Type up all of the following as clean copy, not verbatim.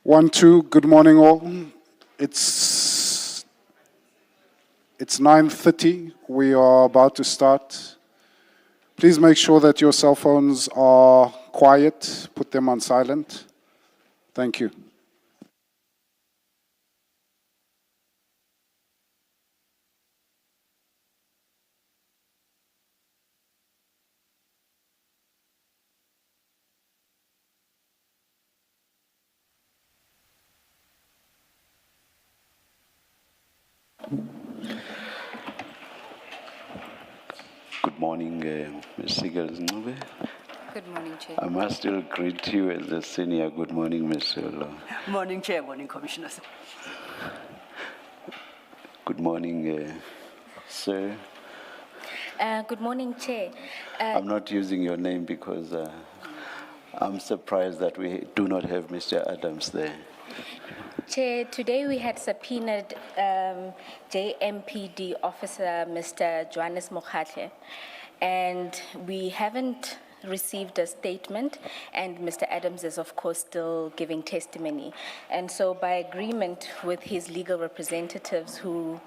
1, 2, good morning all. It's 9:30. We are about to start. Please make sure that your cell phones are quiet. Put them on silent. Thank you. Good morning, Ms. Sigels. Good morning, Chair. I must still greet you as a senior. Good morning, Ms. Solo. Morning, Chair. Morning, Commissioners. Good morning, sir. Good morning, Chair. I'm not using your name because I'm surprised that we do not have Mr. Adams there. Chair, today we had subpoenaed JMPD officer Mr. Johannes Mokhatle, and we haven't received a statement, and Mr. Adams is of course still giving testimony. And so by agreement with his legal representatives who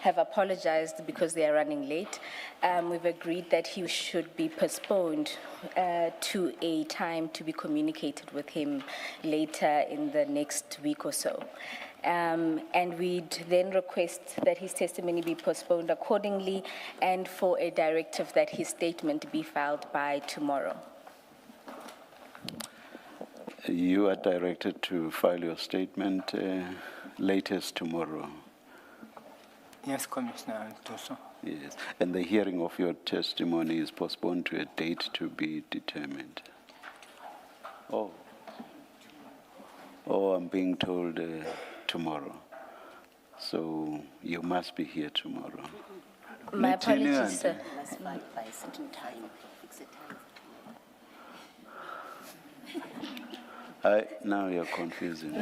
have apologized because they are running late, we've agreed that he should be postponed to a time to be communicated with him later in the next week or so. And we'd then request that his testimony be postponed accordingly and for a directive that his statement be filed by tomorrow. You are directed to file your statement latest tomorrow. Yes, Commissioner Tuso. Yes, and the hearing of your testimony is postponed to a date to be determined. Oh, I'm being told tomorrow. So you must be here tomorrow. My apologies, sir. Must find by a certain time, fix a time. Now you're confusing me.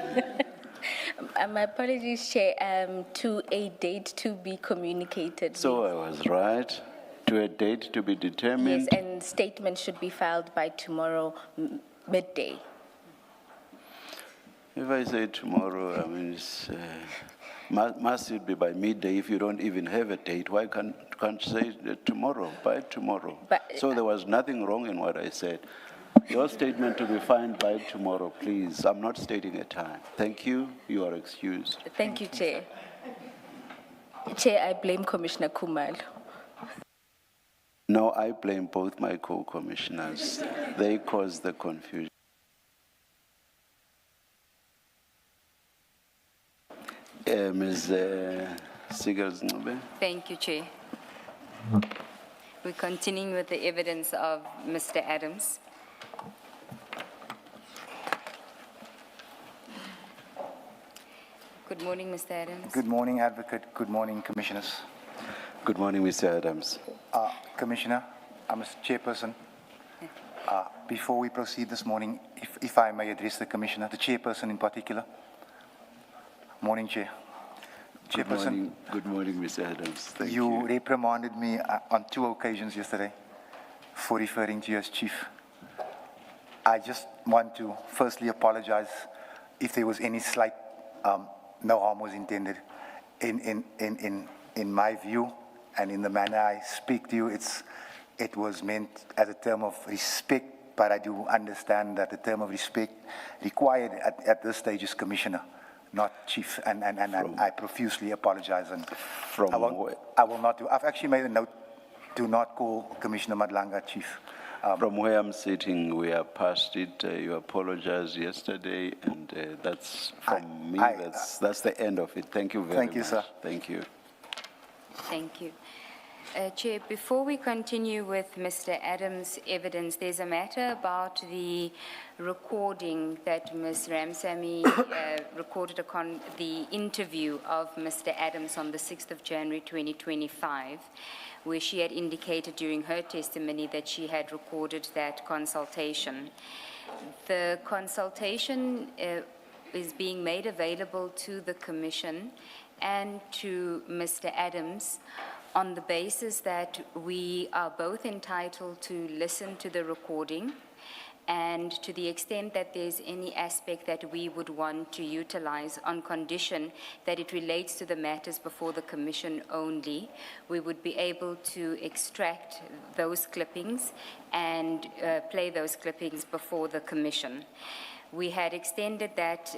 My apologies, Chair, to a date to be communicated. So I was right. To a date to be determined. Yes, and statement should be filed by tomorrow midday. If I say tomorrow, I mean, must it be by midday if you don't even have a date? Why can't you say tomorrow, by tomorrow? So there was nothing wrong in what I said. Your statement to be filed by tomorrow, please. I'm not stating a time. Thank you. You are excused. Thank you, Chair. Chair, I blame Commissioner Kumalo. No, I blame both my co-commissioners. They caused the confusion. Ms. Sigels. Thank you, Chair. We're continuing with the evidence of Mr. Adams. Good morning, Mr. Adams. Good morning, Advocate. Good morning, Commissioners. Good morning, Mr. Adams. Commissioner, I'm a chairperson. Before we proceed this morning, if I may address the Commissioner, the chairperson in particular. Morning, Chair. Chairperson. Good morning, Mr. Adams. Thank you reprimanded me on 2 occasions yesterday for referring to you as chief. I just want to firstly apologize if there was any slight no harm was intended. In my view and in the manner I speak to you, it was meant as a term of respect, but I do understand that the term of respect required at this stage is Commissioner, not Chief, and I profusely apologize. And I will not do. I've actually made a note: do not call Commissioner Madlanga Chief. From where I'm sitting, we are past it. You apologized yesterday, and that's from me. That's the end of it. Thank you very much. Thank you, sir. Thank you. Thank you. Chair, before we continue with Mr. Adams' evidence, there's a matter about the recording that Ms. Ramsamy recorded the interview of Mr. Adams on the 6th of January 2025, where she had indicated during her testimony that she had recorded that consultation. The consultation is being made available to the Commission and to Mr. Adams on the basis that we are both entitled to listen to the recording And to the extent that there's any aspect that we would want to utilize on condition that it relates to the matters before the Commission only, we would be able to extract those clippings and play those clippings before the Commission. We had extended that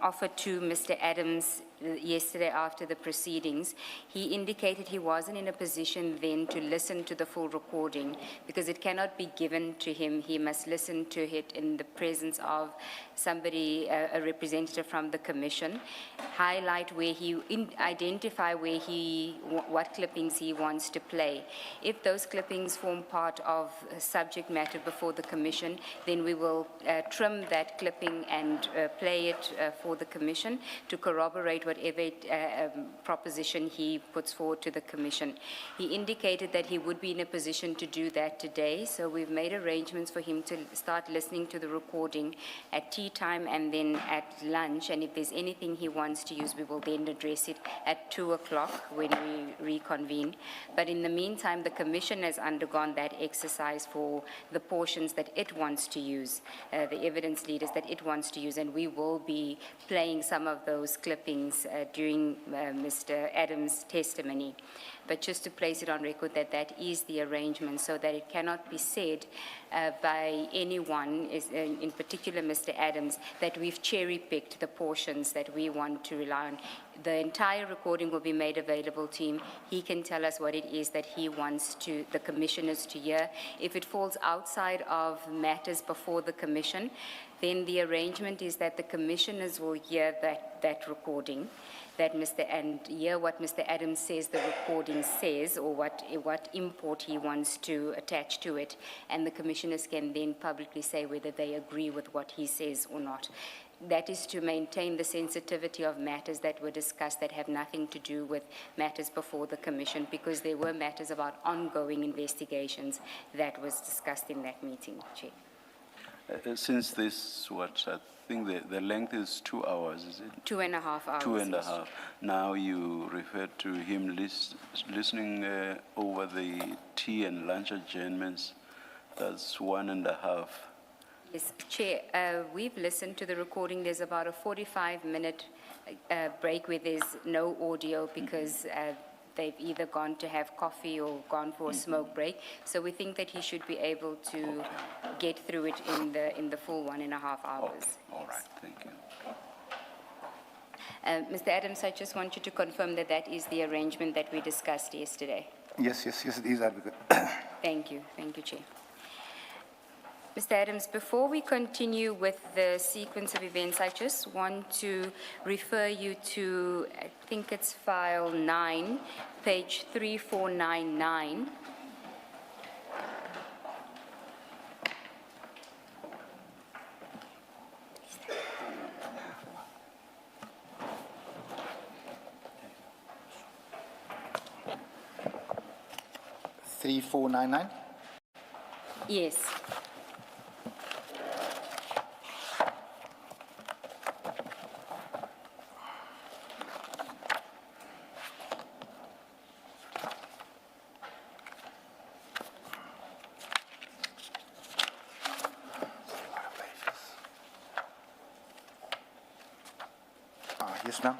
offer to Mr. Adams yesterday after the proceedings. He indicated he wasn't in a position then to listen to the full recording because it cannot be given to him. He must listen to it in the presence of somebody, a representative from the Commission, highlight where identify where what clippings he wants to play. If those clippings form part of subject matter before the Commission, then we will trim that clipping and play it for the Commission to corroborate whatever proposition he puts forward to the Commission. He indicated that he would be in a position to do that today, so we've made arrangements for him to start listening to the recording at tea time and then at lunch, and if there's anything he wants to use, we will then address it at 2 o'clock when we reconvene. But in the meantime, the Commission has undergone that exercise for the portions that it wants to use, the evidence leaders that it wants to use, and we will be playing some of those clippings during Mr. Adams' testimony. But just to place it on record that that is the arrangement so that it cannot be said by anyone, in particular Mr. Adams, that we've cherry-picked the portions that we want to rely on. The entire recording will be made available to him. He can tell us what it is that he wants the commissioners to hear. If it falls outside of matters before the Commission, then the arrangement is that the commissioners will hear that recording, and hear what Mr. Adams says the recording says, or what import he wants to attach to it, and the commissioners can then publicly say whether they agree with what he says or not. That is to maintain the sensitivity of matters that were discussed that have nothing to do with matters before the Commission, because there were matters about ongoing investigations that was discussed in that meeting, Chair. Since this, I think the length is 2 hours, is it? 2.5 hours. 2.5. Now you referred to him listening over the tea and lunch adjournments. That's 1.5. Yes, Chair, we've listened to the recording. There's about a 45-minute break where there's no audio because they've either gone to have coffee or gone for a smoke break. So we think that he should be able to get through it in the full 1.5 hours. Okay. All right, thank you. Mr. Adams, I just want you to confirm that that is the arrangement that we discussed yesterday. Yes, it is, Advocate. Thank you, Chair. Mr. Adams, before we continue with the sequence of events, I just want to refer you to, I think it's file 9, page 3499. $3499. Yes. Yes, ma'am.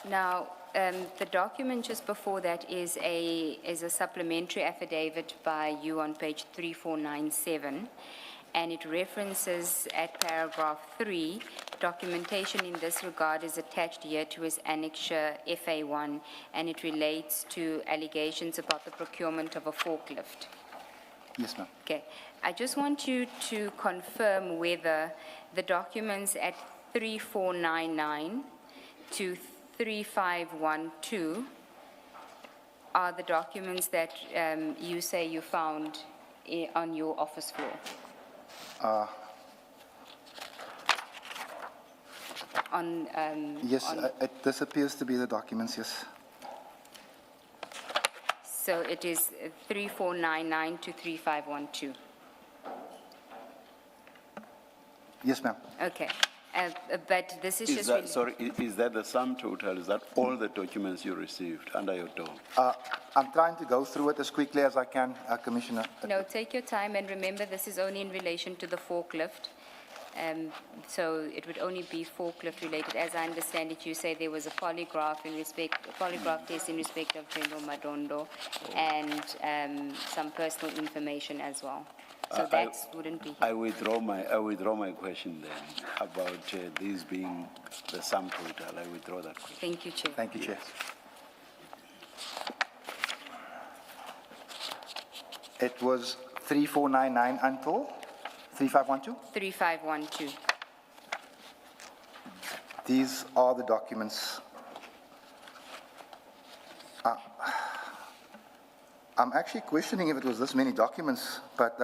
Now, the document just before that is a supplementary affidavit by you on page 3497, and it references at paragraph 3, documentation in this regard is attached here to his annexure FA1, and it relates to allegations about the procurement of a forklift. Yes, ma'am. Okay. I just want you to confirm whether the documents at 3499 to 3512 are the documents that you say you found on your office floor. Yes, this appears to be the documents, yes. So it is 3499 to 3512. Yes, ma'am. Okay. But this is Is just... that, sorry, is that the sum total? Is that all the documents you received under your door? I'm trying to go through it as quickly as I can, Commissioner. No, take your time, and remember, this is only in relation to the forklift. So it would only be forklift related. As I understand it, you say there was a polygraph test in respect of General Madondo, and some personal information as well. So that wouldn't be. I withdraw my question then about these being the sum total. I withdraw that question. Thank you, Chair. Thank you, Chair. It was 3499 until 3512? 3512. These are the documents. I'm actually questioning if it was this many documents, but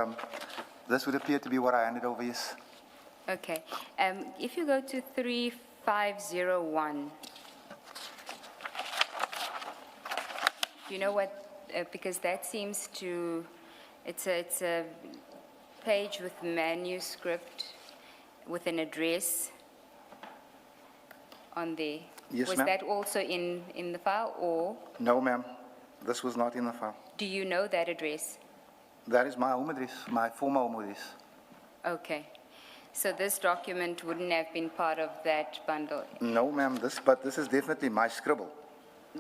this would appear to be what I handed over, yes. Okay. If you go to 3501, you know what? Because that seems to, it's a page with manuscript with an address on there. Yes, Was ma'am. that also in the file, or No, ma'am. This was not in the file. do you know that address? That is my home address, my former home address. Okay. So this document wouldn't have been part of that bundle. No, ma'am, but this is definitely my scribble.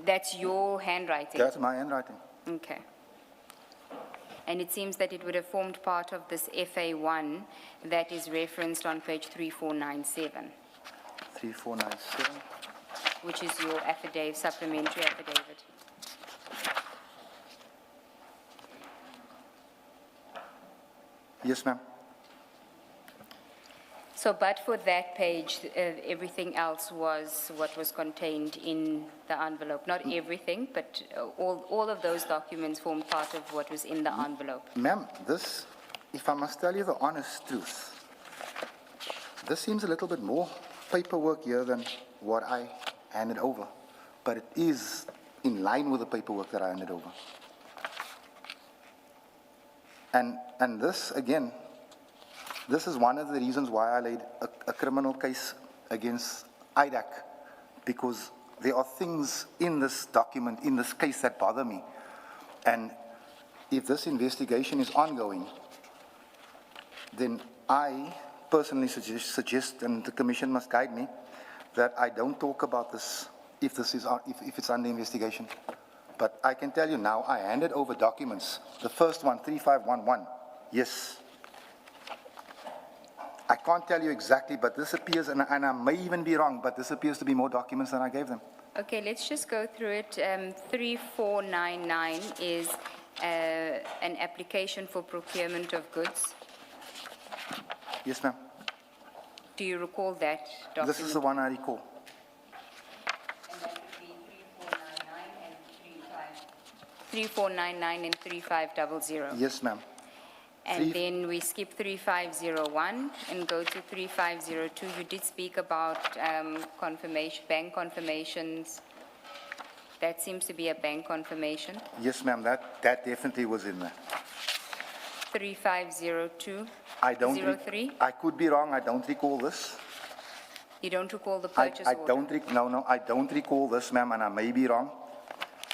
That's your handwriting? That's my handwriting. Okay. And it seems that it would have formed part of this FA1 that is referenced on page 3497, 3497. which is your affidavit, supplementary affidavit. Yes, ma'am. So, but for that page, everything else was what was contained in the envelope. Not everything, but all of those documents form part of what was in the envelope. Ma'am, this, if I must tell you the honest truth, this seems a little bit more paperwork here than what I handed over, but it is in line with the paperwork that I handed over. And this, again, this is one of the reasons why I laid a criminal case against IDAC, because there are things in this document, in this case, that bother me. And if this investigation is ongoing, then I personally suggest, and the Commission must guide me, that I don't talk about this if it's under investigation. But I can tell you now, I handed over documents. The first one, 3511, yes. I can't tell you exactly, but this appears, and I may even be wrong, but this appears to be more documents than I gave them. Okay, let's just go through it. 3499 is an application for procurement of goods. Yes, ma'am. Do you recall that document? This is the one I recall. And that would be 3499 and 3500. Yes, ma'am. And then we skip 3501 and go to 3502. You did speak about confirmation, bank confirmations. That seems to be a bank confirmation. Yes, ma'am, that definitely was in there. 3502. I don't. 03. I could be wrong. I don't recall this. You don't recall the purchase I order? don't. No, I don't recall this, ma'am, and I may be wrong.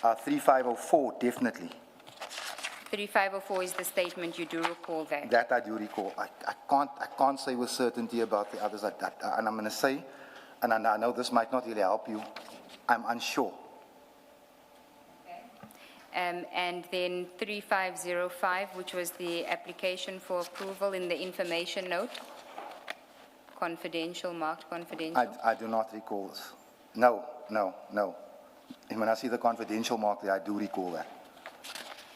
3504, definitely. 3504 is the statement. You do recall that? That I do recall. I can't say with certainty about the others. And I'm going to say, and I know this might not really help you, I'm unsure. And then 3505, which was the application for approval in the information note, confidential, marked confidential. I do not recall this. No. And when I see the confidential mark there, I do recall that.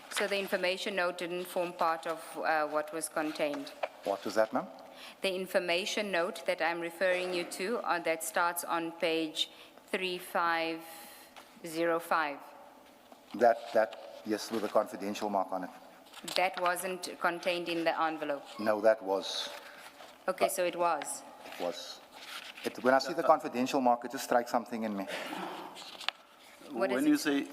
So the information note didn't form part of what was contained? What was that, ma'am? The information note that I'm referring you to, that starts on page 3505. That, yes, with a confidential mark on it. That wasn't contained in the envelope? No, that was. Okay, so it was? It was. When I see the confidential mark, it just strikes something in me. When you say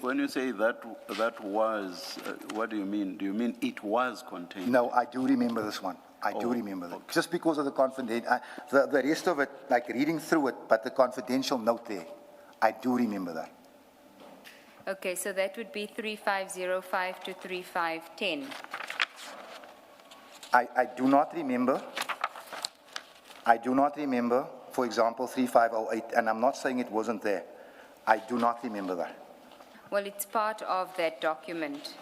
that was, what do you mean? Do you mean it was contained? No, I do remember this one. I do Oh, remember that. okay. Just because of the the rest of it, like reading through it, but the confidential note there, I do remember that. Okay, so that would be 3505 to 3510. I do not remember. I do not remember, for example, 3508, and I'm not saying it wasn't there. I do not remember that. Well, it's part of that document.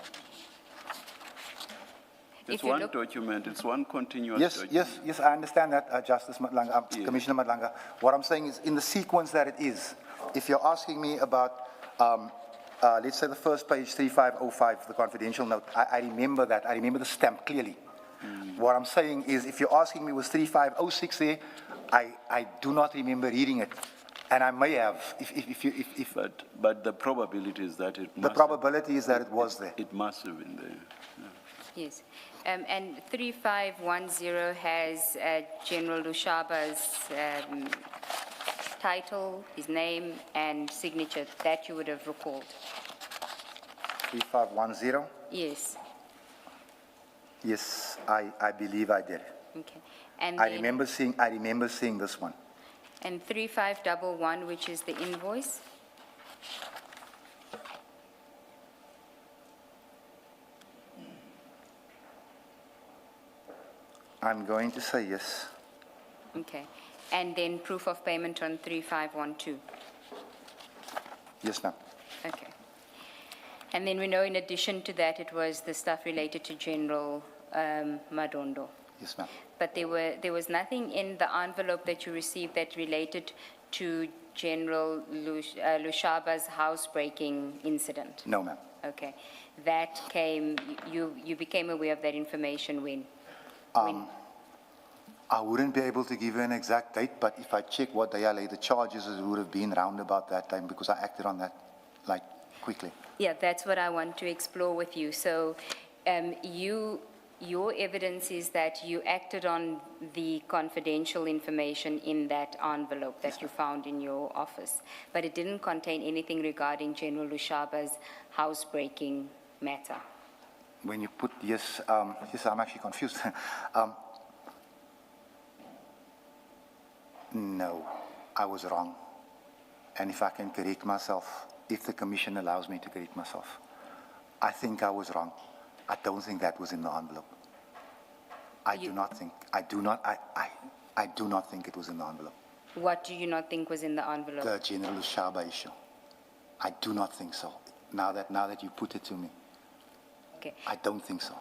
It's If you one look- document, it's one continuous Yes, document. yes, I understand that, Justice Madlanga, Yes. Commissioner Madlanga. What I'm saying is, in the sequence that it is, if you're asking me about, let's say the first page, 3505, the confidential note, I remember that. I remember the stamp clearly. What I'm saying is, if you're asking me, was 3506 there, I do not remember reading it. And I may have, if But the probability is that it the must, probability is that it was there. it must have been there. Yes. And 3510 has General Lushaba's title, his name, and signature. That you would have recalled. 3510? Yes. Yes, I believe I did. Okay. And I then- remember seeing this one. And 3511, which is the invoice. I'm going to say yes. Okay. And then proof of payment on 3512. Yes, ma'am. Okay. And then we know in addition to that, it was the stuff related to General Madondo. Yes, ma'am. But there was nothing in the envelope that you received that related to General Lushaba's housebreaking incident? No, ma'am. Okay. That came, you became aware of that information when? I wouldn't be able to give you an exact date, but if I check what day I laid the charges, it would have been round about that time because I acted on that, like, quickly. Yeah, that's what I want to explore with you. So your evidence is that you acted on the confidential information in that envelope that you found in your office, but it didn't contain anything regarding General Lushaba's housebreaking matter. When you put yes, yes, I'm actually confused. No, I was wrong. And if I can correct myself, if the commission allows me to correct myself, I think I was wrong. I don't think that was in the envelope. I do not think it was in the envelope. What do you not think was in the envelope? The General Lushaba issue. I do not think so. Now that you put it to me, Okay. I don't think so.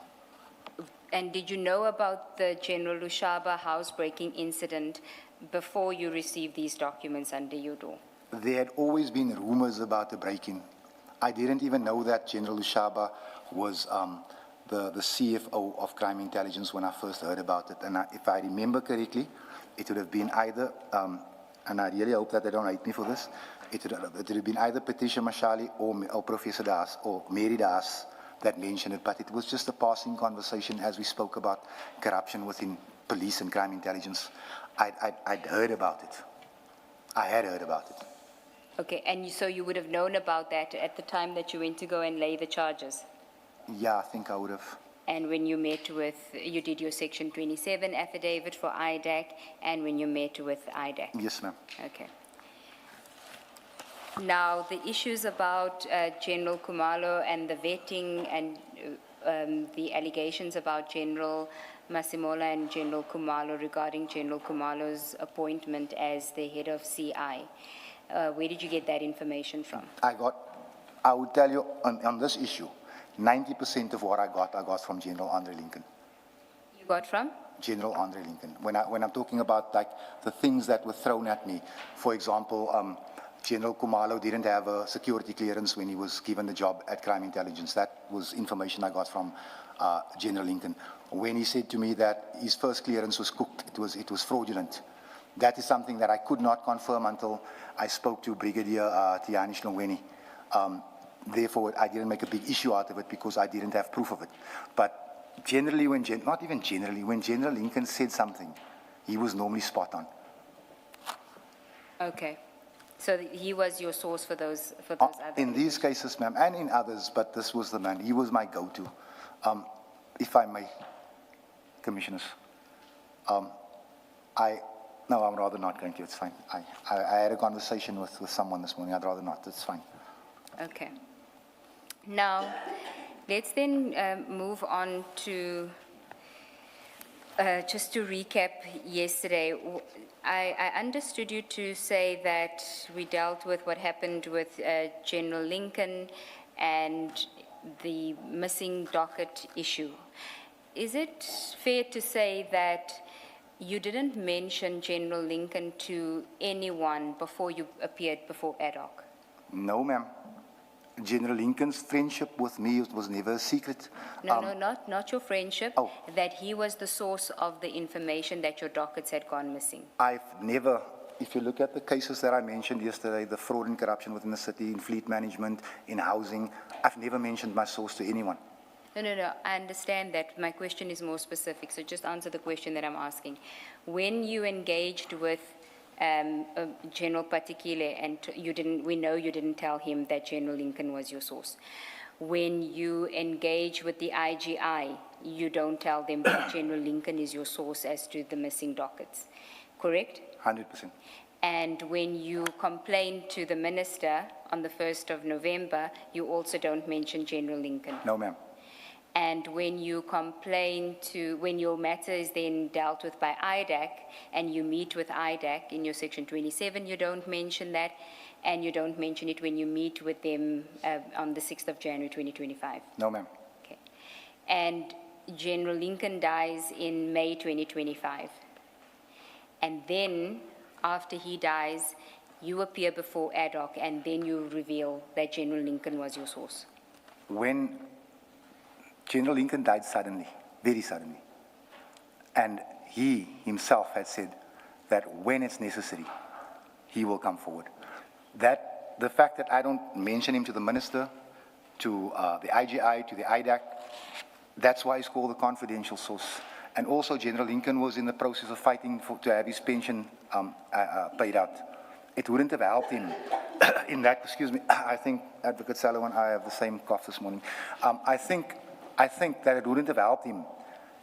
And did you know about the General Lushaba housebreaking incident before you received these documents under your door? There had always been rumors about the break-in. I didn't even know that General Lushaba was the CFO of Crime Intelligence when I first heard about it. And if I remember correctly, it would have been either, and I really hope that they don't hate me for this, it would have been either Patricia Mashali or Professor Das or Mary Das that mentioned it, but it was just a passing conversation as we spoke about corruption within police and crime intelligence. I'd heard about it. I had heard about it. Okay, and so you would have known about that at the time that you went to go and lay the charges? Yeah, I think I would have. And when you met with, you did your Section 27 affidavit for IDAC, and when you met with IDAC? Yes, ma'am. Okay. Now, the issues about General Kumalo and the vetting and the allegations about General Masimola and General Kumalo regarding General Kumalo's appointment as the head of CI, where did you get that information from? I would tell you on this issue, 90% of what I got from General Andre Lincoln. You got from? General Andre Lincoln. When I'm talking about like the things that were thrown at me, for example, General Kumalo didn't have a security clearance when he was given the job at Crime Intelligence. That was information I got from General Lincoln. When he said to me that his first clearance was cooked, it was fraudulent. That is something that I could not confirm until I spoke to Brigadier Tiani Shlongweni. Therefore, I didn't make a big issue out of it because I didn't have proof of it. But generally, when General Lincoln said something, he was normally spot on. Okay. So he was your source for those other? In these cases, ma'am, and in others, but this was the man. He was my go-to. If I may, Commissioners. No, I'm rather not going to. It's fine. I had a conversation with someone this morning. I'd rather not. It's fine. Okay. Now, let's then move on to, just to recap yesterday. I understood you to say that we dealt with what happened with General Lincoln and the missing docket issue. Is it fair to say that you didn't mention General Lincoln to anyone before you appeared before ad hoc? No, ma'am. General Lincoln's friendship with me was never a secret. No, not your friendship. Oh. That he was the source of the information that your dockets had gone missing. I've never, if you look at the cases that I mentioned yesterday, the fraud and corruption within the city, in fleet management, in housing, I've never mentioned my source to anyone. No, I understand that. My question is more specific, so just answer the question that I'm asking. When you engaged with General Patikile, and we know you didn't tell him that General Lincoln was your source. When you engage with the IGI, you don't tell them that General Lincoln is your source as to the missing dockets, correct? 100%. And when you complain to the minister on the 1st of November, you also don't mention General Lincoln. No, ma'am. And when you when your matter is then dealt with by IDAC and you meet with IDAC in your section 27, you don't mention that, and you don't mention it when you meet with them on the 6th of January 2025. No, ma'am. Okay. And General Lincoln dies in May 2025. And then after he dies, you appear before ad hoc and then you reveal that General Lincoln was your source. When General Lincoln died suddenly, very suddenly, and he himself had said that when it's necessary, he will come forward. The fact that I don't mention him to the minister, to the IGI, to the IDAC, that's why it's called a confidential source. And also General Lincoln was in the process of fighting to have his pension paid out. It wouldn't have helped him in that, excuse me, I think Advocate Salo and I have the same cough this morning. I think that it wouldn't have helped him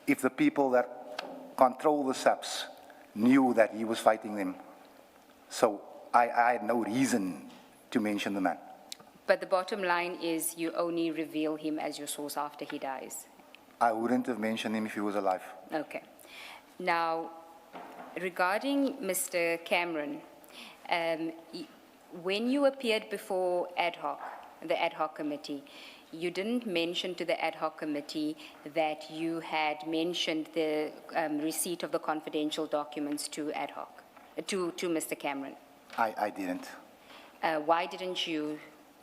if the people that control the SAPs knew that he was fighting them. So I had no reason to mention the man. But the bottom line is you only reveal him as your source after he dies. I wouldn't have mentioned him if he was alive. Okay. Now, regarding Mr. Cameron, when you appeared before the ad hoc committee, you didn't mention to the ad hoc committee that you had mentioned the receipt of the confidential documents to ad hoc, to Mr. Cameron. I didn't. Why didn't you?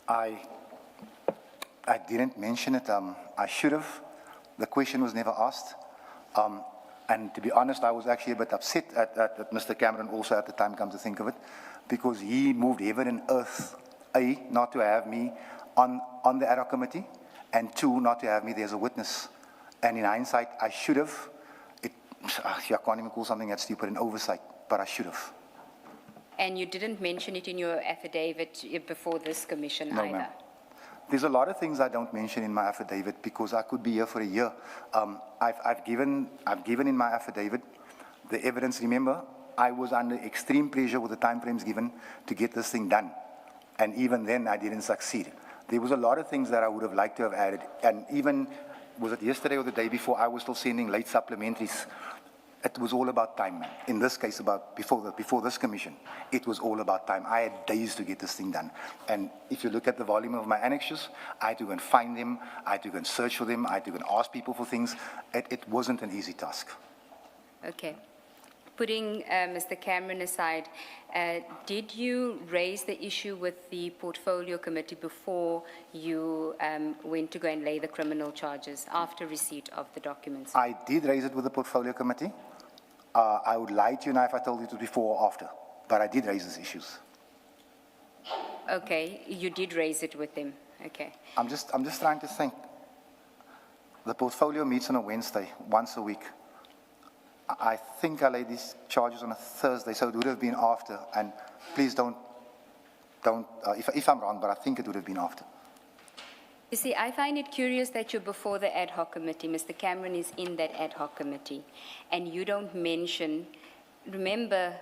I didn't mention it. I should have. The question was never asked. And to be honest, I was actually a bit upset at Mr. Cameron also at the time, come to think of it, because he moved heaven and earth, A, not to have me on the ad hoc committee, and 2, not to have me there as a witness. And in hindsight, I should have. I can't even call something that stupid an oversight, but I should have. And you didn't mention it in your affidavit before this commission No, either? ma'am. There's a lot of things I don't mention in my affidavit because I could be here for a year. I've given in my affidavit the evidence. Remember, I was under extreme pressure with the time frames given to get this thing done. And even then, I didn't succeed. There was a lot of things that I would have liked to have added. And even, was it yesterday or the day before, I was still sending late supplementaries. It was all about time, man. In this case, before this commission, it was all about time. I had days to get this thing done. And if you look at the volume of my annexures, I had to go and find them, I had to go and search for them, I had to go and ask people for things. It wasn't an easy task. Okay. Putting Mr. Cameron aside, did you raise the issue with the portfolio committee before you went to go and lay the criminal charges after receipt of the documents? I did raise it with the portfolio committee. I would lie to you now if I told you it was before or after, but I did raise these issues. Okay, you did raise it with them. Okay. I'm just trying to think. The portfolio meets on a Wednesday, once a week. I think I laid these charges on a Thursday, so it would have been after. And please don't, if I'm wrong, but I think it would have been after. You see, I find it curious that you're before the ad hoc committee. Mr. Cameron is in that ad hoc committee, and you don't mention, remember,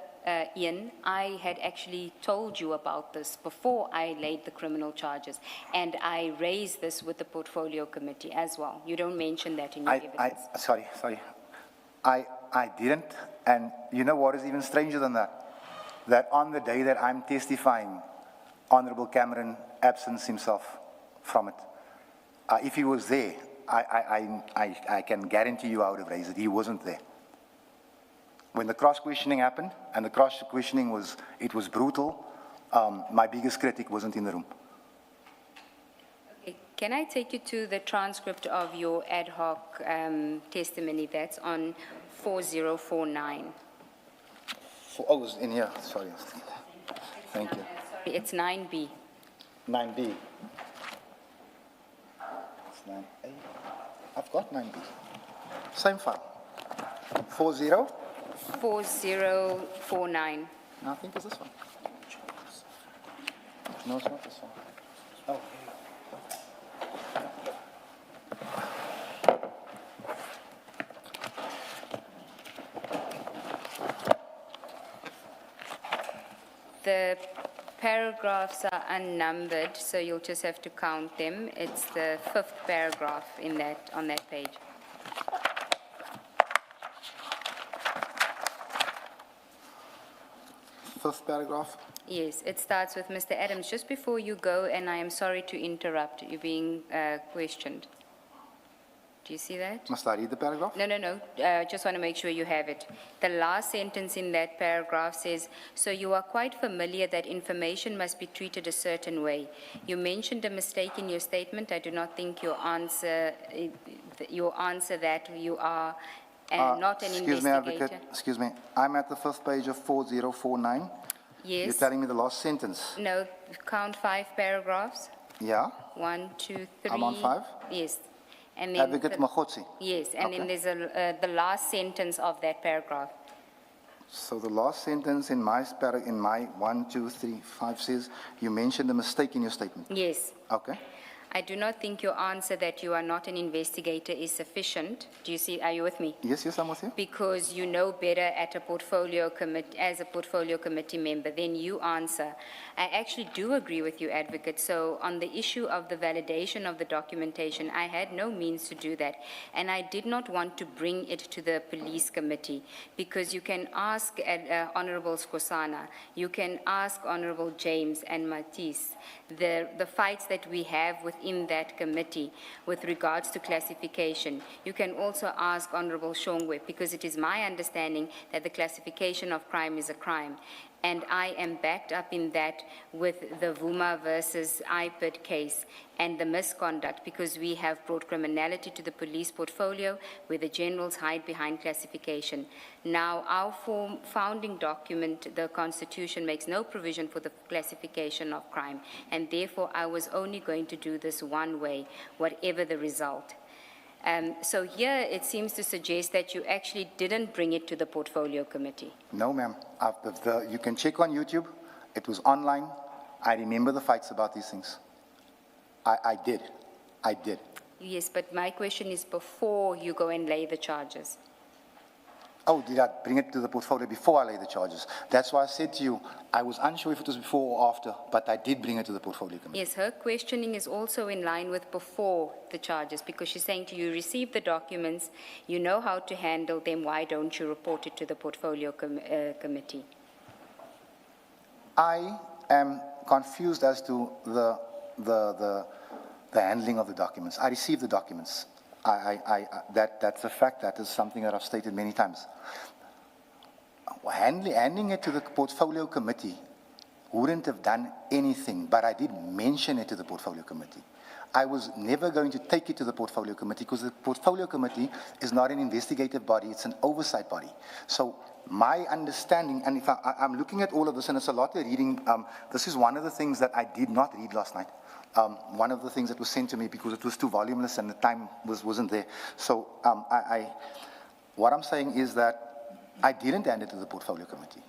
Ian, I had actually told you about this before I laid the criminal charges, and I raised this with the portfolio committee as well. You don't mention that in your evidence. Sorry. I didn't, and you know what is even stranger than that? That on the day that I'm testifying, Honorable Cameron absents himself from it. If he was there, I can guarantee you I would have raised it. He wasn't there. When the cross-questioning happened, and the cross-questioning was brutal, my biggest critic wasn't in the room. Okay. Can I take you to the transcript of your ad hoc testimony? That's on 4049. Oh, it was in here, sorry. Thank you. Sorry, it's 9B. 9B. It's 9A. I've got 9B. Same file. 40? 4049. No, I think it's this one. No, it's not this one. Oh, The paragraphs are unnumbered, so you'll just have to count them. It's the 5th paragraph on that page. Fifth paragraph. Yes, it starts with Mr. Adams. Just before you go, and I am sorry to interrupt, you're being questioned. Do you see that? Must I read the paragraph? No. Just want to make sure you have it. The last sentence in that paragraph says, so you are quite familiar that information must be treated a certain way. You mentioned a mistake in your statement. I do not think your answer that you are not an Excuse me, investigator. Advocate. Excuse me. I'm at the 5th page of 4049. Yes. You're telling me the last sentence. No, count 5 paragraphs. Yeah? 1, 2, 3. I'm on 5? Yes. And then Advocate Magotsi. yes, and Okay. then there's the last sentence of that paragraph. So the last sentence in my 1, 2, 3, 5 says, you mentioned a mistake in your statement. Yes. Okay. I do not think your answer that you are not an investigator is sufficient. Do you see, are you with me? Yes, I'm with you. Because you know better at a portfolio committee, as a portfolio committee member, then you answer. I actually do agree with you, Advocate. So on the issue of the validation of the documentation, I had no means to do that. And I did not want to bring it to the police committee because you can ask Honorable Skosana, you can ask Honorable James and Matisse, the fights that we have within that committee with regards to classification. You can also ask Honorable Shongwe, because it is my understanding that the classification of crime is a crime. And I am backed up in that with the Vuma versus IPID case and the misconduct, because we have brought criminality to the police portfolio where the generals hide behind classification. Now, our founding document, the Constitution, makes no provision for the classification of crime, and therefore I was only going to do this one way, whatever the result. So here it seems to suggest that you actually didn't bring it to the portfolio committee. No, ma'am. You can check on YouTube. It was online. I remember the fights about these things. I did. Yes, but my question is before you go and lay the charges. Oh, did I bring it to the portfolio before I lay the charges? That's why I said to you, I was unsure if it was before or after, but I did bring it to the portfolio committee. Yes, her questioning is also in line with before the charges, because she's saying to you, receive the documents, you know how to handle them, why don't you report it to the portfolio committee? I am confused as to the handling of the documents. I received the documents. That's a fact. That is something that I've stated many times. Handing it to the portfolio committee wouldn't have done anything, but I did mention it to the portfolio committee. I was never going to take it to the portfolio committee because the portfolio committee is not an investigative body, it's an oversight body. So my understanding, and if I'm looking at all of this, and it's a lot of reading, this is one of the things that I did not read last night. One of the things that was sent to me because it was too voluminous and the time wasn't there. So what I'm saying is that I didn't hand it to the portfolio committee.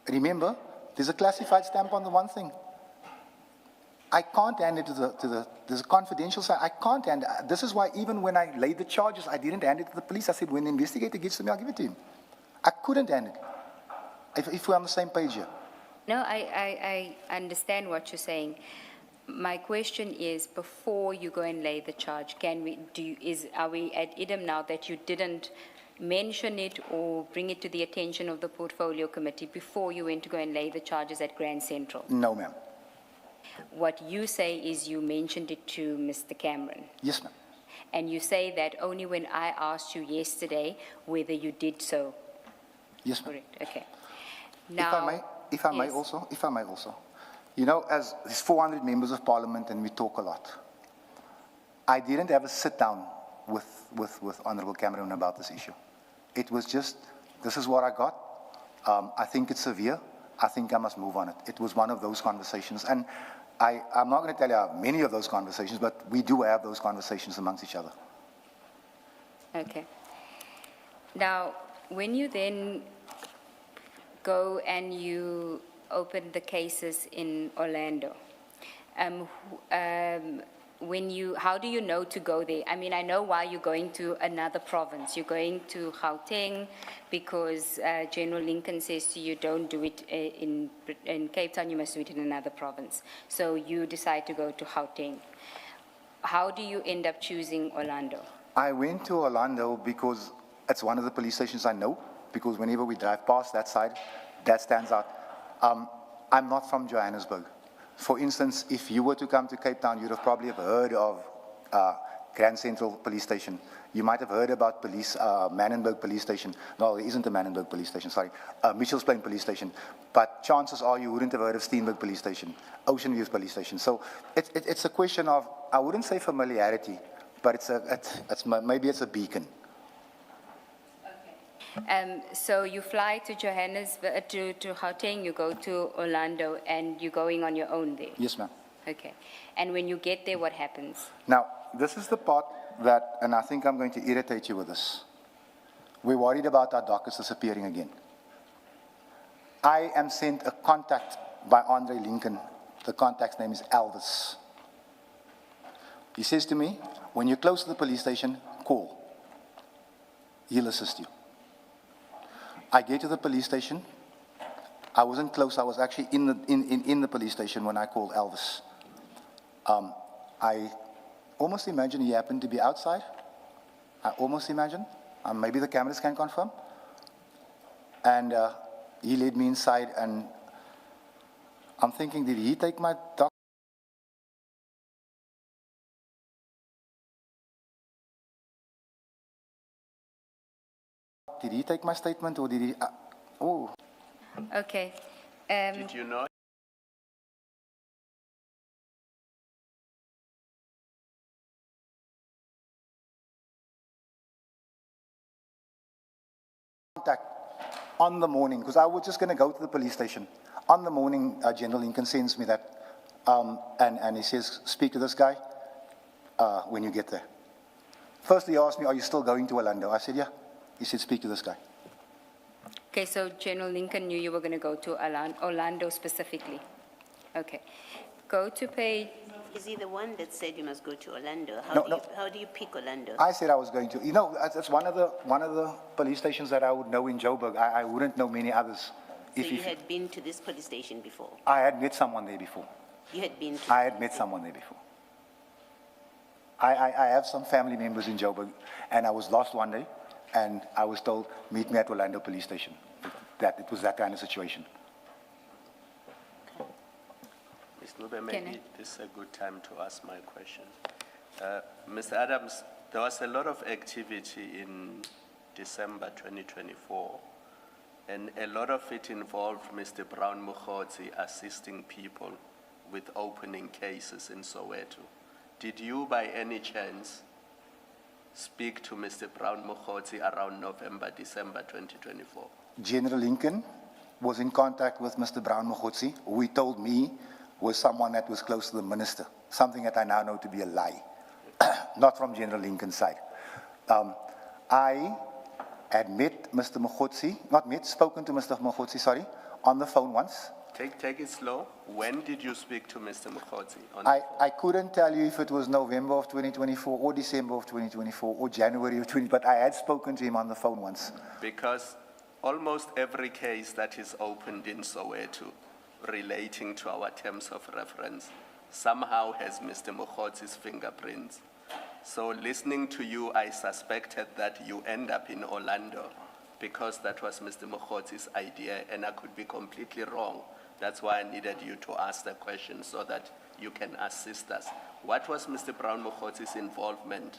Remember, there's a classified stamp on the one thing. I can't hand it there's a confidential side. I can't hand, this is why even when I laid the charges, I didn't hand it to the police. I said, when the investigator gives to me, I'll give it to him. I couldn't hand it, if we're on the same page here. No, I understand what you're saying. My question is, before you go and lay the charge, are we at idem now that you didn't mention it or bring it to the attention of the portfolio committee before you went to go and lay the charges at Grand Central? No, ma'am. What you say is you mentioned it to Mr. Cameron. Yes, ma'am. And you say that only when I asked you yesterday whether you did so. Yes, ma'am. Correct, okay. Now, If I may yes. also, you know, as there's 400 members of parliament and we talk a lot, I didn't have a sit down with Honorable Cameron about this issue. It was just, this is what I got. I think it's severe. I think I must move on it. It was one of those conversations. And I'm not going to tell you how many of those conversations, but we do have those conversations amongst each other. Okay. Now, when you then go and you open the cases in Orlando, how do you know to go there? I mean, I know why you're going to another province. You're going to Gauteng because General Lincoln says to you, don't do it in Cape Town, you must do it in another province. So you decide to go to Gauteng. How do you end up choosing Orlando? I went to Orlando because it's one of the police stations I know, because whenever we drive past that side, that stands out. I'm not from Johannesburg. For instance, if you were to come to Cape Town, you'd have probably heard of Grand Central Police Station. You might have heard about Manenberg Police Station. No, there isn't a Manenberg Police Station, sorry. Mitchell's Plain Police Station. But chances are you wouldn't have heard of Steenberg Police Station, Ocean Views Police Station. So it's a question of, I wouldn't say familiarity, but maybe it's a beacon. So you fly to Johannesburg, to Gauteng, you go to Orlando, and you're going on your own there? Yes, ma'am. Okay. And when you get there, what happens? Now, this is the part that, and I think I'm going to irritate you with this. We're worried about our dockets disappearing again. I am sent a contact by Andre Lincoln. The contact's name is Elvis. He says to me, when you're close to the police station, call. He'll assist you. I get to the police station. I wasn't close. I was actually in the police station when I called Elvis. I almost imagine he happened to be outside. I almost imagine. Maybe the cameras can confirm. And he led me inside, and I'm thinking, did he take my doc? Did he take my statement, or did he? Oh. Okay. Did you know? Contact on the morning, because I was just going to go to the police station. On the morning, General Lincoln sends me that, and he says, speak to this guy when you get there. First, he asked me, are you still going to Orlando? I said, yeah. He said, speak to this guy. Okay, so General Lincoln knew you were going to go to Orlando specifically. Okay. Go to page... Is he the one that said you must go to Orlando? How do you pick Orlando? I said I was going to. You know, that's one of the police stations that I would know in Joburg. I wouldn't know many others. So you had been to this police station before? I had met someone there before. You had been to... I had met someone there before. I have some family members in Joburg, and I was lost one day, and I was told, meet me at Orlando Police Station. It was that kind of situation. Ms. Lube, maybe this is a good time to ask my question. Mr. Adams, there was a lot of activity in December 2024, and a lot of it involved Mr. Brown Mokgotsi assisting people with opening cases in Soweto. Did you, by any chance, speak to Mr. Brown Mokgotsi around November, December 2024? General Lincoln was in contact with Mr. Brown Mokgotsi, who he told me was someone that was close to the minister, something that I now know to be a lie, not from General Lincoln's side. I had met Mr. Mogotsi, not met, spoken to Mr. Mogotsi, sorry, on the phone once. Take it slow. When did you speak to Mr. Mkhotsi? I couldn't tell you if it was November of 2024 or December of 2024 or January of 20, but I had spoken to him on the phone once. Because almost every case that is opened in Soweto relating to our terms of reference somehow has Mr. Mkhotsi's fingerprints. So listening to you, I suspected that you end up in Orlando because that was Mr. Mkhotsi's idea, and I could be completely wrong. That's why I needed you to ask the question so that you can assist us. What was Mr. Brown Mkhotsi's involvement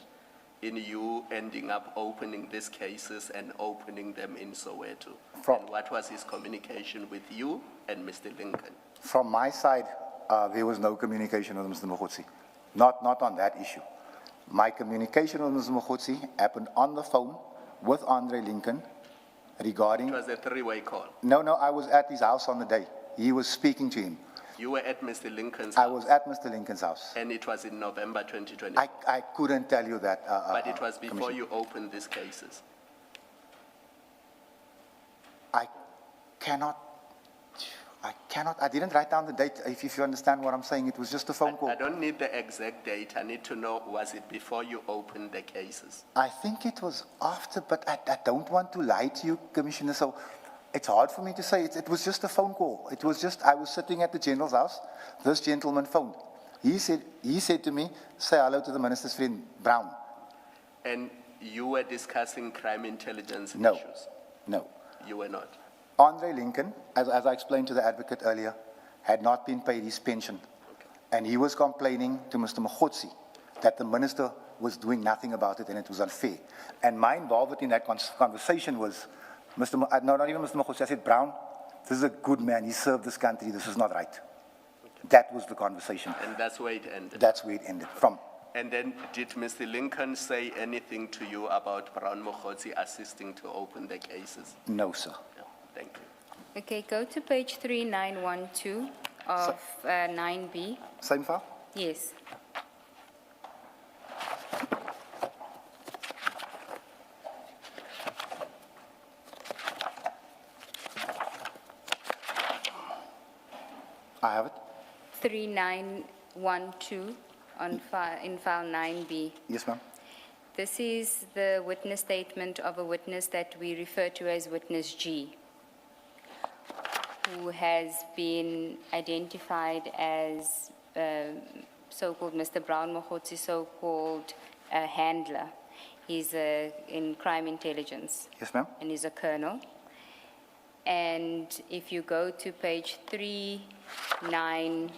in you ending up opening these cases and opening them in Soweto? And what was his communication with you and Mr. Lincoln? From my side, there was no communication with Mr. Mogotsi. Not on that issue. My communication with Mr. Mogotsi happened on the phone with Andre Lincoln regarding... It was a three-way call. No, I was at his house on the day. He was speaking to him. You were at Mr. Lincoln's house? I was at Mr. Lincoln's house. And it was in November 2020? I couldn't tell you that. But it was before you opened these cases? I didn't write down the date, if you understand what I'm saying. It was just a phone call. I don't need the exact date. I need to know, was it before you opened the cases? I think it was after, but I don't want to lie to you, Commissioner, so it's hard for me to say. It was just a phone call. It was just, I was sitting at the General's house. This gentleman phoned. He said to me, say hello to the Minister's friend, Brown. And you were discussing crime intelligence No. issues? No. You were not? Andre Lincoln, as I explained to the advocate earlier, had not been paid his pension. Okay. And he was complaining to Mr. Mogotsi that the minister was doing nothing about it and it was unfair. And my involvement in that conversation was, not even Mr. Mogotsi, I said, Brown, this is a good man, he served this country, this is not right. Okay. That was the conversation. And that's where it ended? That's where it ended. And then did Mr. Lincoln say anything to you about Brown Mogotsi assisting to open the cases? No, sir. No, thank you. Okay, go to page 3912 of 9B. Same file? Yes. I have it. 3912 on in file 9B. Yes, ma'am. This is the witness statement of a witness that we refer to as witness G, who has been identified as so-called Mr. Brown Mogotsi, so-called handler. He's in crime intelligence. Yes, ma'am. And he's a colonel. And if you go to page 3918,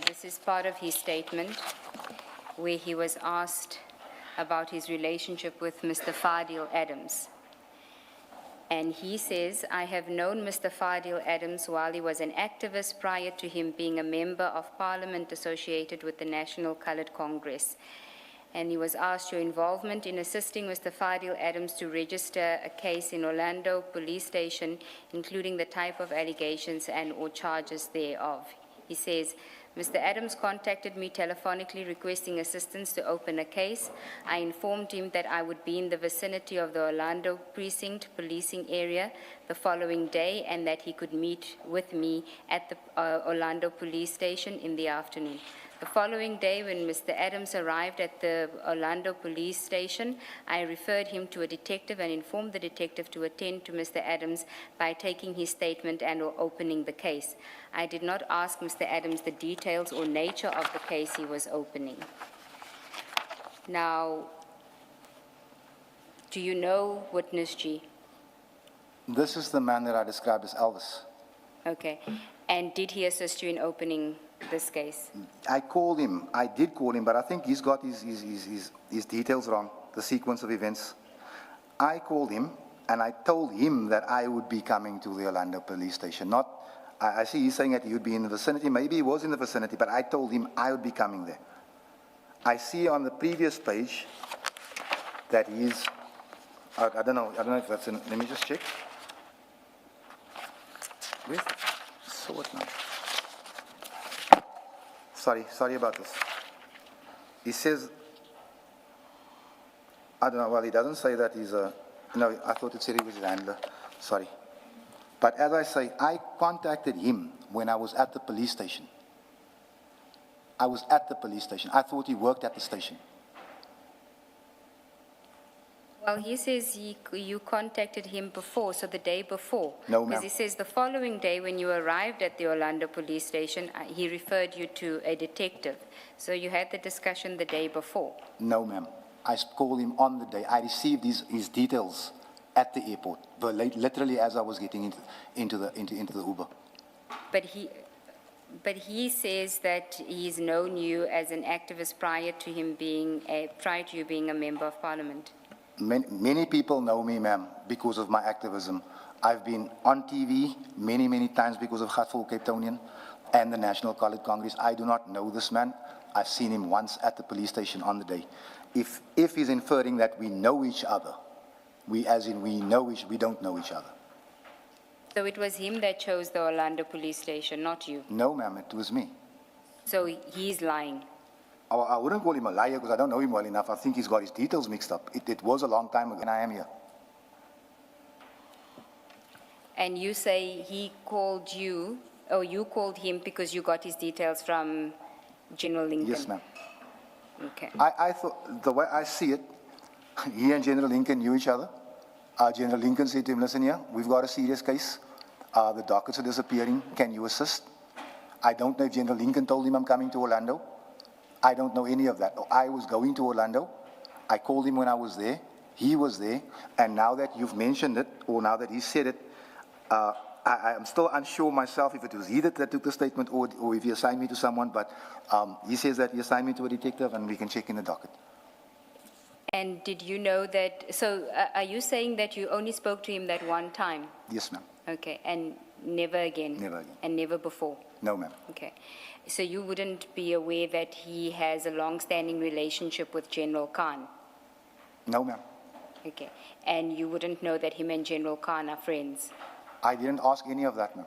this is part of his statement where he was asked about his relationship with Mr. Fadiel Adams. And he says, I have known Mr. Fadiel Adams while he was an activist prior to him being a member of parliament associated with the National Colored Congress. And he was asked your involvement in assisting Mr. Fadiel Adams to register a case in Orlando Police Station, including the type of allegations and or charges thereof. He says, Mr. Adams contacted me telephonically requesting assistance to open a case. I informed him that I would be in the vicinity of the Orlando precinct policing area the following day and that he could meet with me at the Orlando police station in the afternoon. The following day, when Mr. Adams arrived at the Orlando police station, I referred him to a detective and informed the detective to attend to Mr. Adams by taking his statement and or opening the case. I did not ask Mr. Adams the details or nature of the case he was opening. Now, do you know witness G? This is the man that I described as Elvis. Okay. And did he assist you in opening this case? I called him. I did call him, but I think he's got his details wrong, the sequence of events. I called him, and I told him that I would be coming to the Orlando police station. I see he's saying that he would be in the vicinity. Maybe he was in the vicinity, but I told him I would be coming there. I see on the previous page that he's, I don't know if that's in, let me just check. Where's the sword now? Sorry about this. He says, I don't know, well, he doesn't say that he's a, no, I thought it said he was his handler, sorry. But as I say, I contacted him when I was at the police station. I was at the police station. I thought he worked at the station. Well, he says you contacted him before, so the day before. No, ma'am. Because he says the following day when you arrived at the Orlando police station, he referred you to a detective. So you had the discussion the day before. No, ma'am. I called him on the day. I received his details at the airport, but literally as I was getting into the Uber. But he says that he's known you as an activist prior to you being a member of parliament. Many people know me, ma'am, because of my activism. I've been on TV many, many times because of Gatvol Capetonian and the National Colored Congress. I do not know this man. I've seen him once at the police station on the day. If he's inferring that we know each other, we don't know each other. So it was him that chose the Orlando police station, not you? No, ma'am, it was me. So he's lying? I wouldn't call him a liar because I don't know him well enough. I think he's got his details mixed up. It was a long time ago, and I am here. And you say he called you, or you called him because you got his details from General Lincoln? Yes, ma'am. Okay. I thought, the way I see it, he and General Lincoln knew each other. General Lincoln said to him, listen here, we've got a serious case. The dockets are disappearing. Can you assist? I don't know if General Lincoln told him I'm coming to Orlando. I don't know any of that. I was going to Orlando. I called him when I was there. He was there. And now that you've mentioned it, or now that he said it, I'm still unsure myself if it was he that took the statement or if he assigned me to someone, but he says that he assigned me to a detective and we can check in the docket. And did you know that, so are you saying that you only spoke to him that one time? Yes, ma'am. Okay, and never again? Never again. And never before? No, ma'am. Okay. So you wouldn't be aware that he has a long-standing relationship with General Khan? No, ma'am. Okay. And you wouldn't know that him and General Khan are friends? I didn't ask any of that, ma'am.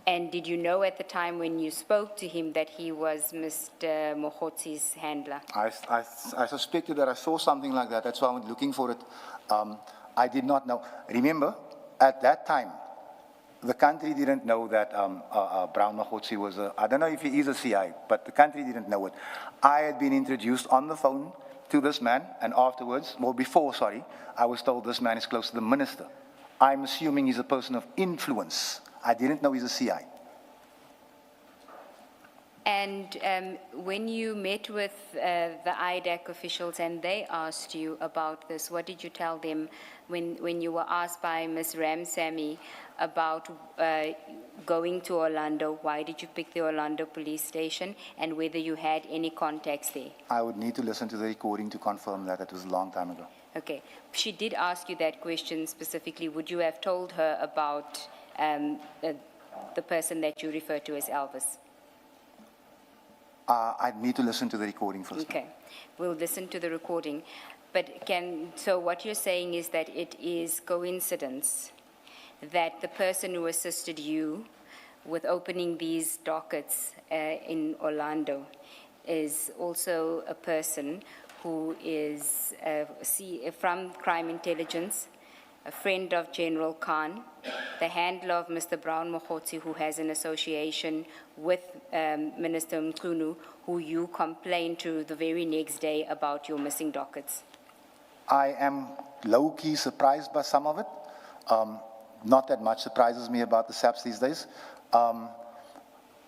And did you know at the time when you spoke to him that he was Mr. Mohotsi's handler? I suspected that I saw something like that. That's why I went looking for it. I did not know. Remember, at that time, the country didn't know that Brown Mohotsi was I don't know if he is a CI, but the country didn't know it. I had been introduced on the phone to this man, and afterwards, well, before, sorry, I was told this man is close to the minister. I'm assuming he's a person of influence. I didn't know he's a CI. And when you met with the IDAC officials and they asked you about this, what did you tell them when you were asked by Ms. Ramsamy about going to Orlando? Why did you pick the Orlando police station and whether you had any contacts there? I would need to listen to the recording to confirm that. It was a long time ago. Okay. She did ask you that question specifically. Would you have told her about the person that you refer to as Elvis? I'd need to listen to the recording first. Okay. We'll listen to the recording. But so what you're saying is that it is coincidence that the person who assisted you with opening these dockets in Orlando is also a person who is from crime intelligence, a friend of General Khan, the handler of Mr. Brown Mohotsi, who has an association with Minister Mkhunu, who you complained to the very next day about your missing dockets. I am low-key surprised by some of it. Not that much surprises me about the SAPs these days. I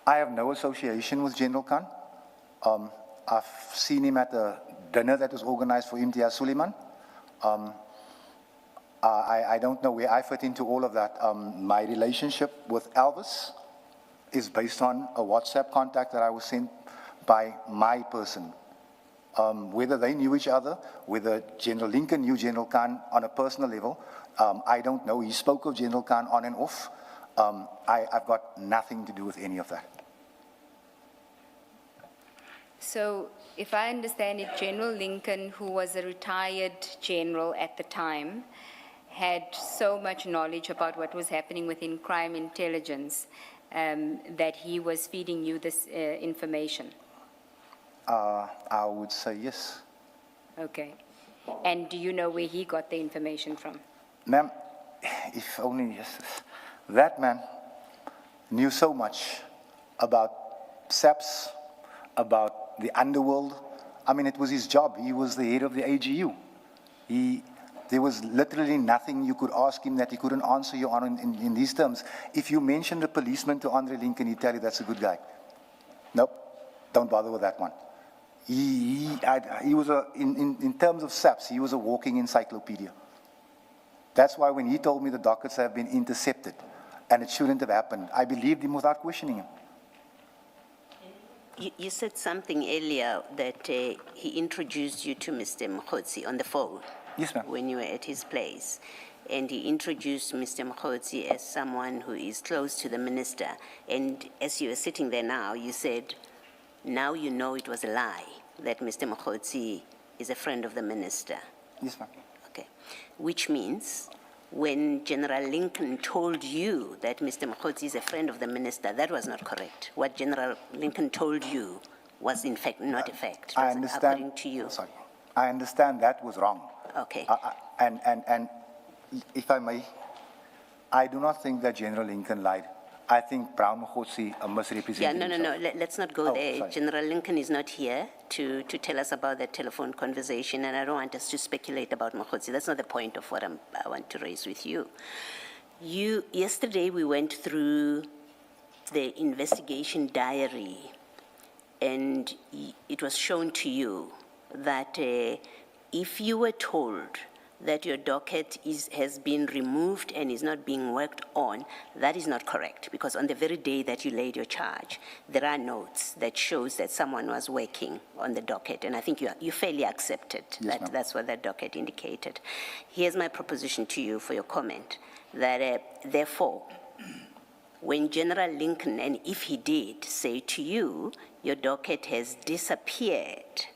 have no association with General Khan. I've seen him at a dinner that was organized for Imtiaz Suleiman. I don't know where I fit into all of that. My relationship with Elvis is based on a WhatsApp contact that I was sent by my person. Whether they knew each other, whether General Lincoln knew General Khan on a personal level, I don't know. He spoke of General Khan on and off. I've got nothing to do with any of that. So, if I understand it, General Lincoln, who was a retired general at the time, had so much knowledge about what was happening within crime intelligence that he was feeding you this information. I would say yes. Okay. And do you know where he got the information from? Ma'am, if only yes, that man knew so much about SAPS, about the underworld. I mean, it was his job. He was the head of the AGU. There was literally nothing you could ask him that he couldn't answer you on in these terms. If you mentioned a policeman to Andre Lincoln, he'd tell you that's a good guy. Nope, don't bother with that one. He was in terms of SAPS, he was a walking encyclopedia. That's why when he told me the dockets have been intercepted and it shouldn't have happened, I believed him without questioning him. You said something earlier that he introduced you to Mr. Mkhotsi on the phone. Yes, ma'am. When you were at his place. And he introduced Mr. Mkhotsi as someone who is close to the minister. And as you were sitting there now, you said, now you know it was a lie, that Mr. Mkhotsi is a friend of the minister. Yes, ma'am. Okay. Which means when General Lincoln told you that Mr. Mkhotsi is a friend of the minister, that was not correct. What General Lincoln told you was in fact not a fact. I understand. According to you. Sorry. I understand that was wrong. Okay. And if I may, I do not think that General Lincoln lied. I think Brown Mkhotsi misrepresented Yeah, no. himself. Let's not go there. Sorry. General Lincoln is not here to tell us about that telephone conversation, and I don't want us to speculate about Mkhotsi. That's not the point of what I want to raise with you. Yesterday we went through the investigation diary, and it was shown to you that if you were told that your docket has been removed and is not being worked on, that is not correct, because on the very day that you laid your charge, there are notes that shows that someone was working on the docket, and I think you fairly accepted that that's what that docket indicated. Here's my proposition to you for your comment, that therefore, when General Lincoln, and if he did, say to you, your docket has disappeared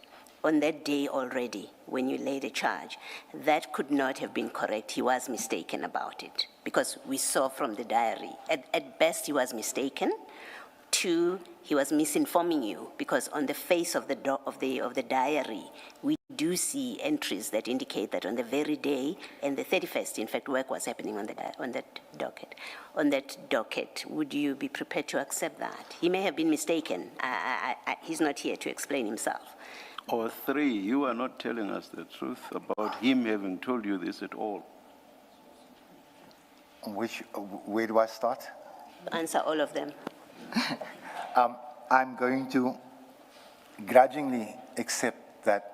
on that day already when you laid a charge, that could not have been correct. He was mistaken about it, because we saw from the diary. At best, he was mistaken. Two, he was misinforming you, because on the face of the diary, we do see entries that indicate that on the very day, and the 31st, in fact, work was happening on that docket. On that docket, would you be prepared to accept that? He may have been mistaken. He's not here to explain himself. Or three, you are not telling us the truth about him having told you this at all. Where do I start? Answer all of them. I'm going to grudgingly accept that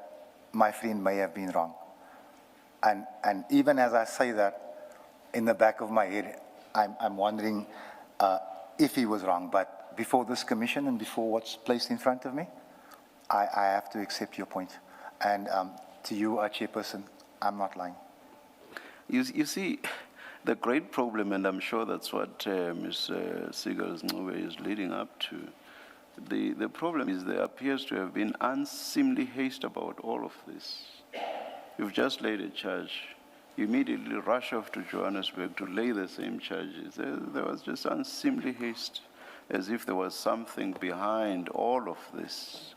my friend may have been wrong. And even as I say that, in the back of my head, I'm wondering if he was wrong. But before this commission and before what's placed in front of me, I have to accept your point. And to you, Chairperson, I'm not lying. You see, the great problem, and I'm sure that's what Ms. Segal's Ngube is leading up to, the problem is there appears to have been unseemly haste about all of this. You've just laid a charge. You immediately rush off to Johannesburg to lay the same charges. There was just unseemly haste, as if there was something behind all of this.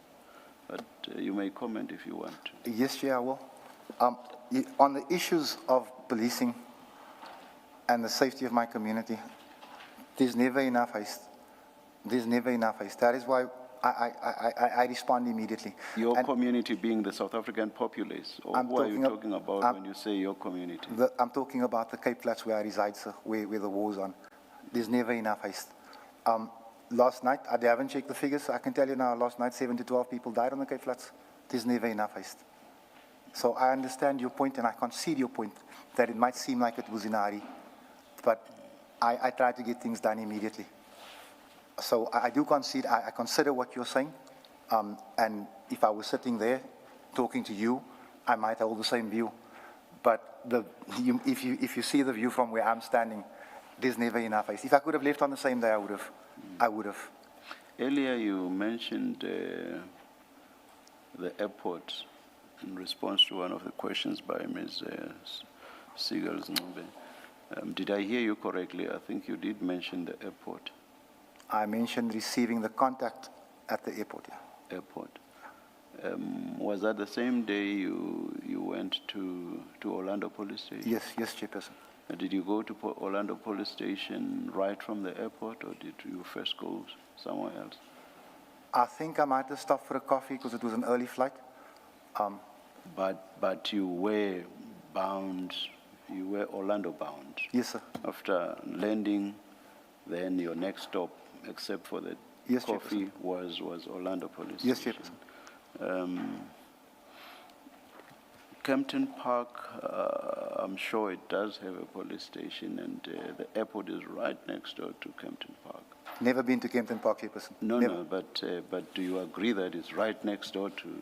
But you may comment if you want to. Yes, Chair, I will. On the issues of policing and the safety of my community, there's never enough haste. There's never enough haste. That is why I respond immediately. Your community being the South African populace, or who are you talking about when you say your community? I'm talking about the Cape Flats where I reside, sir, where the war's on. There's never enough haste. Last night, I haven't checked the figures. I can tell you now, last night, 7 to 12 people died on the Cape Flats. There's never enough haste. So I understand your point, and I concede your point, that it might seem like it was in a hurry. But I try to get things done immediately. So I do concede, I consider what you're saying. And if I was sitting there talking to you, I might hold the same view. But if you see the view from where I'm standing, there's never enough haste. If I could have left on the same day, I would have. Earlier you mentioned the airport in response to one of the questions by Ms. Segal's Ngube. Did I hear you correctly? I think you did mention the airport. I mentioned receiving the contact at the airport. Yeah. Airport. Was that the same day you went to Orlando Police Station? Yes, Chairperson. Did you go to Orlando Police Station right from the airport, or did you first go somewhere else? I think I might have stopped for a coffee because it was an early flight. But you were bound, you were Orlando bound. Yes, sir. After landing, then your next stop, except for the Yes, coffee, was Orlando Police Yes, Station. Chairperson. Kempton Park, I'm sure it does have a police station, and the airport is right next door to Kempton Park. Never been to Kempton Park, Chairperson. Never. No, but do you agree that it's right next door to?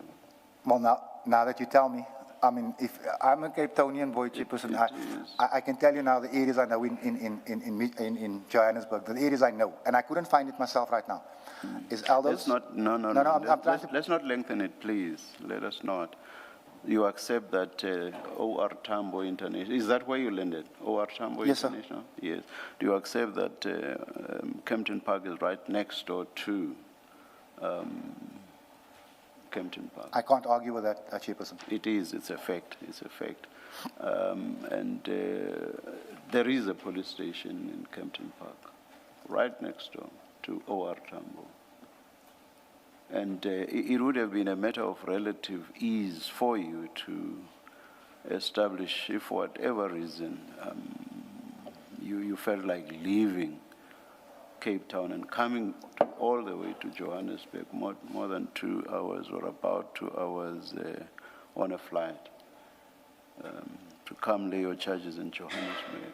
Well, now that you tell me, I mean, if I'm a Cape Townian boy, Chairperson, I can tell you now the areas I know in Johannesburg, the areas I know, and I couldn't find it myself right now. Is Aldo's? Let's not, no. Let's not lengthen it, please. Let us not. You accept that OR Tambo International, is that where you landed? OR Tambo Yes, International? Sir. Yes. Do you accept that Kempton Park is right next door to Kempton Park? I can't argue with that, Chairperson. It is, it's a fact, and there is a police station in Kempton Park, right next door to OR Tambo. And it would have been a matter of relative ease for you to establish, if for whatever reason you felt like leaving Cape Town and coming all the way to Johannesburg, more than 2 hours or about 2 hours on a flight, to come lay your charges in Johannesburg.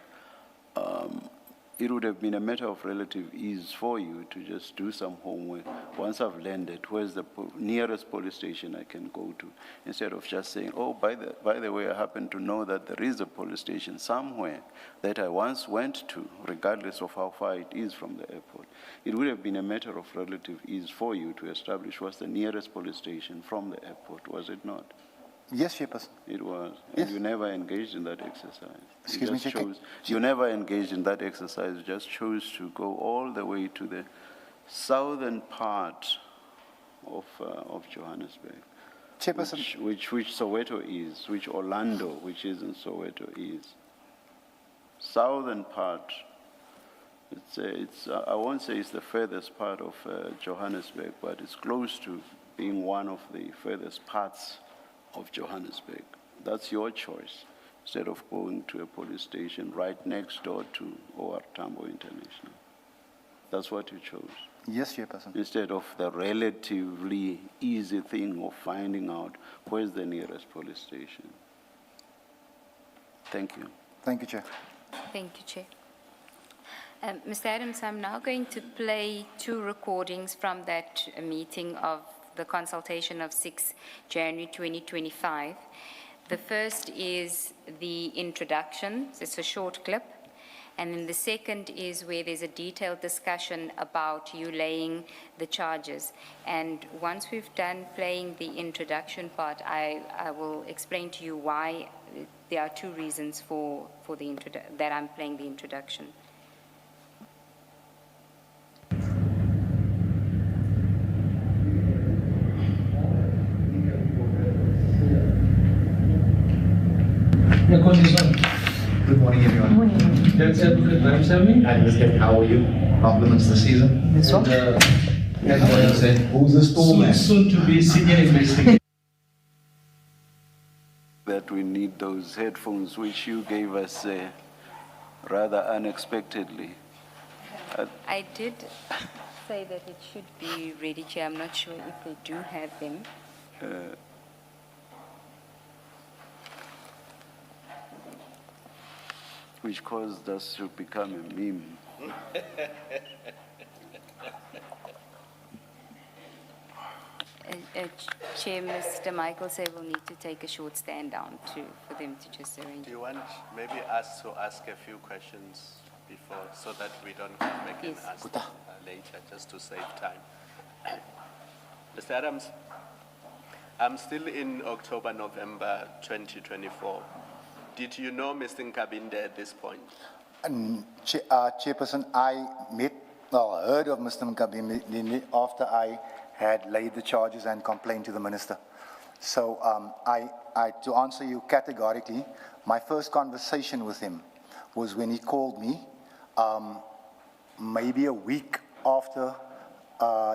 It would have been a matter of relative ease for you to just do some homework. Once I've landed, where's the nearest police station I can go to? Instead of just saying, oh, by the way, I happen to know that there is a police station somewhere that I once went to, regardless of how far it is from the airport. It would have been a matter of relative ease for you to establish what's the nearest police station from the airport, was it not? Yes, Chairperson. It was. Yes. And you never engaged in that exercise. Excuse me, You never engaged in that exercise. You just chose to go all the way to the southern part of Johannesburg. Chairperson. Which Soweto is, which Orlando, which is in Soweto, is. Southern part. I won't say it's the furthest part of Johannesburg, but it's close to being one of the furthest parts of Johannesburg. That's your choice, instead of going to a police station right next door to OR Tambo International. That's what you chose. Yes, Chairperson. Instead of the relatively easy thing of finding out where's the nearest police station. Thank you. Thank you, Chair. Thank you, Chair. Mr. Adams, I'm now going to play 2 recordings from that meeting of the consultation of 6 January 2025. The first is the introduction. It's a short clip. And then the second is where there's a detailed discussion about you laying the charges. And once we've done playing the introduction part, I will explain to you why there are 2 reasons for that I'm playing the introduction. Good morning, everyone. Good morning. That's Advocate Ramsamy. Advocate, how are you? Compliments this season. This one? Who's the stool? Soon to be senior investigator. That we need those headphones which you gave us rather unexpectedly. I did say that it should be ready, Chair. I'm not sure if they do have them. Which caused us to become a meme. Chair, Mr. Michael said we'll need to take a short stand down for them to just arrange. Do you want maybe us to ask a few questions before, so that we don't come back and ask later, just to save time? Mr. Adams, I'm still in October, November 2024. Did you know Mr. Nkabinde at this point? Chairperson, I heard of Mr. Nkabinde after I had laid the charges and complained to the minister. So to answer you categorically, my first conversation with him was when he called me, maybe a week after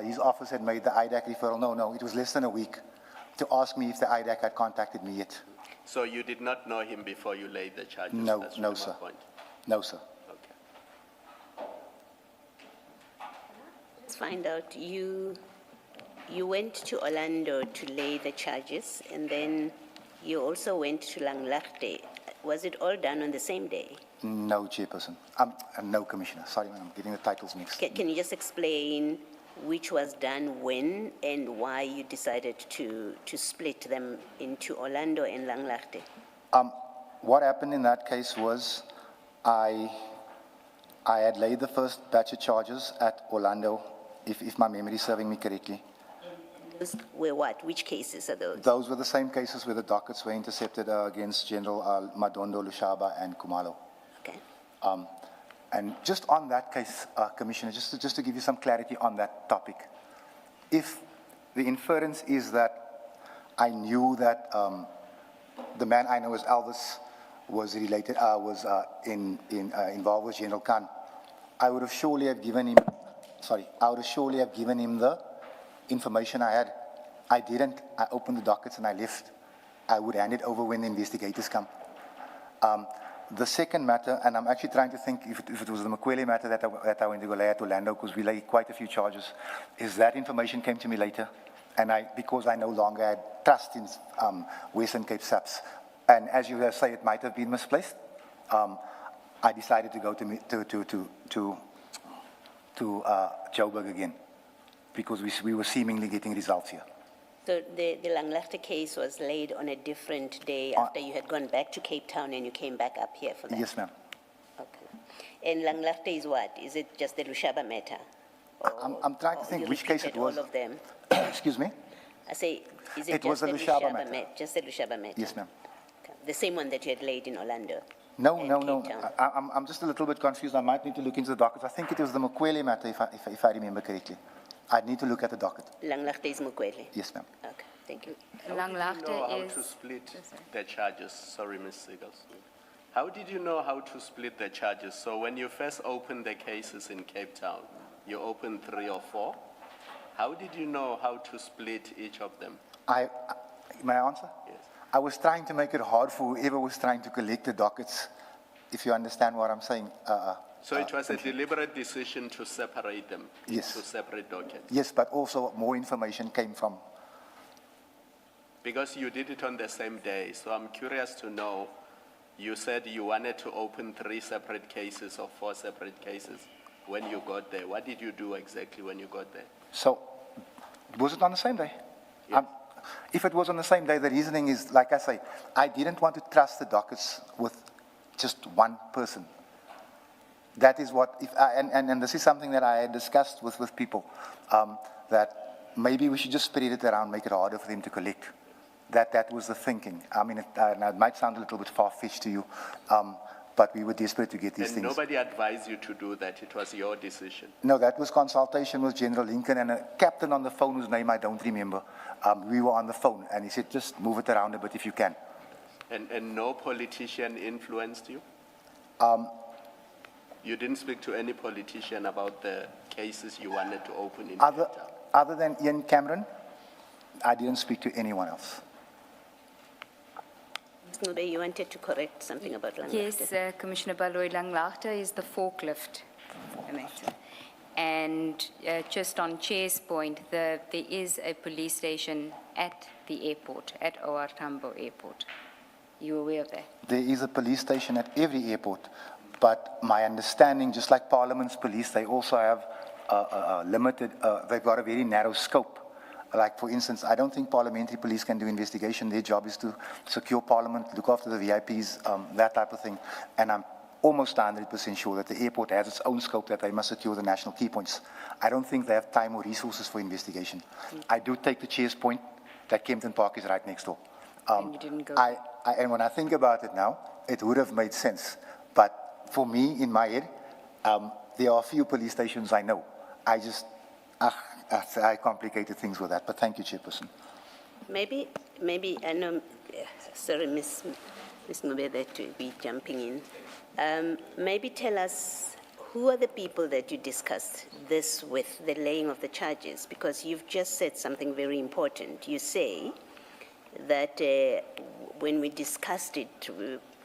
his office had made the IDAC referral. No, it was less than a week, to ask me if the IDAC had contacted me yet. So you did not know him before you laid the charges? No, That's no, my sir. point. No, sir. Okay. Let's find out, you went to Orlando to lay the charges, and then you also went to Langlaagte. Was it all done on the same day? No, Chairperson. No, Commissioner. Sorry, man, I'm getting the titles mixed. Can you just explain which was done when and why you decided to split them into Orlando and Langlaagte? What happened in that case was I had laid the first batch of charges at Orlando, if my memory is serving me correctly. Those were what? Which cases are those? Those were the same cases where the dockets were intercepted against General Madondo, Lushaba, and Kumalo. Okay. And just on that case, Commissioner, just to give you some clarity on that topic, if the inference is that I knew that the man I know as Elvis was related, involved with General Khan, I would have surely have given him, the information I had. I didn't. I opened the dockets and I left. I would hand it over when the investigators come. The second matter, and I'm actually trying to think if it was the Makwele matter that I went to go lay at Orlando, because we laid quite a few charges, is that information came to me later. And because I no longer had trust in Western Cape SAPS, and as you say, it might have been misplaced, I decided to go to Joburg again, because we were seemingly getting results here. So the Langlaagte case was laid on a different day after you had gone back to Cape Town and you came back up here for that? Yes, ma'am. Okay. And Langlaagte is what? Is it just the Lushaba matter? I'm trying to think which case it was. All of them? Excuse me? I say, is It it was just the the Lushaba Lushaba matter. matter? Just the Lushaba matter? Yes, ma'am. Okay. The same one that you had laid in Orlando? No. Cape Town. I'm just a little bit confused. I might need to look into the dockets. I think it was the Makwele matter, if I remember correctly. I'd need to look at the docket. Langlaagte is Mukwele? Yes, ma'am. Okay, thank you. How did you know how to split the charges? Sorry, Ms. Siegels. How did you know how to split the charges? So when you first opened the cases in Cape Town, you opened 3 or 4. How did you know how to split each of them? May I answer? Yes. I was trying to make it hard for whoever was trying to collect the dockets, if you understand what I'm saying. So it was a deliberate decision to separate them Yes. into separate dockets? Yes, but also more information came from. Because you did it on the same day, so I'm curious to know, you said you wanted to open 3 separate cases or 4 separate cases when you got there. What did you do exactly when you got there? So, was it on the same day? Yes. If it was on the same day, the reasoning is, like I say, I didn't want to trust the dockets with just one person. That is what, and this is something that I had discussed with people, that maybe we should just spread it around, make it harder for them to collect. That was the thinking. I mean, it might sound a little bit far-fetched to you, but we were desperate to get these And things. nobody advised you to do that, it was your decision? No, that was consultation with General Lincoln and a captain on the phone whose name I don't remember. We were on the phone, and he said, just move it around a bit if you can. And no politician influenced you? You didn't speak to any politician about the cases you wanted to open in Cape Town? Other than Ian Cameron, I didn't speak to anyone else. Ms. Ngube, you wanted to correct something about Langlaagte? Yes, Commissioner Baloyi, Langlaagte is the forklift matter. And just on Chair's point, there is a police station at the airport, at OR Tambo Airport. You aware of that? There is a police station at every airport, but my understanding, just like Parliament's police, they also have limited, they've got a very narrow scope. Like, for instance, I don't think parliamentary police can do investigation. Their job is to secure Parliament, look after the VIPs, that type of thing. And I'm almost 100% sure that the airport has its own scope, that they must secure the national key points. I don't think they have time or resources for investigation. I do take the Chair's point that Kempton Park is right next door. And you didn't go. And when I think about it now, it would have made sense. But for me, in my head, there are a few police stations I know. I complicated things with that, but thank you, Chairperson. Maybe maybe, I know, sorry, Ms. Ngubede, to be jumping in. Maybe tell us, who are the people that you discussed this with, the laying of the charges? Because you've just said something very important. You say that when we discussed it,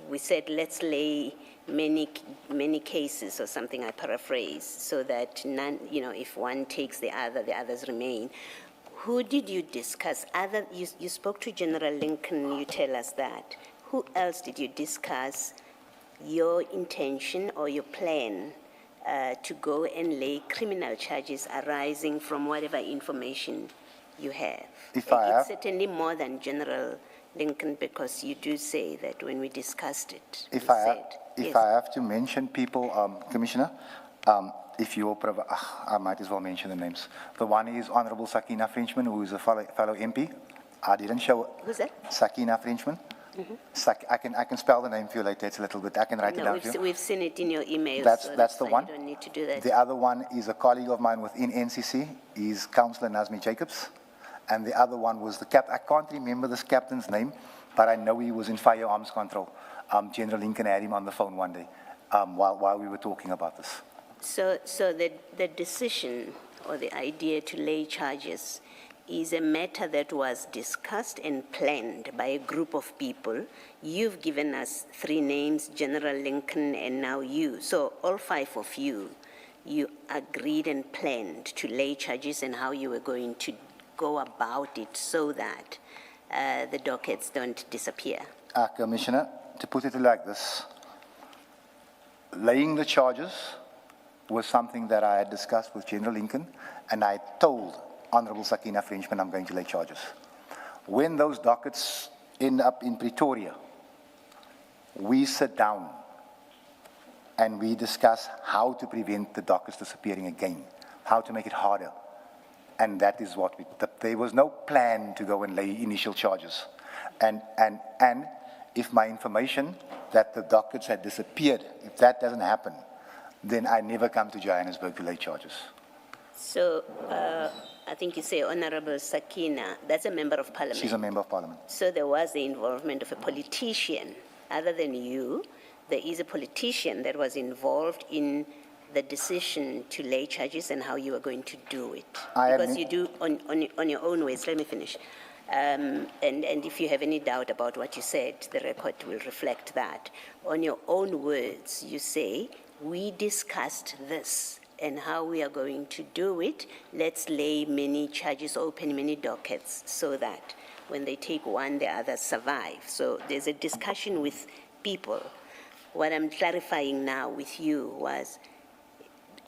we said, let's lay many cases or something, I paraphrase, so that none, if one takes the others remain. Who did you discuss? You spoke to General Lincoln, you tell us that. Who else did you discuss your intention or your plan to go and lay criminal charges arising from whatever information you have? It's certainly more than General Lincoln, because you do say that when we discussed it. If I have to mention people, Commissioner, if you will provide, I might as well mention the names. The one is Honorable Sakina Frenchman, who is a fellow MP. I didn't show. Who's that? Sakina Frenchman. Mm-hmm. I can spell the name for you later. It's a little bit. I can write it down for you. We've seen it in your email. That's the one. You don't need to do that. The other one is a colleague of mine within NCC. He's Councillor Nazmi Jacobs. And the other one was the I can't remember this captain's name, but I know he was in firearms control. General Lincoln had him on the phone one day while we were talking about this. So the decision or the idea to lay charges is a matter that was discussed and planned by a group of people. You've given us 3 names, General Lincoln and now you. So all 5 of you agreed and planned to lay charges and how you were going to go about it so that the dockets don't disappear. Commissioner, to put it like this, laying the charges was something that I had discussed with General Lincoln, and I told Honorable Sakina Frenchman I'm going to lay charges. When those dockets end up in Pretoria, we sit down and we discuss how to prevent the dockets disappearing again, how to make it harder. And that is what there was no plan to go and lay initial charges. And if my information that the dockets had disappeared, if that doesn't happen, then I never come to Johannesburg to lay charges. So I think you say Honorable Sakina, that's a member of parliament. She's a member of parliament. So there was the involvement of a politician. Other than you, there is a politician that was involved in the decision to lay charges and how you are going to do it. Because you do on your own ways. Let me finish. And if you have any doubt about what you said, the record will reflect that. On your own words, you say, we discussed this and how we are going to do it. Let's lay many charges, open many dockets, so that when they take one, the others survive. So there's a discussion with people. What I'm clarifying now with you was,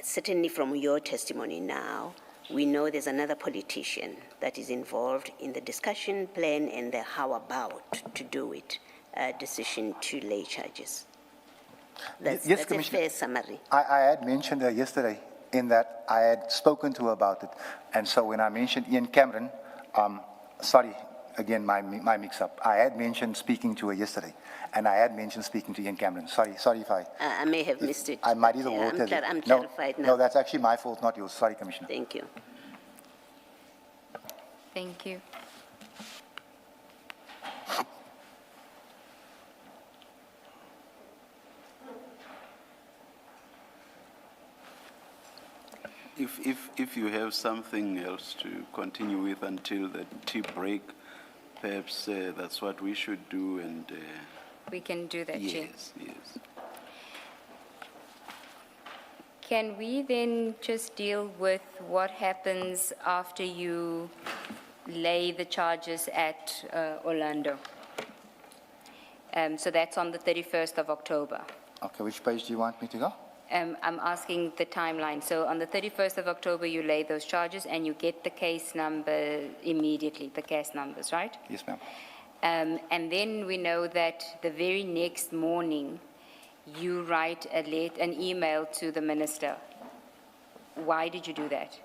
certainly from your testimony now, we know there's another politician that is involved in the discussion plan and the how about to do it, decision to lay charges. That's a fair summary. I had mentioned her yesterday in that I had spoken to her about it. And so when I mentioned Ian Cameron, sorry, again, my mix-up. I had mentioned speaking to her yesterday. And I had mentioned speaking to Ian Cameron. Sorry if I may have missed it. I muddied the water. I'm clarified now. No, that's actually my fault, not yours. Sorry, Commissioner. Thank you. Thank you. If you have something else to continue with until the tea break, perhaps that's what we should do. And we can do that, Chair. Yes. Can we then just deal with what happens after you lay the charges at Orlando? So that's on the 31st of October. Okay, which page do you want me to go? I'm asking the timeline. So on the 31st of October, you lay those charges and you get the case number immediately, the case numbers, right? Yes, ma'am. And then we know that the very next morning, you write an email to the minister. Why did you do that?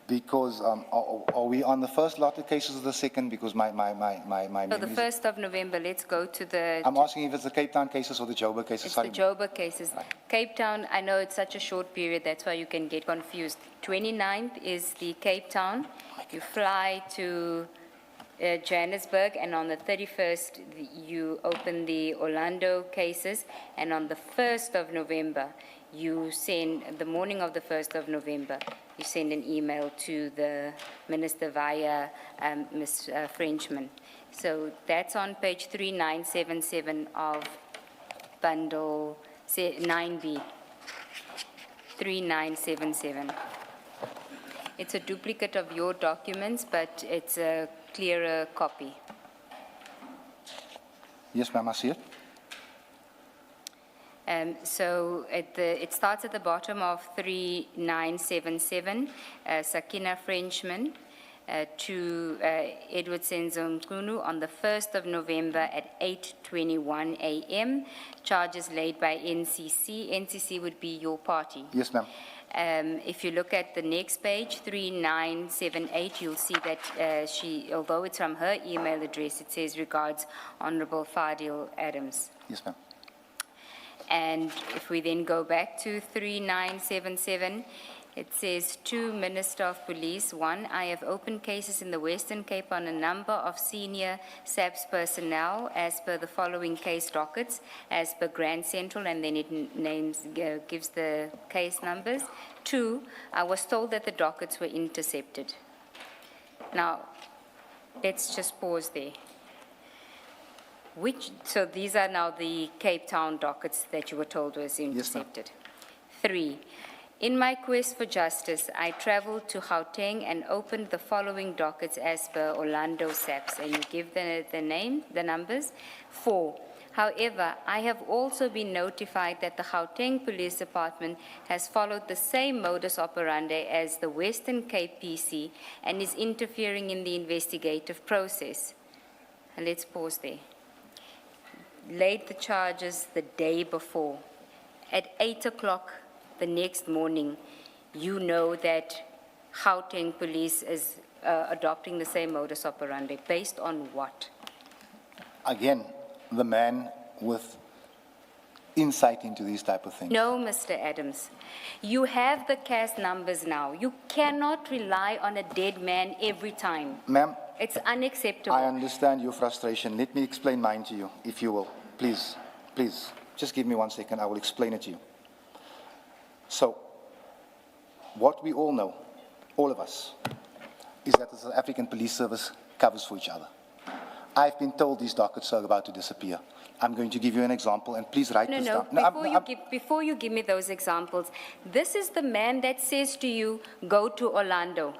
Because, are we on the first lot of cases or the second? Because my So the 1st of November, let's go to the... I'm asking if it's the Cape Town cases or the Joburg cases. It's Sorry. the Joburg cases. Right. Cape Town, I know it's such a short period, that's why you can get confused. 29th is the Cape Town. You fly to Johannesburg, and on the 31st, you open the Orlando cases, and on the 1st of November, you send, the morning of the 1st of November, you send an email to the minister via Ms. Frenchman. So that's on page 3977 of bundle 9B, 3977. It's a duplicate of your documents, but it's a clearer copy. Yes, ma'am, I see it. So it starts at the bottom of 3977, Sakina Frenchman to Edward Senzongunu on the 1st of November at 8:21 a.m. Charges laid by NCC. NCC would be your party. Yes, ma'am. If you look at the next page, 3978, you'll see that although it's from her email address, it says regards Honorable Fadiel Adams. Yes, ma'am. And if we then go back to 3977, it says to Minister of Police, 1, I have opened cases in the Western Cape on a number of senior SAPS personnel as per the following case dockets, as per Grand Central, and then it gives the case numbers. 2, I was told that the dockets were intercepted. Now, let's just pause there. So these are now the Cape Town dockets that you were told was intercepted. Yes, 3, in my quest for justice, I traveled to Gauteng and opened the following dockets as per Orlando SAPS, and you give the name, the numbers. 4, however, I have also been notified that the Gauteng Police Department has followed the same modus operandi as the Western Cape PC and is interfering in the investigative process. And let's pause there. Laid the charges the day before. At 8 o'clock the next morning, you know that Gauteng Police is adopting the same modus operandi. Based on what? Again, the man with insight into these type of things. No, Mr. Adams. You have the CAS numbers now. You cannot rely on a dead man every time. Ma'am, it's unacceptable. I understand your frustration. Let me explain mine to you, if you will. Please, please, just give me 1 second. I will explain it to you. So, what we all know, all of us, is that the South African Police Service covers for each other. I've been told these dockets are about to disappear. I'm going to give you an example, and please write this down. Before you give me those examples, this is the man that says to you, go to Orlando.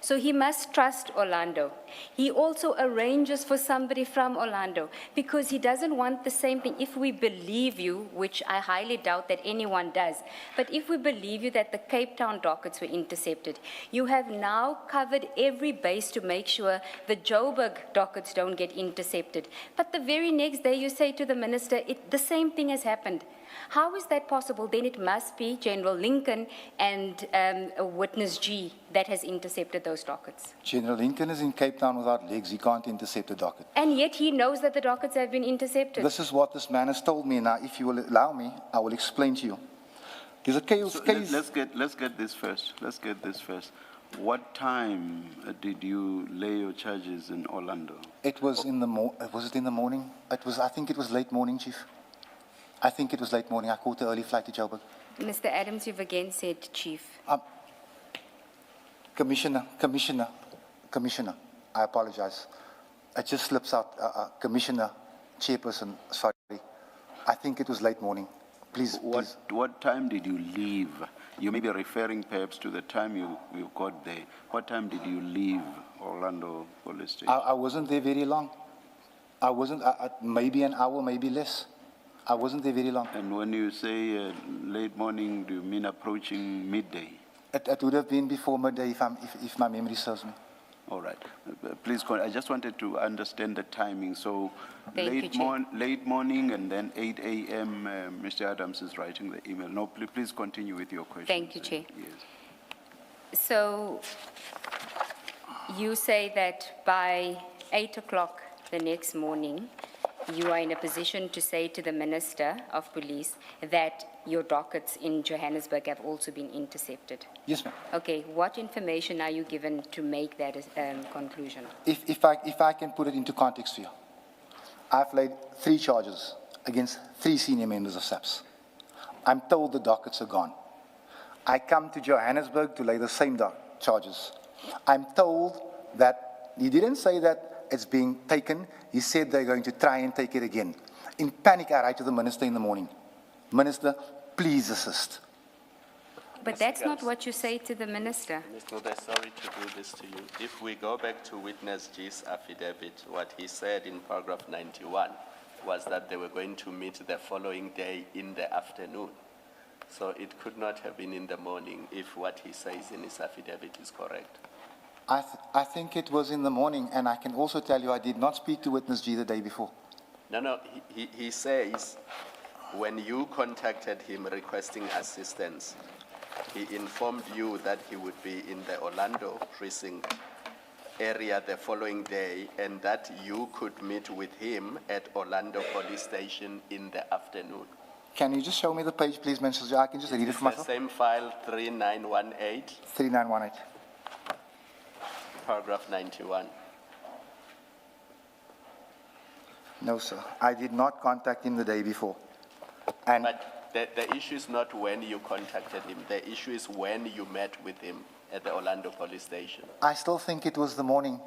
So he must trust Orlando. He also arranges for somebody from Orlando because he doesn't want the same thing. If we believe you, which I highly doubt that anyone does, but if we believe you that the Cape Town dockets were intercepted, you have now covered every base to make sure the Joburg dockets don't get intercepted. But the very next day you say to the minister, the same thing has happened. How is that possible? Then it must be General Lincoln and Witness G that has intercepted those dockets. General Lincoln is in Cape Town without legs. He can't intercept a docket. And yet he knows that the dockets have been intercepted. This is what this man has told me. Now, if you will allow me, I will explain to you. There's a case. Let's get this first. Let's get this first. What time did you lay your charges in Orlando? It was in the was it in the morning? I think it was late morning, Chief. I think it was late morning. I caught the early flight to Joburg. Mr. Adams, you've again said Chief. Commissioner, I apologize. It just slips out. Commissioner, Chairperson, sorry. I think it was late morning. Please. What time did you leave? You may be referring perhaps to the time you got there. What time did you leave Orlando Police Station? I wasn't there very long. I wasn't, maybe an hour, maybe less. I wasn't there very long. And when you say late morning, do you mean approaching midday? It would have been before midday if my memory serves me. All right. Please, I just wanted to understand the timing. So late morning and then 8 a.m., Mr. Adams is writing the email. No, please continue with your question. Thank you, Chair. Yes. So you say that by 8 o'clock the next morning, you are in a position to say to the Minister of Police that your dockets in Johannesburg have also been intercepted? Yes, ma'am. Okay, what information are you given to make that conclusion? If I can put it into context for you, I've laid 3 charges against 3 senior members of SAPS. I'm told the dockets are gone. I come to Johannesburg to lay the same charges. I'm told that he didn't say that it's being taken. He said they're going to try and take it again. In panic, I write to the minister in the morning. Minister, please assist. But that's not what you say to the Minister. Ms. Nube, sorry to do this to you. If we go back to witness G's affidavit, what he said in paragraph 91 was that they were going to meet the following day in the afternoon. So it could not have been in the morning if what he says in his affidavit is correct. I think it was in the morning, and I can also tell you I did not speak to witness G the day before. No, he says when you contacted him requesting assistance, he informed you that he would be in the Orlando precinct area the following day and that you could meet with him at Orlando Police Station in the afternoon. Can you just show me the page, please, Mr. G? I can just read it for The myself. same file 3918, 3918. paragraph 91. No, sir. I did not contact him the day before. And But the issue is not when you contacted him. The issue is when you met with him at the Orlando Police Station. I still think it was the morning.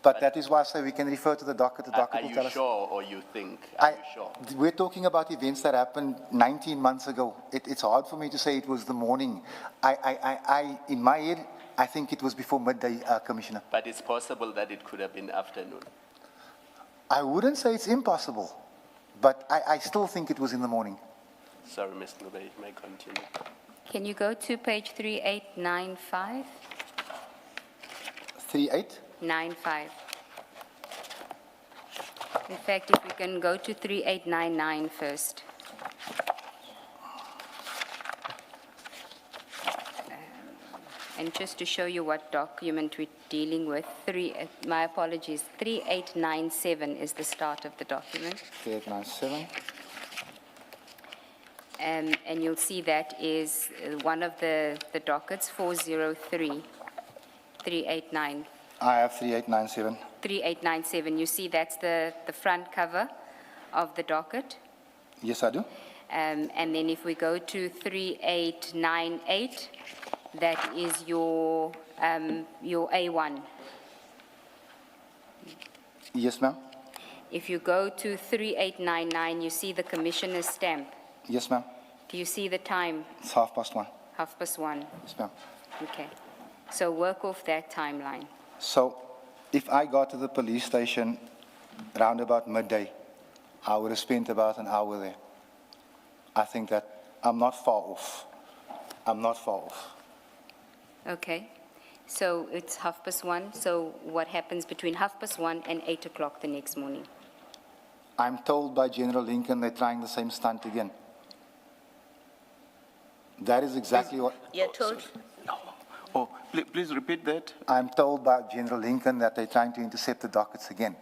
But that is why I say we can refer to the docket. The docket Are will you tell us. sure or you think? Are you sure? We're talking about events that happened 19 months ago. It's hard for me to say it was the morning. In my head, I think it was before midday, Commissioner. But it's possible that it could have been afternoon. I wouldn't say it's impossible, but I still think it was in the morning. Sorry, Ms. Nube, you may continue. Can you go to page 3895? 38? 95. In fact, if we can go to 3899 first. And just to show you what document we're dealing with, my apologies, 3897 is the start of the document. 3897. And you'll see that is one of the dockets, 403, 389. I have 3897. 3897, you see that's the front cover of the docket. Yes, I do. And then if we go to 3898, that is your A1. Yes, ma'am. If you go to 3899, you see the commissioner's stamp. Yes, ma'am. Do you see the time? It's 1:30. 1:30. Yes, ma'am. Okay. So work off that timeline. So, if I got to the police station around about midday, I would have spent about an hour there. I think that I'm not far off. I'm not far off. Okay. So it's 1:30. So what happens between 1:30 and 8 o'clock the next morning? I'm told by General Lincoln they're trying the same stunt again. That is exactly what... You're told? Oh, please repeat that. I'm told by General Lincoln that they're trying to intercept the dockets again.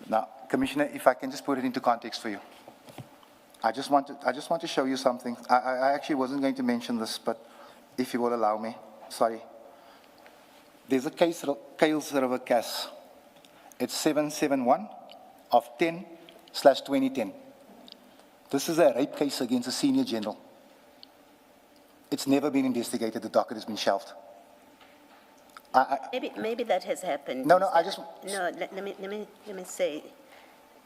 Now, Commissioner, if I can just put it into context for you. I just want to show you something. I actually wasn't going to mention this, but if you will allow me, sorry. There's a case, Kales River case. It's 771 of 10/2010. This is a rape case against a senior general. It's never been investigated. The docket has been shelved. Maybe that has happened. No, I just... No, let me say,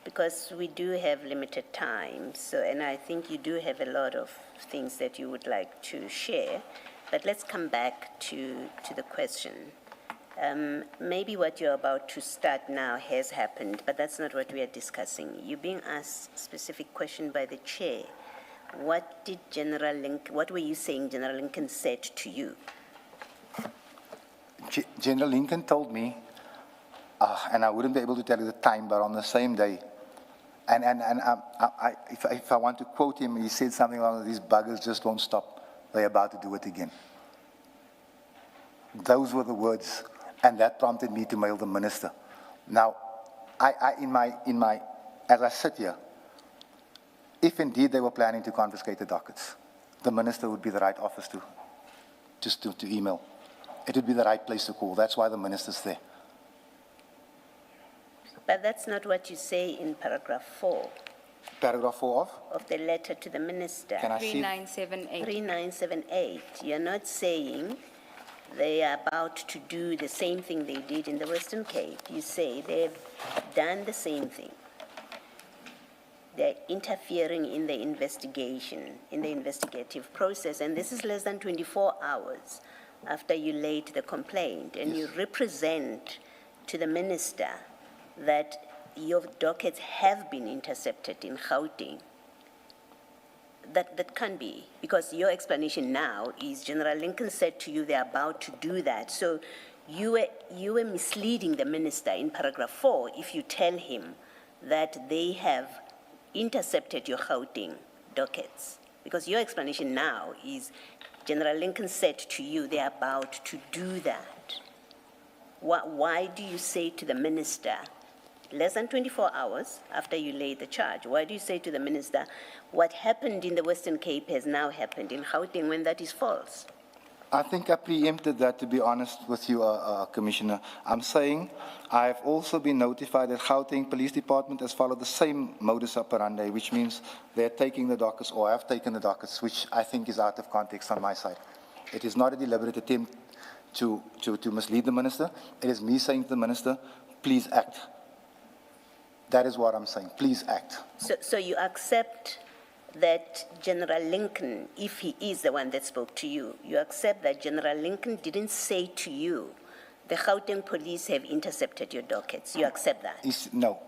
because we do have limited time, so, and I think you do have a lot of things that you would like to share, but let's come back to the question. Maybe what you're about to start now has happened, but that's not what we are discussing. You're being asked a specific question by the chair. What were you saying General Lincoln said to you? General Lincoln told me, and I wouldn't be able to tell you the time, but on the same day, and if I want to quote him, he said something along these buggers just won't stop. They're about to do it again. Those were the words, and that prompted me to mail the minister. Now, in my as I sit here, if indeed they were planning to confiscate the dockets, the minister would be the right office to email. It would be the right place to call. That's why the minister's there. But that's not what you say in paragraph 4 Paragraph 4 of the letter to the minister. Can I see? 3978. 3978. You're not saying they are about to do the same thing they did in the Western Cape. You say they've done the same thing. They're interfering in the investigation, in the investigative process, and this is less than 24 hours after you laid the complaint, and you represent to the minister that your dockets have been intercepted in Gauteng. That can't be, because your explanation now is General Lincoln said to you they're about to do that. So you were misleading the minister in paragraph 4 if you tell him that they have intercepted your Gauteng dockets. Because your explanation now is General Lincoln said to you they're about to do that. Why do you say to the minister, less than 24 hours after you laid the charge, why do you say to the minister, what happened in the Western Cape has now happened in Gauteng, when that is false? I think I preempted that, to be honest with you, Commissioner. I'm saying I've also been notified that Gauteng Police Department has followed the same modus operandi, which means they're taking the dockets or have taken the dockets, which I think is out of context on my side. It is not a deliberate attempt to mislead the minister. It is me saying to the minister, please act. That is what I'm saying. Please act. So you accept that General Lincoln, if he is the one that spoke to you, you accept that General Lincoln didn't say to you, the Gauteng police have intercepted your dockets. You accept that? No.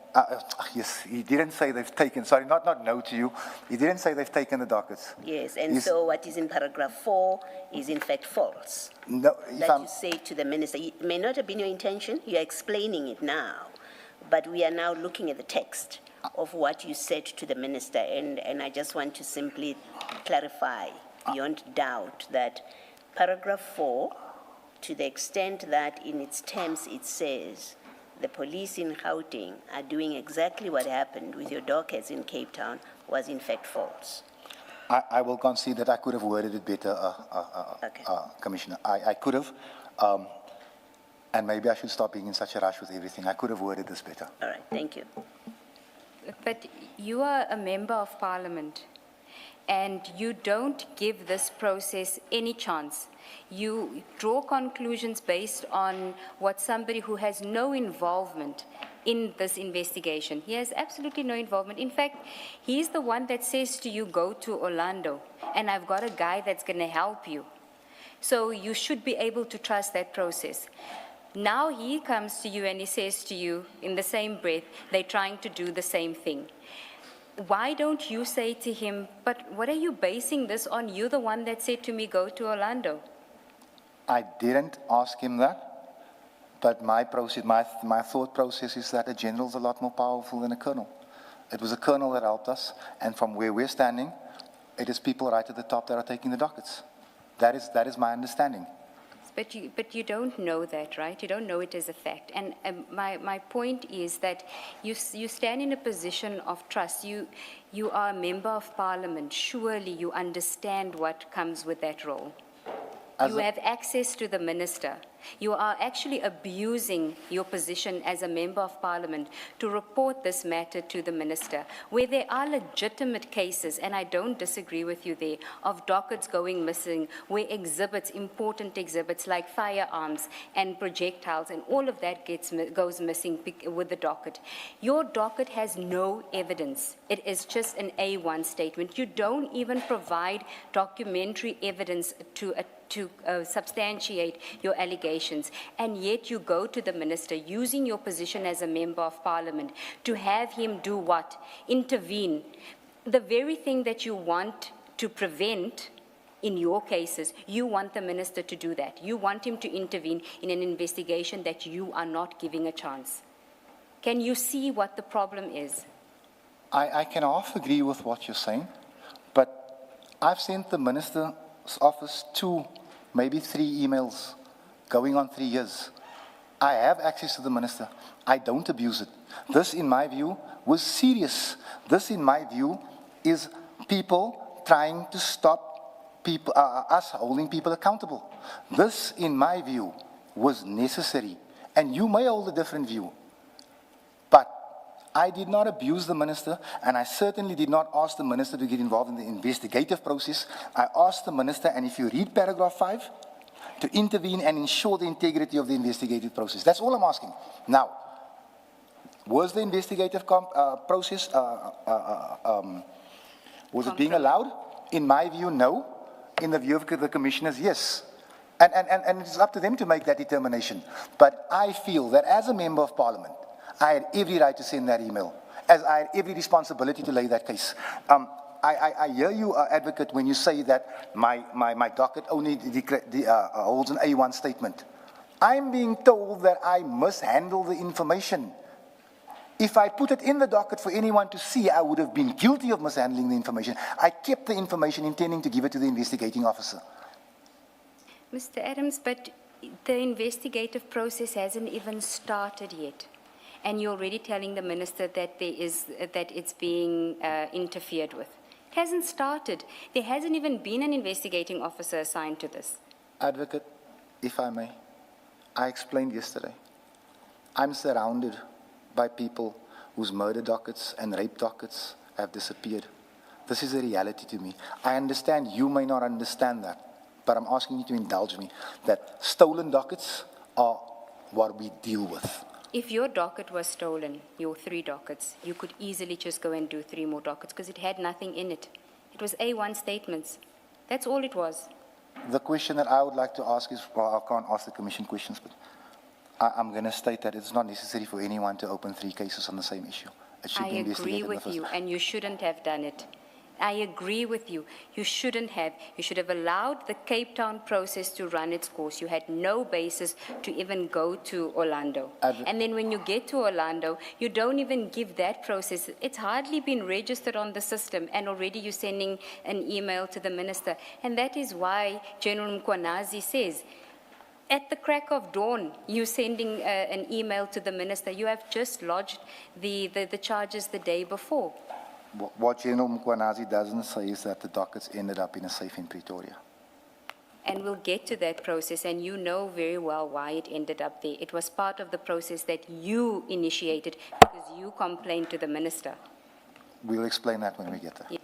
Yes, he didn't say they've taken, sorry, not no to you. He didn't say they've taken the dockets. Yes, and so what is in paragraph 4 is in fact false. No, That you say to the minister, it may not have been your intention, you're explaining it now, but we are now looking at the text of what you said to the minister, and I just want to simply clarify beyond doubt that paragraph 4, to the extent that in its terms it says the police in Gauteng are doing exactly what happened with your dockets in Cape Town, was in fact false. I will concede that I could have worded it better, Okay. Commissioner. I could have, and maybe I should stop being in such a rush with everything. I could have worded this better. All right, thank you. But you are a member of parliament, and you don't give this process any chance. You draw conclusions based on what somebody who has no involvement in this investigation. He has absolutely no involvement. In fact, he's the one that says to you, go to Orlando, and I've got a guy that's going to help you. So you should be able to trust that process. Now he comes to you and he says to you in the same breath, they're trying to do the same thing. Why don't you say to him, but what are you basing this on? You're the one that said to me, go to Orlando. I didn't ask him that, but my thought process is that a general's a lot more powerful than a colonel. It was a colonel that helped us, and from where we're standing, it is people right at the top that are taking the dockets. That is my understanding. But you don't know that, right? You don't know it as a fact. And my point is that you stand in a position of trust. You are a member of parliament. Surely you understand what comes with that role. You have access to the minister. You are actually abusing your position as a member of parliament to report this matter to the minister, where there are legitimate cases, and I don't disagree with you there, of dockets going missing, where exhibits, important exhibits like firearms and projectiles and all of that goes missing with the docket. Your docket has no evidence. It is just an A1 statement. You don't even provide documentary evidence to substantiate your allegations, and yet you go to the minister using your position as a member of parliament to have him do what? Intervene. The very thing that you want to prevent in your cases, you want the minister to do that. You want him to intervene in an investigation that you are not giving a chance. Can you see what the problem is? I can half agree with what you're saying, but I've sent the minister's office 2, maybe 3 emails going on 3 years. I have access to the minister. I don't abuse it. This, in my view, was serious. This, in my view, is people trying to stop people, us holding people accountable. This, in my view, was necessary. And you may hold a different view. But I did not abuse the minister, and I certainly did not ask the minister to get involved in the investigative process. I asked the minister, and if you read paragraph 5, to intervene and ensure the integrity of the investigative process. That's all I'm asking. Now, was the investigative process, was it being allowed? In my view, no. In the view of the commissioners, yes. And it's up to them to make that determination. But I feel that as a member of parliament, I had every right to send that email, as I had every responsibility to lay that case. I hear you, Advocate, when you say that my docket only holds an A1 statement. I'm being told that I mishandle the information. If I put it in the docket for anyone to see, I would have been guilty of mishandling the information. I kept the information intending to give it to the investigating officer. Mr. Adams, but the investigative process hasn't even started yet. And you're already telling the minister that that it's being interfered with. It hasn't started. There hasn't even been an investigating officer assigned to this. Advocate, if I may, I explained yesterday. I'm surrounded by people whose murder dockets and rape dockets have disappeared. This is a reality to me. I understand you may not understand that, but I'm asking you to indulge me that stolen dockets are what we deal with. If your docket was stolen, your 3 dockets, you could easily just go and do 3 more dockets because it had nothing in it. It was A1 statements. That's all it was. The question that I would like to ask is, well, I can't ask the commission questions, but I'm going to state that it's not necessary for anyone to open 3 cases on the same issue. It should be investigated. I agree with you, and you shouldn't have done it. I agree with you. You shouldn't have. You should have allowed the Cape Town process to run its course. You had no basis to even go to Orlando. And then when you get to Orlando, you don't even give that process. It's hardly been registered on the system, and already you're sending an email to the minister. And that is why General Mkwanazi says, at the crack of dawn, you're sending an email to the minister. You have just lodged the charges the day before. What General Mkwanazi doesn't say is that the dockets ended up in a safe in Pretoria. And we'll get to that process, and you know very well why it ended up there. It was part of the process that you initiated because you complained to the minister. We'll explain that when we get there. Yes.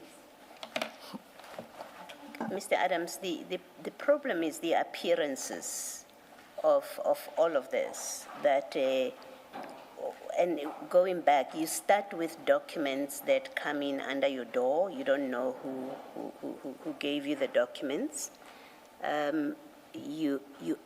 Mr. Adams, the problem is the appearances of all of this, that and going back, you start with documents that come in under your door. You don't know who gave you the documents. You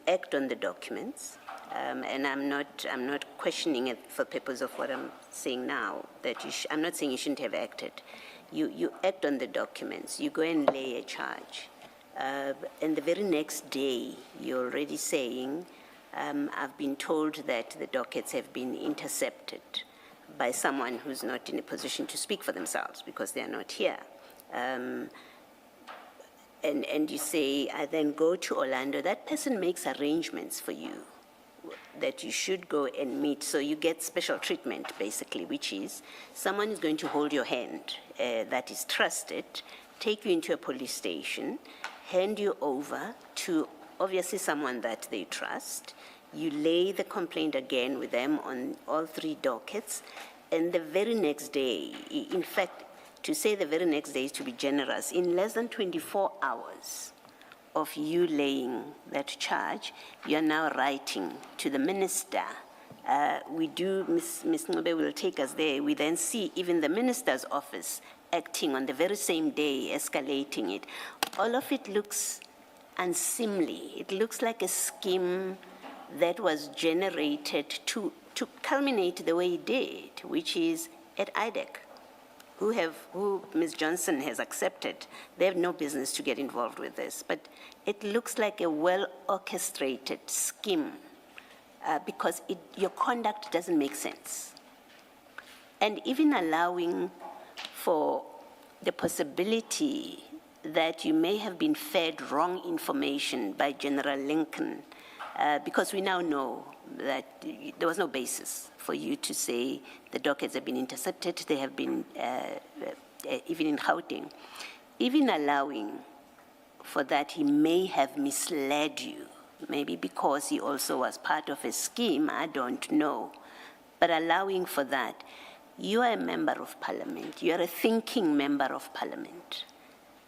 act on the documents, and I'm not questioning it for purpose of what I'm saying now. That I'm not saying you shouldn't have acted. You act on the documents. You go and lay a charge, and the very next day you're already saying, I've been told that the dockets have been intercepted by someone who's not in a position to speak for themselves because they are not here. And you say, I then go to Orlando. That person makes arrangements for you that you should go and meet. So you get special treatment, basically, which is someone is going to hold your hand that is trusted, take you into a police station, hand you over to obviously someone that they trust. You lay the complaint again with them on all 3 dockets, and the very next day, in fact, to say the very next day is to be generous, in less than 24 hours of you laying that charge, you are now writing to the minister. Ms. Ngobe will take us there. We then see even the minister's office acting on the very same day, escalating it. All of it looks unseemly. It looks like a scheme that was generated to culminate the way it did, which is at IDEC, who Ms. Johnson has accepted. They have no business to get involved with this, but it looks like a well-orchestrated scheme because your conduct doesn't make sense. And even allowing for the possibility that you may have been fed wrong information by General Lincoln, because we now know that there was no basis for you to say the dockets have been intercepted, they have been, even in Gauteng. Even allowing for that, he may have misled you, maybe because he also was part of a scheme, I don't know. But allowing for that, you are a member of parliament, you are a thinking member of parliament.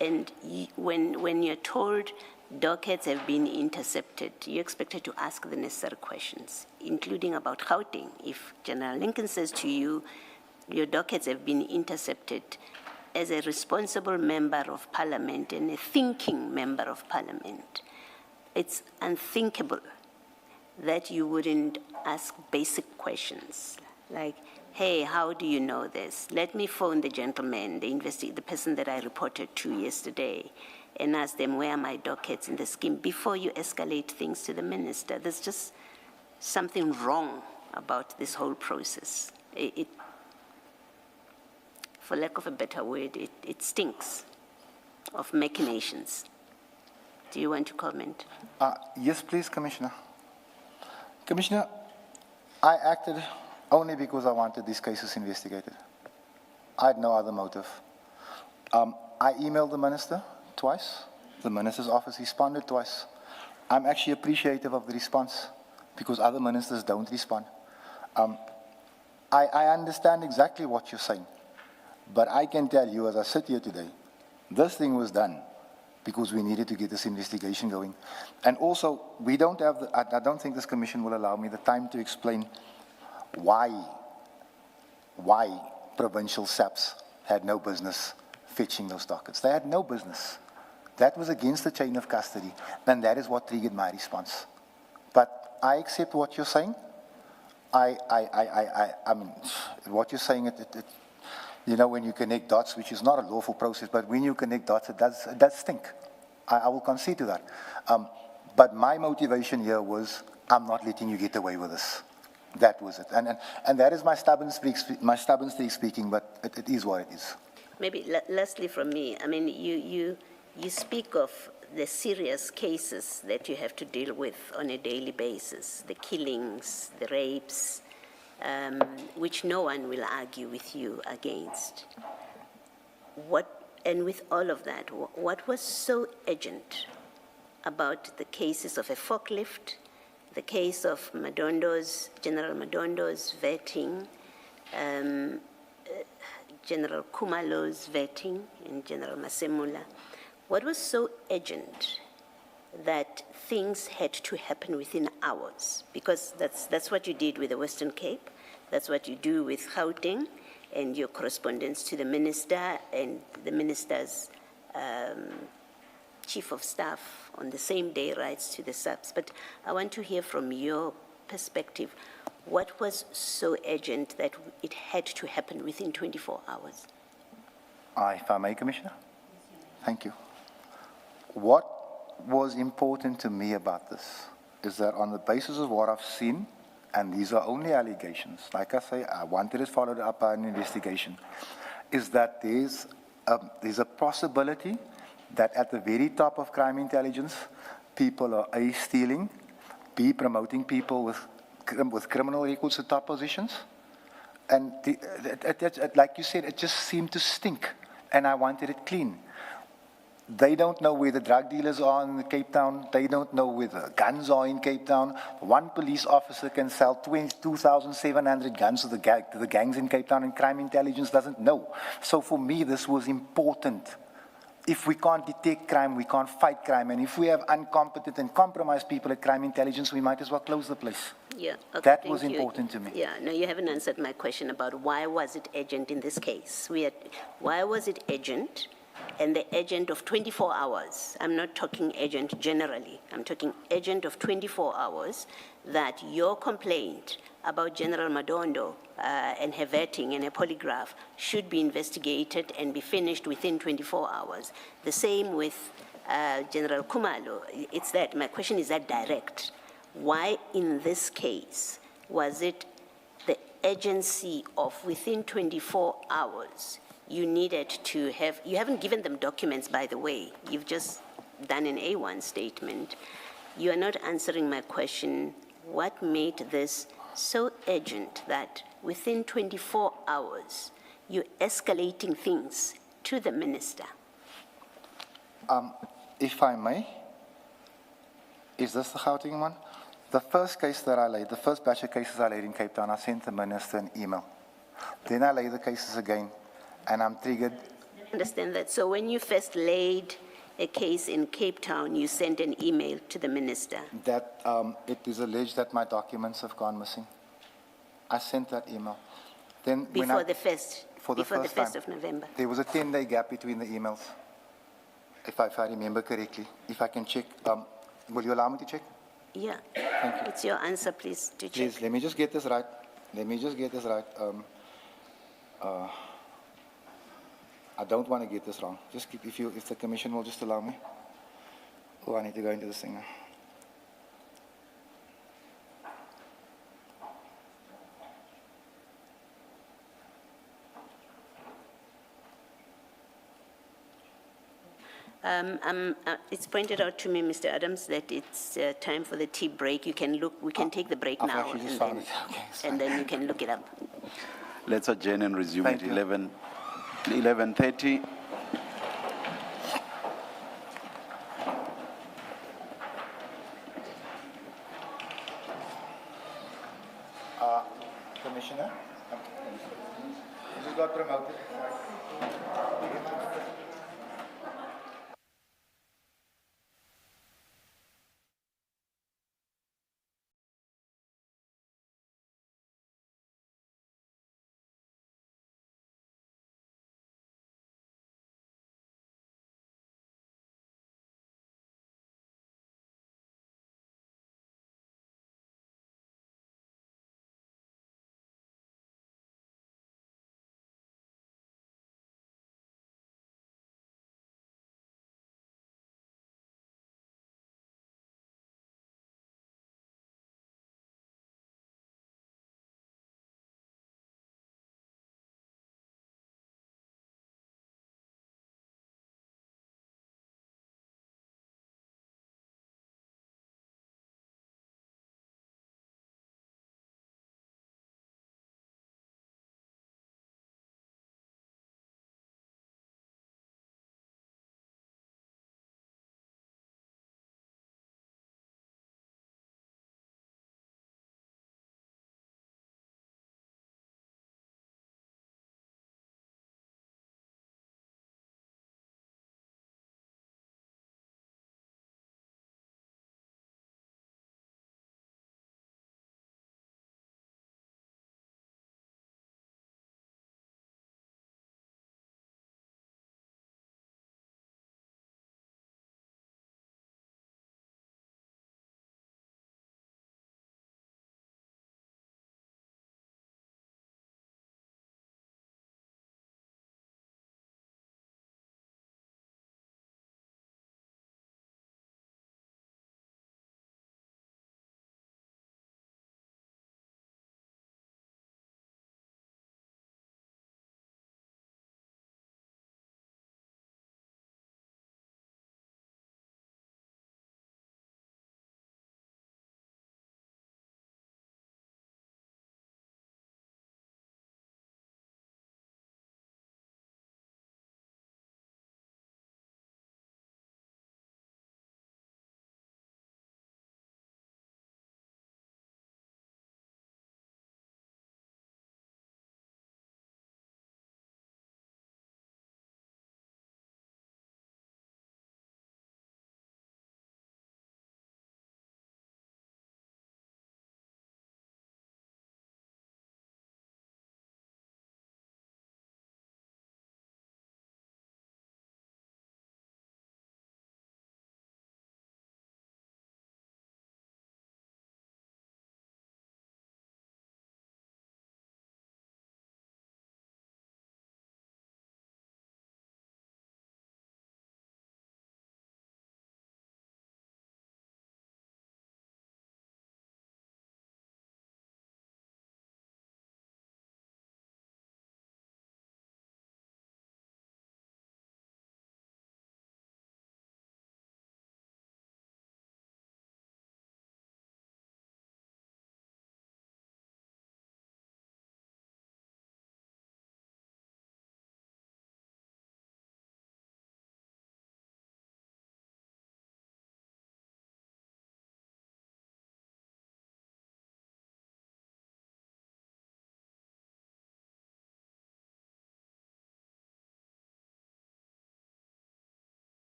And when you're told dockets have been intercepted, you're expected to ask the necessary questions, including about Gauteng. If General Lincoln says to you, your dockets have been intercepted, as a responsible member of parliament and a thinking member of parliament, it's unthinkable that you wouldn't ask basic questions like, hey, how do you know this? Let me phone the gentleman, the person that I reported to yesterday, and ask them, where are my dockets in the scheme, before you escalate things to the minister. There's just something wrong about this whole process. For lack of a better word, it stinks of machinations. Do you want to comment? Yes, please, Commissioner. Commissioner, I acted only because I wanted these cases investigated. I had no other motive. I emailed the minister twice. The minister's office responded twice. I'm actually appreciative of the response because other ministers don't respond. I understand exactly what you're saying. But I can tell you, as I sit here today, this thing was done because we needed to get this investigation going. And also, we don't have, I don't think this commission will allow me the time to explain why provincial SAPs had no business fetching those dockets. They had no business. That was against the chain of custody, and that is what triggered my response. But I accept what you're saying. I mean, what you're saying, you know, when you connect dots, which is not a lawful process, but when you connect dots, it does stink. I will concede to that. But my motivation here was, I'm not letting you get away with this. That was it. And that is my stubborn streak speaking, but it is what it is. Maybe lastly from me, I mean, you speak of the serious cases that you have to deal with on a daily basis, the killings, the rapes, which no one will argue with you against. And with all of that, what was so urgent about the cases of a forklift, the case of General Madondo's vetting, General Kumalo's vetting, and General Masemula? What was so urgent that things had to happen within hours? Because that's what you did with the Western Cape, that's what you do with Gauteng, and your correspondence to the minister and the minister's chief of staff on the same day writes to the SAPs. But I want to hear from your perspective, what was so urgent that it had to happen within 24 hours? If I may, Commissioner? Thank you. What was important to me about this is that on the basis of what I've seen, and these are only allegations, like I say, I wanted it followed up by an investigation, is that there's a possibility that at the very top of crime intelligence, people are A, stealing, B, promoting people with criminal records to top positions. And like you said, it just seemed to stink, and I wanted it clean. They don't know where the drug dealers are in Cape Town. They don't know where the guns are in Cape Town. One police officer can sell 2,700 guns to the gangs in Cape Town, and crime intelligence doesn't know. So for me, this was important. If we can't detect crime, we can't fight crime. And if we have incompetent and compromised people at crime intelligence, we might as well close the place. Yeah, okay, that was important to me. Yeah, no, you haven't answered my question about why was it urgent in this case. Why was it urgent? And the agent of 24 hours, I'm not talking agent generally, I'm talking agent of 24 hours, that your complaint about General Madondo and her vetting and her polygraph should be investigated and be finished within 24 hours. The same with General Kumalo. It's that, my question is that direct. Why in this case was it the urgency of within 24 hours you needed to have? You haven't given them documents, by the way. You've just done an A1 statement. You are not answering my question. what made this so urgent that within 24 hours, you're escalating things to the minister? If I may, is this the Gauteng one? The first case that I laid, the first batch of cases I laid in Cape Town, I sent the minister an email. Then I laid the cases again, and I'm triggered. I understand that. So when you first laid a case in Cape Town, you sent an email to the minister. That it is alleged that my documents have gone missing. I sent that email. Then Before the 1st time, of November. there was a 10-day gap between the emails, if I remember correctly. If I can check, will you allow me to check? Yeah. Thank you. It's your answer, please, to check. Please, let me just get this right. Let me just get this right. I don't want to get this wrong. Just keep, if the commission will just allow me. Oh, I need to go into this thing now. It's pointed out to me, Mr. Adams, that it's time for the tea break. You can look. We can take the break I've now, actually just found it. Okay, sorry. and then you can look it up. Let's adjourn and resume Thank at you. 11:30. Commissioner, this got promoted.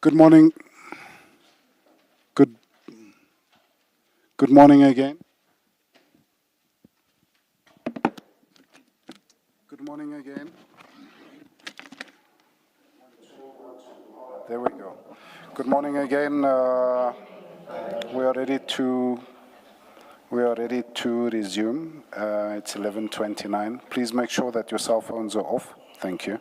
Good morning. Good morning again. Good morning again. There we go. Good morning again. We are ready to resume. It's 11:29. Please make sure that your cell phones are off. Thank you.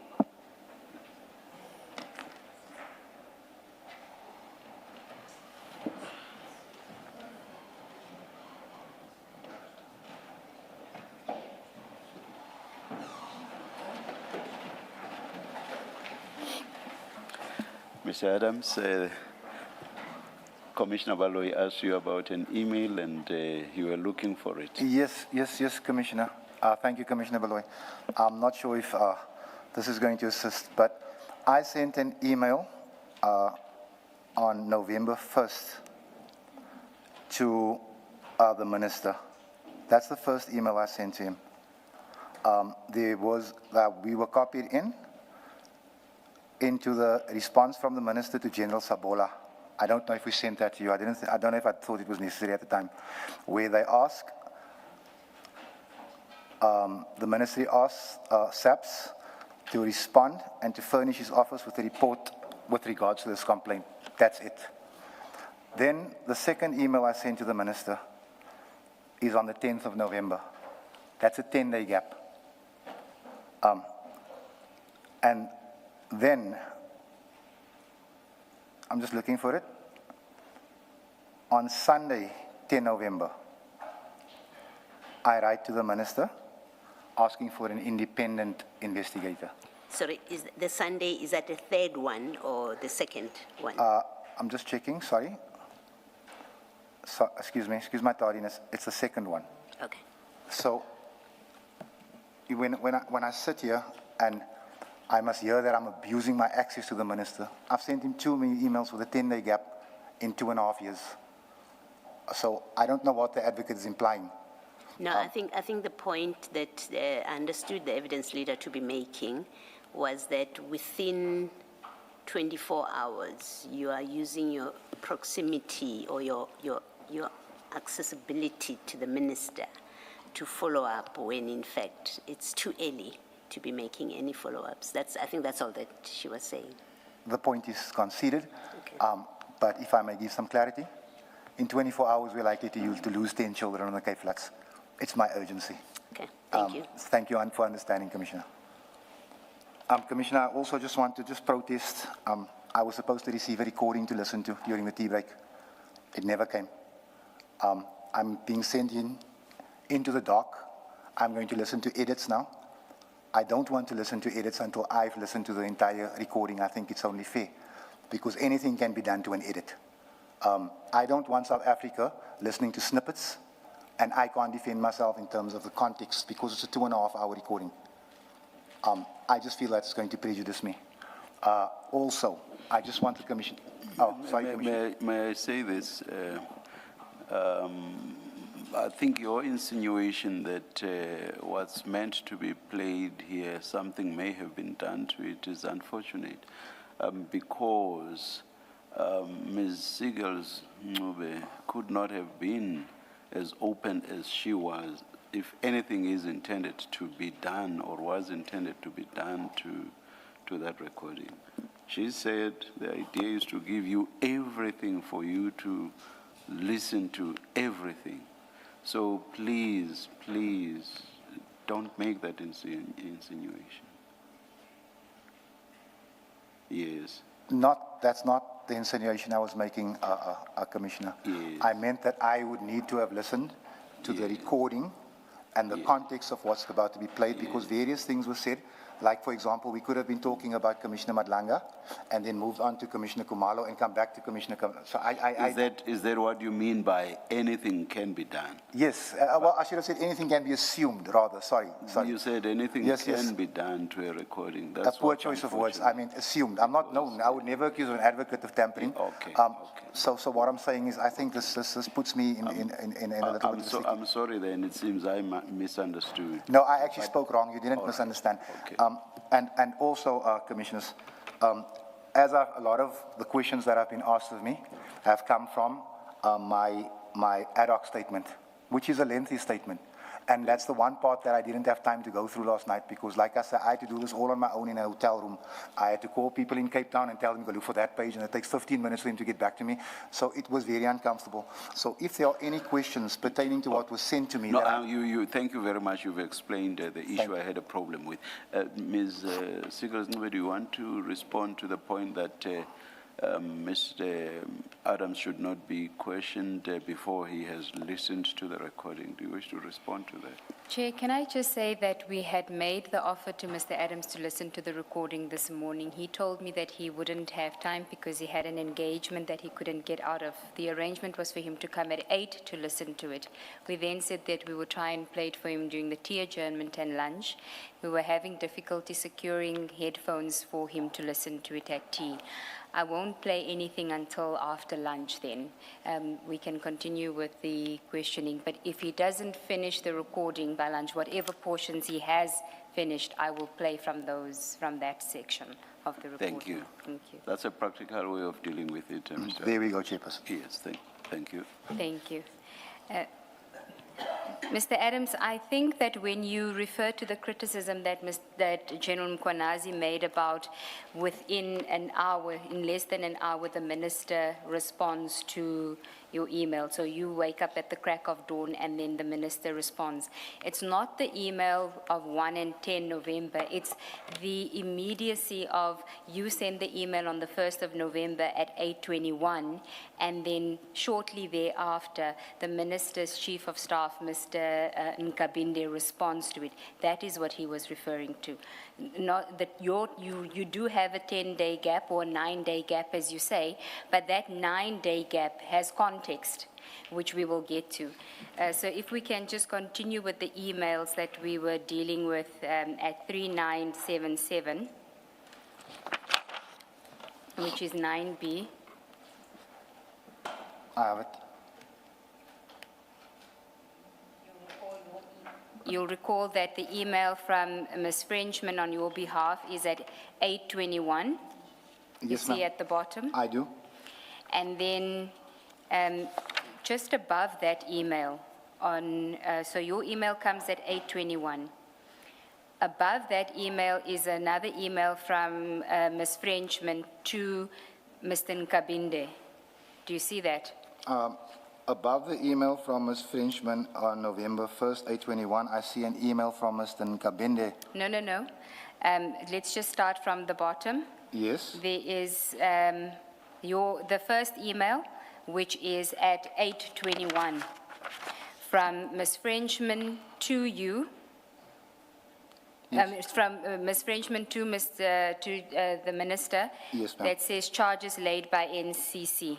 Mr. Adams, Commissioner Baloyi asked you about an email and you were looking for it. Yes, Commissioner. Thank you, Commissioner Baloyi. I'm not sure if this is going to assist, but I sent an email on November 1st to the minister. That's the first email I sent to him. We were copied into the response from the minister to General Sabola. I don't know if we sent that to you. I don't know if I thought it was necessary at the time, where they ask, the ministry asks SAPS to respond and to furnish his office with a report with regards to this complaint. That's it. Then the second email I sent to the minister is on the 10th of November. That's a 10-day gap. And then, I'm just looking for it. On Sunday, 10 November, I write to the minister asking for an independent investigator. Sorry, is the Sunday, is that the third one or the second one? I'm just checking, sorry. So, excuse my tardiness, it's the second one. Okay. So, when I sit here and I must hear that I'm abusing my access to the minister, I've sent him too many emails with a 10-day gap in 2.5 years. So I don't know what the advocate is implying. No, I think the point that I understood the evidence leader to be making was that within 24 hours, you are using your proximity or your accessibility to the minister to follow up when in fact it's too early to be making any follow-ups. I think that's all that she was saying. The point is conceded, Okay. but if I may give some clarity, in 24 hours we're likely to lose 10 children on the Cape Flats. It's my urgency. Okay, thank you. Thank you for understanding, Commissioner. Commissioner, I also just want to protest. I was supposed to receive a recording to listen to during the tea break. It never came. I'm being sent into the dark. I'm going to listen to edits now. I don't want to listen to edits until I've listened to the entire recording. I think it's only fair, because anything can be done to an edit. I don't want South Africa listening to snippets, and I can't defend myself in terms of the context because it's a 2.5-hour recording. I just feel that's going to prejudice me. Also, I just want the Commission. Oh, sorry, Commissioner. May I say this? I think your insinuation that what's meant to be played here, something may have been done to it, is unfortunate, because Ms. Siegel's Ncube could not have been as open as she was if anything is intended to be done or was intended to be done to that recording. She said the idea is to give you everything for you to listen to everything. So please, don't make that insinuation. Yes. That's not the insinuation I was making, Commissioner. Yes. I meant that I would need to have listened to the recording and the context of what's about to be played, because various things were said. Like, for example, we could have been talking about Commissioner Madlanga and then moved on to Commissioner Kumalo and come back to Commissioner Kumalo. So Is that what you mean by anything can be done? Yes. Well, I should have said anything can be assumed, rather. Sorry. You said anything can be done to a recording. That's a poor choice of words. I mean, assumed. I'm not known. I would never accuse an advocate of tampering. Okay. So what I'm saying is, I think this puts me in a little bit of a sticky. I'm sorry then, it seems I misunderstood. No, I actually spoke wrong. You didn't misunderstand. Okay. And also, Commissioners, a lot of the questions that have been asked of me have come from my ad hoc statement, which is a lengthy statement. And that's the one part that I didn't have time to go through last night because, like I said, I had to do this all on my own in a hotel room. I had to call people in Cape Town and tell them, go look for that page, and it takes 15 minutes for them to get back to me. So it was very uncomfortable. So if there are any questions pertaining to what was sent to me... No, thank you very much. You've explained the issue I had a problem with. Ms. Siegelsnube, do you want to respond to the point that Mr. Adams should not be questioned before he has listened to the recording? Do you wish to respond to that? Chair, can I just say that we had made the offer to Mr. Adams to listen to the recording this morning. He told me that he wouldn't have time because he had an engagement that he couldn't get out of. The arrangement was for him to come at 8 to listen to it. We then said that we would try and play it for him during the tea adjournment and lunch. We were having difficulty securing headphones for him to listen to it at tea. I won't play anything until after lunch then. We can continue with the questioning, but if he doesn't finish the recording by lunch, whatever portions he has finished, I will play from that section of the recording. Thank you. Thank you. That's a practical way of dealing with it, Mr. There we go, Chairperson. Yes, thank you. Thank you. Mr. Adams, I think that when you refer to the criticism that General Mkwanazi made about within an hour, in less than an hour, the minister responds to your email. So you wake up at the crack of dawn and then the minister responds. It's not the email of 1 and 10 November. It's the immediacy of you send the email on the 1st of November at 8:21, and then shortly thereafter, the minister's chief of staff, Mr. Nkabinde, responds to it. That is what he was referring to. Not that you do have a 10-day gap or a 9-day gap, as you say, but that 9-day gap has context, which we will get to. So if we can just continue with the emails that we were dealing with at 3977, which is 9B. I have it. You'll recall that the email from Ms. Frenchman on your behalf is at 8:21. You Yes, see ma'am. at the bottom. I do. And then just above that email, so your email comes at 8:21. Above that email is another email from Ms. Frenchman to Mr. Nkabinde. Do you see that? Above the email from Ms. Frenchman on November 1st, 8:21, I see an email from Mr. Nkabinde. No. Let's just start from the bottom. Yes. There is the first email, which is at 8:21, from Ms. Frenchman to you. Yes. From Ms. Frenchman to the minister. Yes, ma'am. That says charges laid by NCC.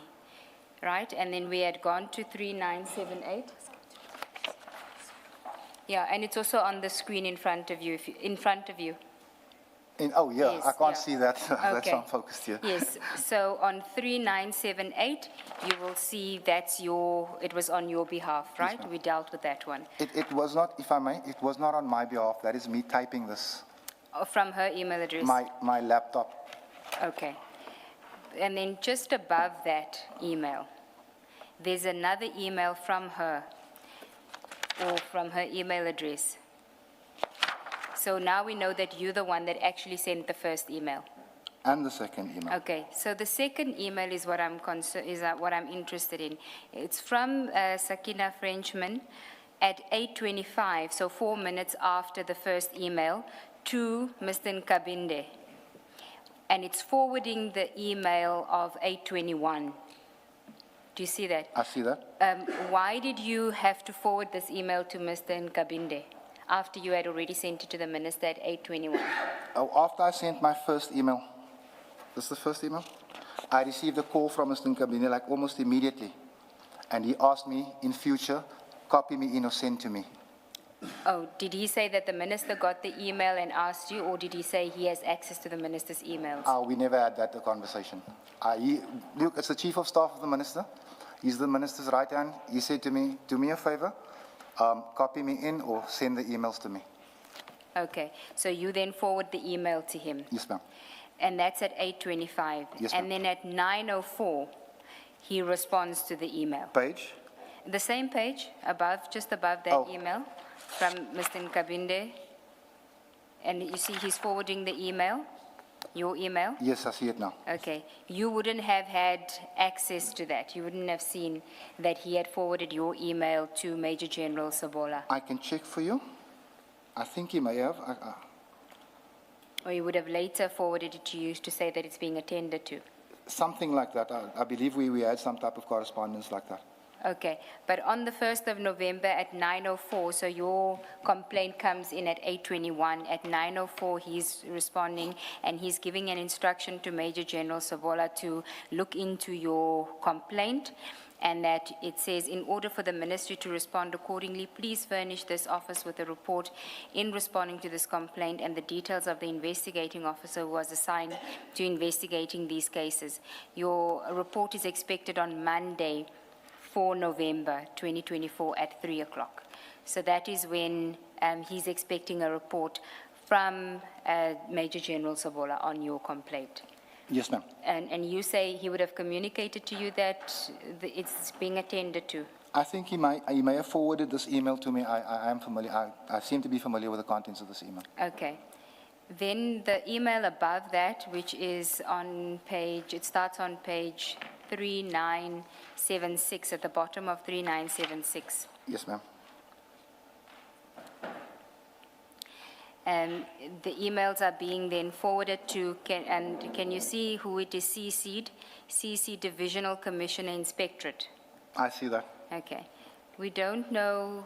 Right, and then we had gone to 3978. Yeah, and it's also on the screen in front of you. Oh, yeah, Yes, I can't yeah. see that. That's Okay. not focused here. Yes, so on 3978, you will see it was on your behalf, right? ma'am. We dealt with that one. It was not, if I may, it was not on my behalf. That is me typing this. From her email address? My laptop. Okay. And then just above that email, there's another email from her, or from her email address. So now we know that you're the one that actually sent the first email. And the second email. Okay, so the second email is what I'm what I'm interested in. It's from Sakina Frenchman at 8:25, so 4 minutes after the first email, to Mr. Nkabinde. And it's forwarding the email of 8:21. Do you see that? I see that. Why did you have to forward this email to Mr. Nkabinde after you had already sent it to the minister at 8:21? After I sent my first email, this is the first email, I received a call from Mr. Nkabinde like almost immediately. And he asked me in future, copy me in or send to me. Oh, did he say that the minister got the email and asked you, or did he say he has access to the minister's emails? We never had that conversation. Look, it's the chief of staff of the minister. He's the minister's right hand. He said to me, do me a favor, copy me in or send the emails to me. Okay, so you then forward the email to him. Yes, ma'am. And that's at 8:25. Yes, And ma'am. then at 9:04, he responds to the email. Page? The same page, above, just above that Oh. email from Mr. Nkabinde. And you see he's forwarding the email, your email. Yes, I see it now. Okay. You wouldn't have had access to that. You wouldn't have seen that he had forwarded your email to Major General Sabola. I can check for you. I think he may have. Or he would have later forwarded it to you to say that it's being attended to. Something like that. I believe we had some type of correspondence like that. Okay, but on the 1st of November at 9:04, so your complaint comes in at 8:21. At 9:04, he's responding and he's giving an instruction to Major General Sabola to look into your complaint, and that it says, in order for the ministry to respond accordingly, please furnish this office with a report in responding to this complaint and the details of the investigating officer who was assigned to investigating these cases. Your report is expected on Monday, 4 November 2024 at 3 o'clock. So that is when he's expecting a report from Major General Sabola on your complaint. Yes, ma'am. And you say he would have communicated to you that it's being attended to? I think he may have forwarded this email to me. I am familiar. I seem to be familiar with the contents of this email. Okay. Then the email above that, which is on page, it starts on page 3976, at the bottom of 3976. Yes, ma'am. The emails are being then forwarded to, can you see who it is CC'd? CC Divisional Commissioner Inspectorate. I see that. Okay. We don't know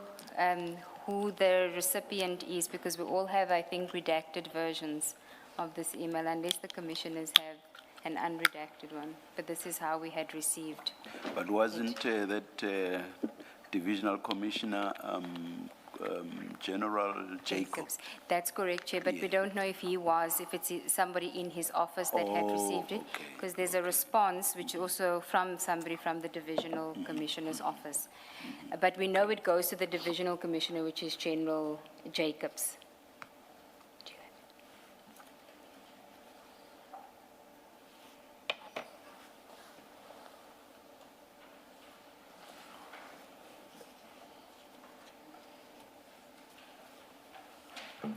who the recipient is because we all have, I think, redacted versions of this email, unless the commissioners have an unredacted one. But this is how we had received. But wasn't that Divisional Commissioner General Jacob? That's correct, Chair, but we don't know if he was, if it's somebody in his office that had received it, okay. because there's a response which also from somebody from the Divisional Commissioner's office. But we know it goes to the Divisional Commissioner, which is General Jacobs.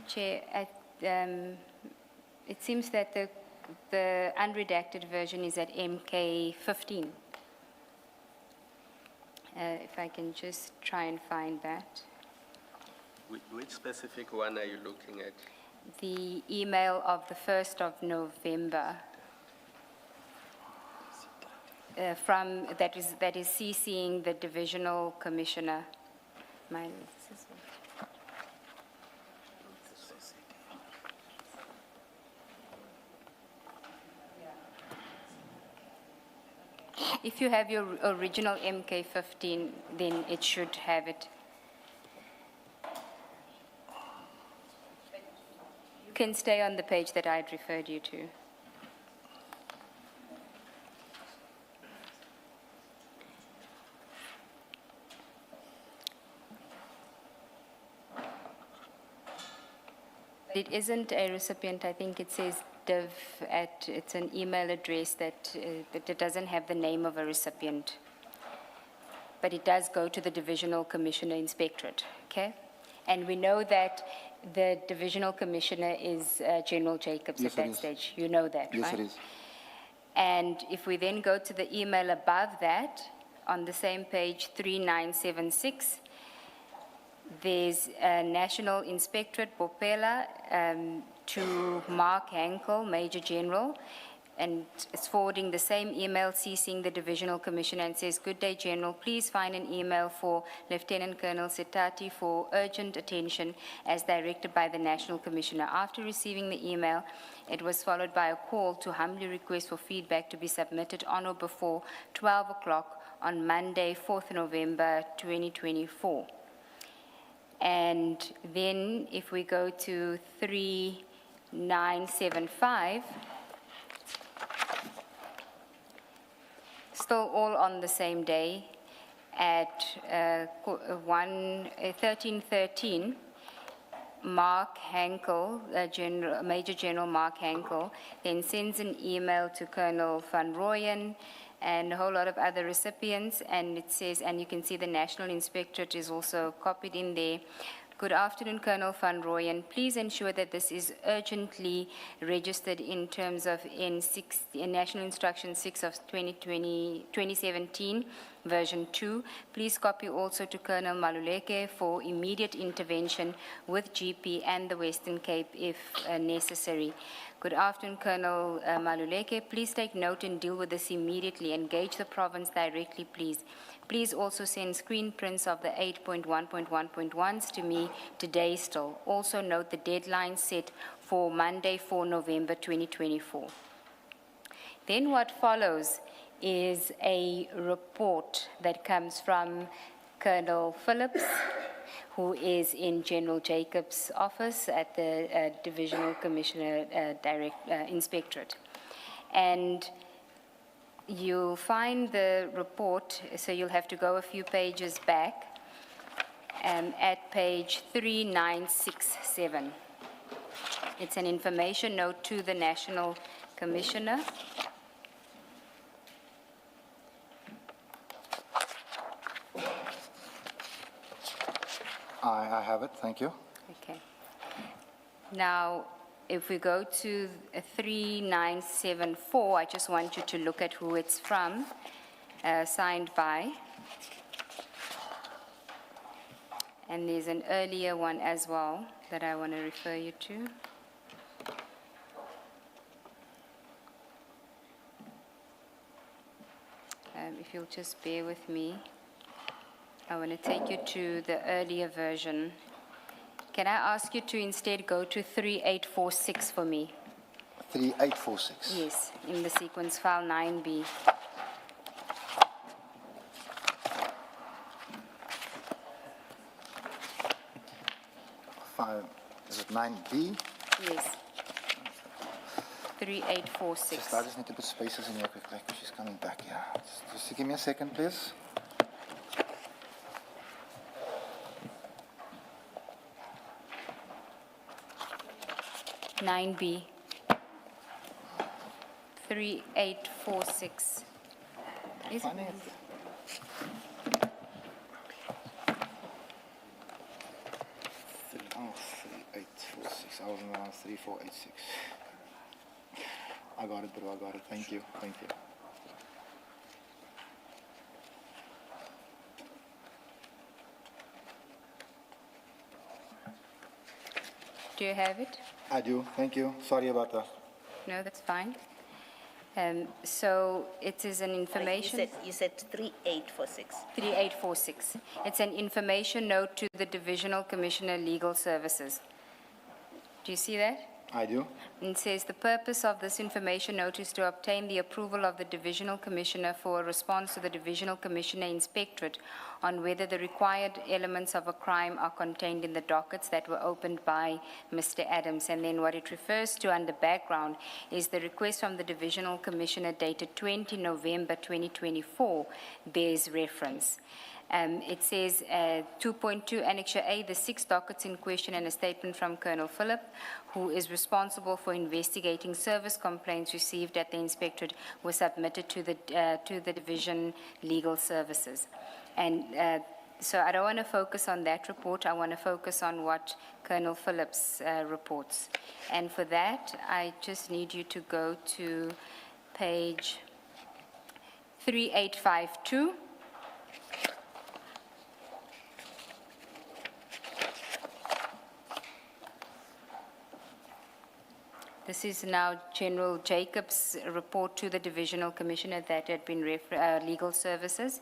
Chair, it seems that the unredacted version is at MK 15. If I can just try and find that. Which specific one are you looking at? The email of the 1st of November from, that is CCing the Divisional Commissioner. If you have your original MK15, then it should have it. You can stay on the page that I'd referred you to. It isn't a recipient. I think it says div at, it's an email address that it doesn't have the name of a recipient. But it does go to the Divisional Commissioner Inspectorate, okay? And we know that the Divisional Commissioner is General Jacobs Yes, at that it is. stage. You know that, right? Yes, it is. And if we then go to the email above that, on the same page 3976, there's a National Inspectorate, Bopela, to Mark Hankel, Major General, and it's forwarding the same email, CCing the Divisional Commissioner, and says, "Good day, General. Please find an email for Lieutenant Colonel Setati for urgent attention as directed by the National Commissioner." After receiving the email, it was followed by a call to humbly request for feedback to be submitted on or before 12 o'clock on Monday, 4th November 2024. And then if we go to 3975, still all on the same day at 1313, Mark Hankel, Major General Mark Hankel, then sends an email to Colonel Van Rooyen and a whole lot of other recipients, and it says, and you can see the National Inspectorate is also copied in there. Good afternoon, Colonel Van Rooyen. Please ensure that this is urgently registered in terms of in National Instruction 6 of 2017, version 2. Please copy also to Colonel Maluleke for immediate intervention with GP and the Western Cape if necessary. Good afternoon, Colonel Maluleke. Please take note and deal with this immediately. Engage the province directly, please. Please also send screen prints of the 8.1.1.1s to me today still. Also note the deadline set for Monday, 4 November 2024. Then what follows is a report that comes from Colonel Phillips, who is in General Jacobs' office at the Divisional Commissioner Inspectorate. And you'll find the report, so you'll have to go a few pages back, at page 3967. It's an information note to the National Commissioner. I have it, thank you. Okay. Now, if we go to 3974, I just want you to look at who it's from, signed by. And there's an earlier one as well that I want to refer you to. If you'll just bear with me, I want to take you to the earlier version. Can I ask you to instead go to 3846 for me? 3846. Yes, in the sequence file 9B. Is it 9B? Yes. 3846. I just need to put spaces in here quickly because she's coming back here. Just give me a second, please. 9B. 3846. Is it? Funny. Oh, 3846. I was around 3486. I got it, bro. I got it. Thank you. Thank you. Do you have it? I do. Thank you. Sorry about that. No, that's fine. So it is an information. You said 3846. 3846. It's an information note to the Divisional Commissioner Legal Services. Do you see that? I do. It says the purpose of this information note is to obtain the approval of the Divisional Commissioner for a response to the Divisional Commissioner Inspectorate on whether the required elements of a crime are contained in the dockets that were opened by Mr. Adams. And then what it refers to under background is the request from the Divisional Commissioner dated 20 November 2024 bears reference. It says 2.2 Annexure A, the 6 dockets in question and a statement from Colonel Phillip, who is responsible for investigating service complaints received at the inspectorate, were submitted to the Division Legal Services. And so I don't want to focus on that report. I want to focus on what Colonel Phillips reports. And for that, I just need you to go to page 3852. This is now General Jacobs' report to the Divisional Commissioner that had been legal services.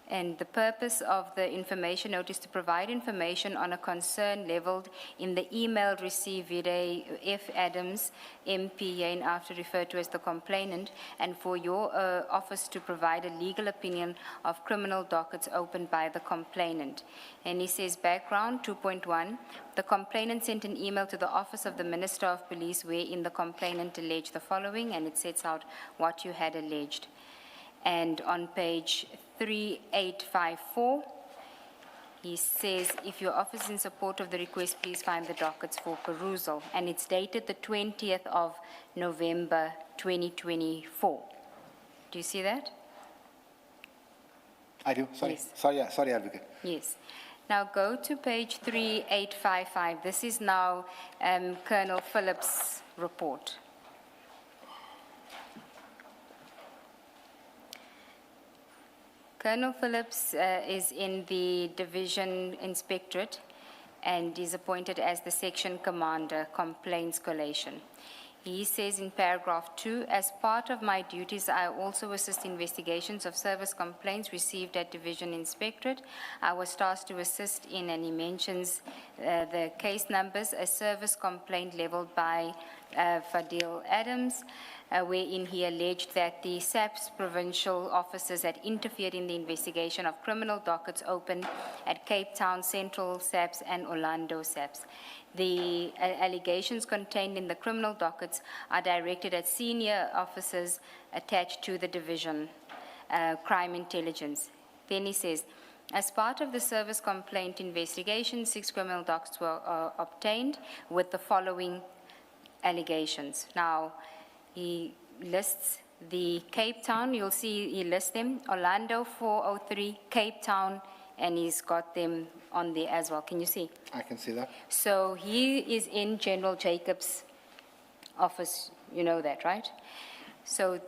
And the purpose of the information note is to provide information on a concern leveled in the email received via F. Adams, MP, and after referred to as the complainant, and for your office to provide a legal opinion of criminal dockets opened by the complainant. And he says background 2.1, the complainant sent an email to the Office of the Minister of Police wherein the complainant alleged the following, and it sets out what you had alleged. And on page 3854, He says, if your office is in support of the request, please find the dockets for perusal. And it's dated the 20th of November, 2024. Do you see that? I do, sorry. Yes. Sorry, Advocate. Yes. Now go to page 3855. This is now Colonel Phillips' report. Colonel Phillips is in the Division Inspectorate and is appointed as the Section Commander, Complaints Collation. He says in paragraph 2, as part of my duties, I also assist investigations of service complaints received at Division Inspectorate. I was tasked to assist in, and he mentions the case numbers, a service complaint leveled by Fadiel Adams, wherein he alleged that the SAPS provincial officers had interfered in the investigation of criminal dockets opened at Cape Town Central SAPS and Orlando SAPS. The allegations contained in the criminal dockets are directed at senior officers attached to the division, crime intelligence. Then he says, as part of the service complaint investigation, 6 criminal dockets were obtained with the following allegations. Now, he lists the Cape Town, you'll see he lists them, Orlando 403, Cape Town, and he's got them on there as well. Can you see? I can see that. So he is in General Jacobs' office, you know that, right? So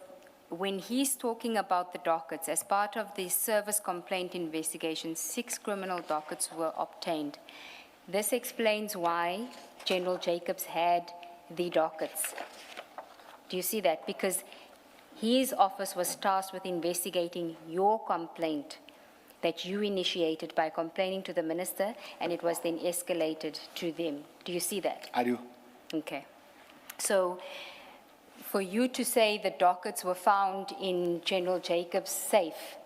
when he's talking about the dockets, as part of the service complaint investigation, 6 criminal dockets were obtained. This explains why General Jacobs had the dockets. Do you see that? Because his office was tasked with investigating your complaint that you initiated by complaining to the minister, and it was then escalated to them. Do you see that? I do. Okay. So for you to say the dockets were found in General Jacobs' safe,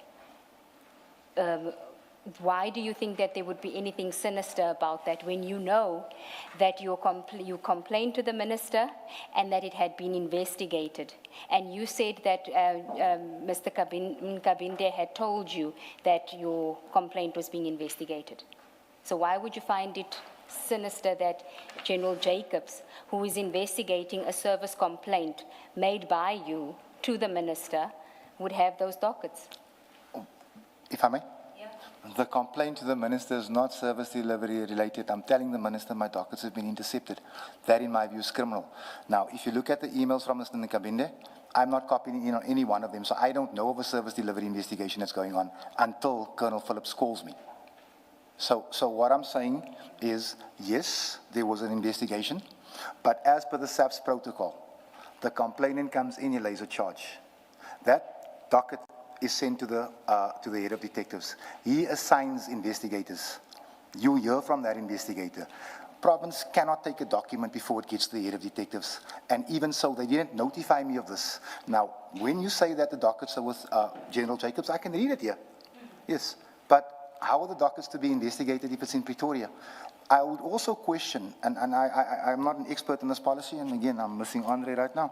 why do you think that there would be anything sinister about that when you know that you complained to the minister and that it had been investigated? And you said that Mr. Kabinde had told you that your complaint was being investigated. So why would you find it sinister that General Jacobs, who is investigating a service complaint made by you to the minister, would have those dockets? If I may? The complaint to the minister is not service delivery related. I'm telling the minister my dockets have been intercepted. That, in my view, is criminal. Now, if you look at the emails from Mr. Nkabinde, I'm not copying in on any one of them, so I don't know of a service delivery investigation that's going on until Colonel Phillips calls me. So what I'm saying is, yes, there was an investigation, but as per the SAPS protocol, the complainant comes in, he lays a charge. That docket is sent to the head of detectives. He assigns investigators. You hear from that investigator. Province cannot take a document before it gets to the head of detectives. And even so, they didn't notify me of this. Now, when you say that the dockets are with General Jacobs, I can read it here. Yes. But how are the dockets to be investigated if it's in Pretoria? I would also question, and I'm not an expert in this policy, and again, I'm missing Andre right now.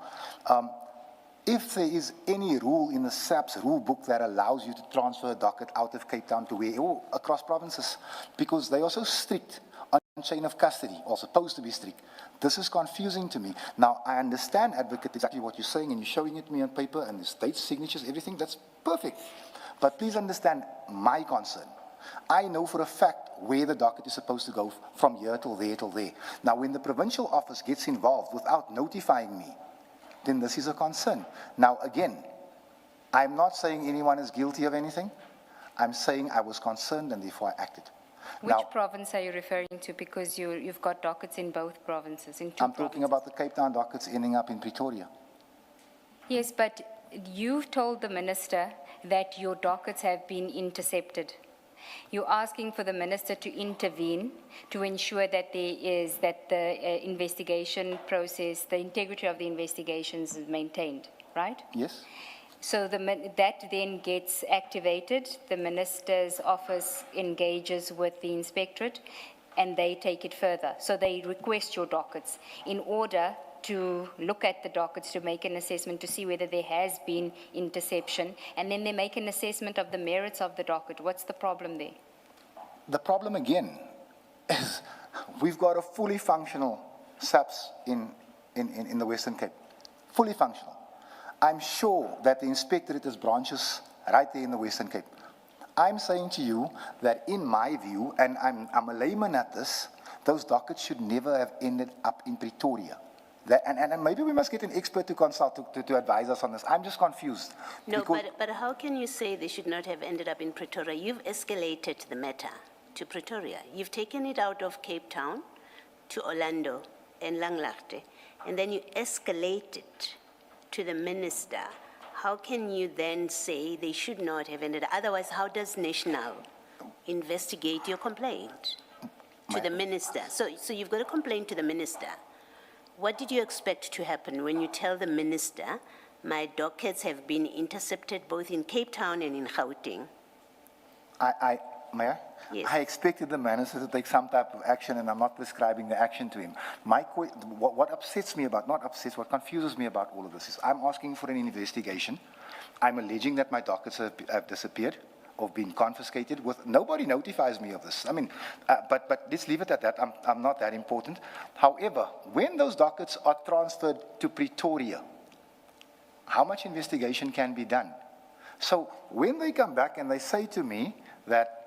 If there is any rule in the SAPS rule book that allows you to transfer a docket out of Cape Town to where, or across provinces, because they are so strict on chain of custody, or supposed to be strict. This is confusing to me. Now, I understand, Advocate, exactly what you're saying, and you're showing it to me on paper, and the state signatures, everything, that's perfect. But please understand my concern. I know for a fact where the docket is supposed to go from here till there till there. Now, when the provincial office gets involved without notifying me, then this is a concern. Now, again, I'm not saying anyone is guilty of anything. I'm saying I was concerned and therefore I acted. Which province are you referring to? Because you've got dockets in both provinces, in two I'm talking about the Cape Town dockets ending up in Pretoria. Yes, but you've told the minister that your dockets have been intercepted. You're asking for the minister to intervene to ensure that the investigation process, the integrity of the investigations is maintained, right? Yes. So that then gets activated. The minister's office engages with the inspectorate and they take it further. So they request your dockets in order to look at the dockets, to make an assessment, to see whether there has been interception, and then they make an assessment of the merits of the docket. What's the problem there? the problem again is we've got a fully functional SAPS in the Western Cape, fully functional. I'm sure that the inspectorate has branches right there in the Western Cape. I'm saying to you that in my view, and I'm a layman at this, those dockets should never have ended up in Pretoria. And maybe we must get an expert to consult to advise us on this. I'm just confused. No, but how can you say they should not have ended up in Pretoria? You've escalated the matter to Pretoria. You've taken it out of Cape Town to Orlando and Langlaagte, and then you escalate it to the minister. How can you then say they should not have ended up? Otherwise, how does National investigate your complaint to the minister? So you've got a complaint to the minister. What did you expect to happen when you tell the minister, my dockets have been intercepted both in Cape Town and in Gauteng? Mayor? Yes. I expected the minister to take some type of action, and I'm not prescribing the action to him. What upsets me about, not upsets, what confuses me about all of this is I'm asking for an investigation. I'm alleging that my dockets have disappeared or been confiscated. Nobody notifies me of this. I mean, but let's leave it at that. I'm not that important. However, when those dockets are transferred to Pretoria, how much investigation can be done? So when they come back and they say to me that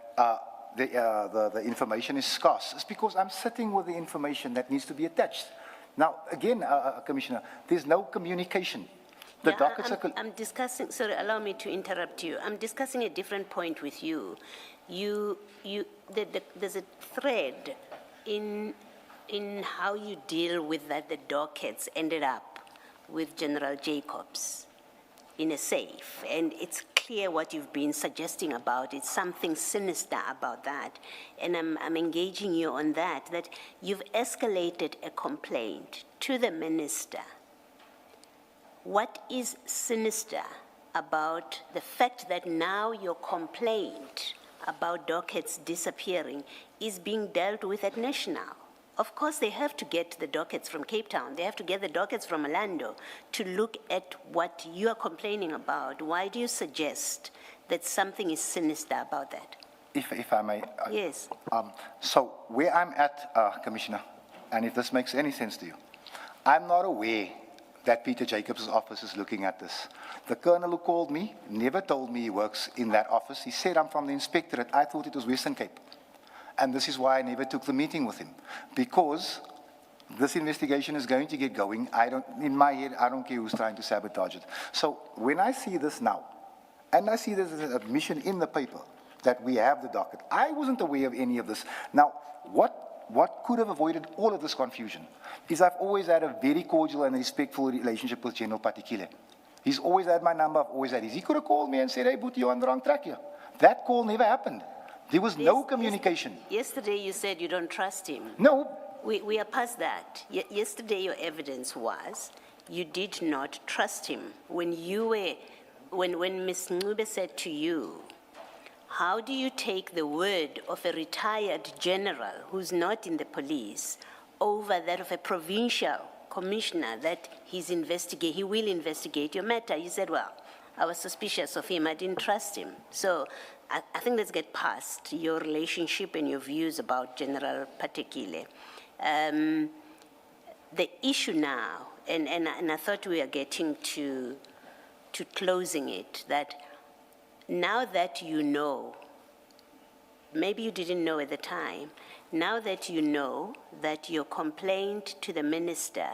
the information is scarce, it's because I'm sitting with the information that needs to be attached. Now, again, Commissioner, there's no communication. The dockets I'm discussing, sorry, allow me to interrupt you. I'm discussing a different point with you. There's a thread in how you deal with that the dockets ended up with General Jacobs in a safe, and it's clear what you've been suggesting about it, something sinister about that, and I'm engaging you on that you've escalated a complaint to the minister. What is sinister about the fact that now your complaint about dockets disappearing is being dealt with at National? Of course, they have to get the dockets from Cape Town. They have to get the dockets from Orlando to look at what you are complaining about. Why do you suggest that something is sinister about that? If I may. Yes. So where I'm at, Commissioner, and if this makes any sense to you, I'm not aware that Peter Jacobs' office is looking at this. The colonel who called me never told me he works in that office. He said, I'm from the inspectorate. I thought it was Western Cape. And this is why I never took the meeting with him, because this investigation is going to get going. In my head, I don't care who's trying to sabotage it. So when I see this now, and I see this as an admission in the paper that we have the docket, I wasn't aware of any of this. Now, what could have avoided all of this confusion is I've always had a very cordial and respectful relationship with General Patikile. He's always had my number, I've always had his. He could have called me and said, hey, Boetie, you're on the wrong track here. That call never happened. There was no communication. Yesterday you said you don't trust him. No. We are past that. Yesterday your evidence was you did not trust him. When Ms. Ncube said to you, how do you take the word of a retired general who's not in the police over that of a provincial commissioner that he will investigate your matter? You said, well, I was suspicious of him. I didn't trust him. So I think let's get past your relationship and your views about General Patekile. The issue now, and I thought we are getting to closing it, that now that you know, maybe you didn't know at the time, now that you know that your complaint to the minister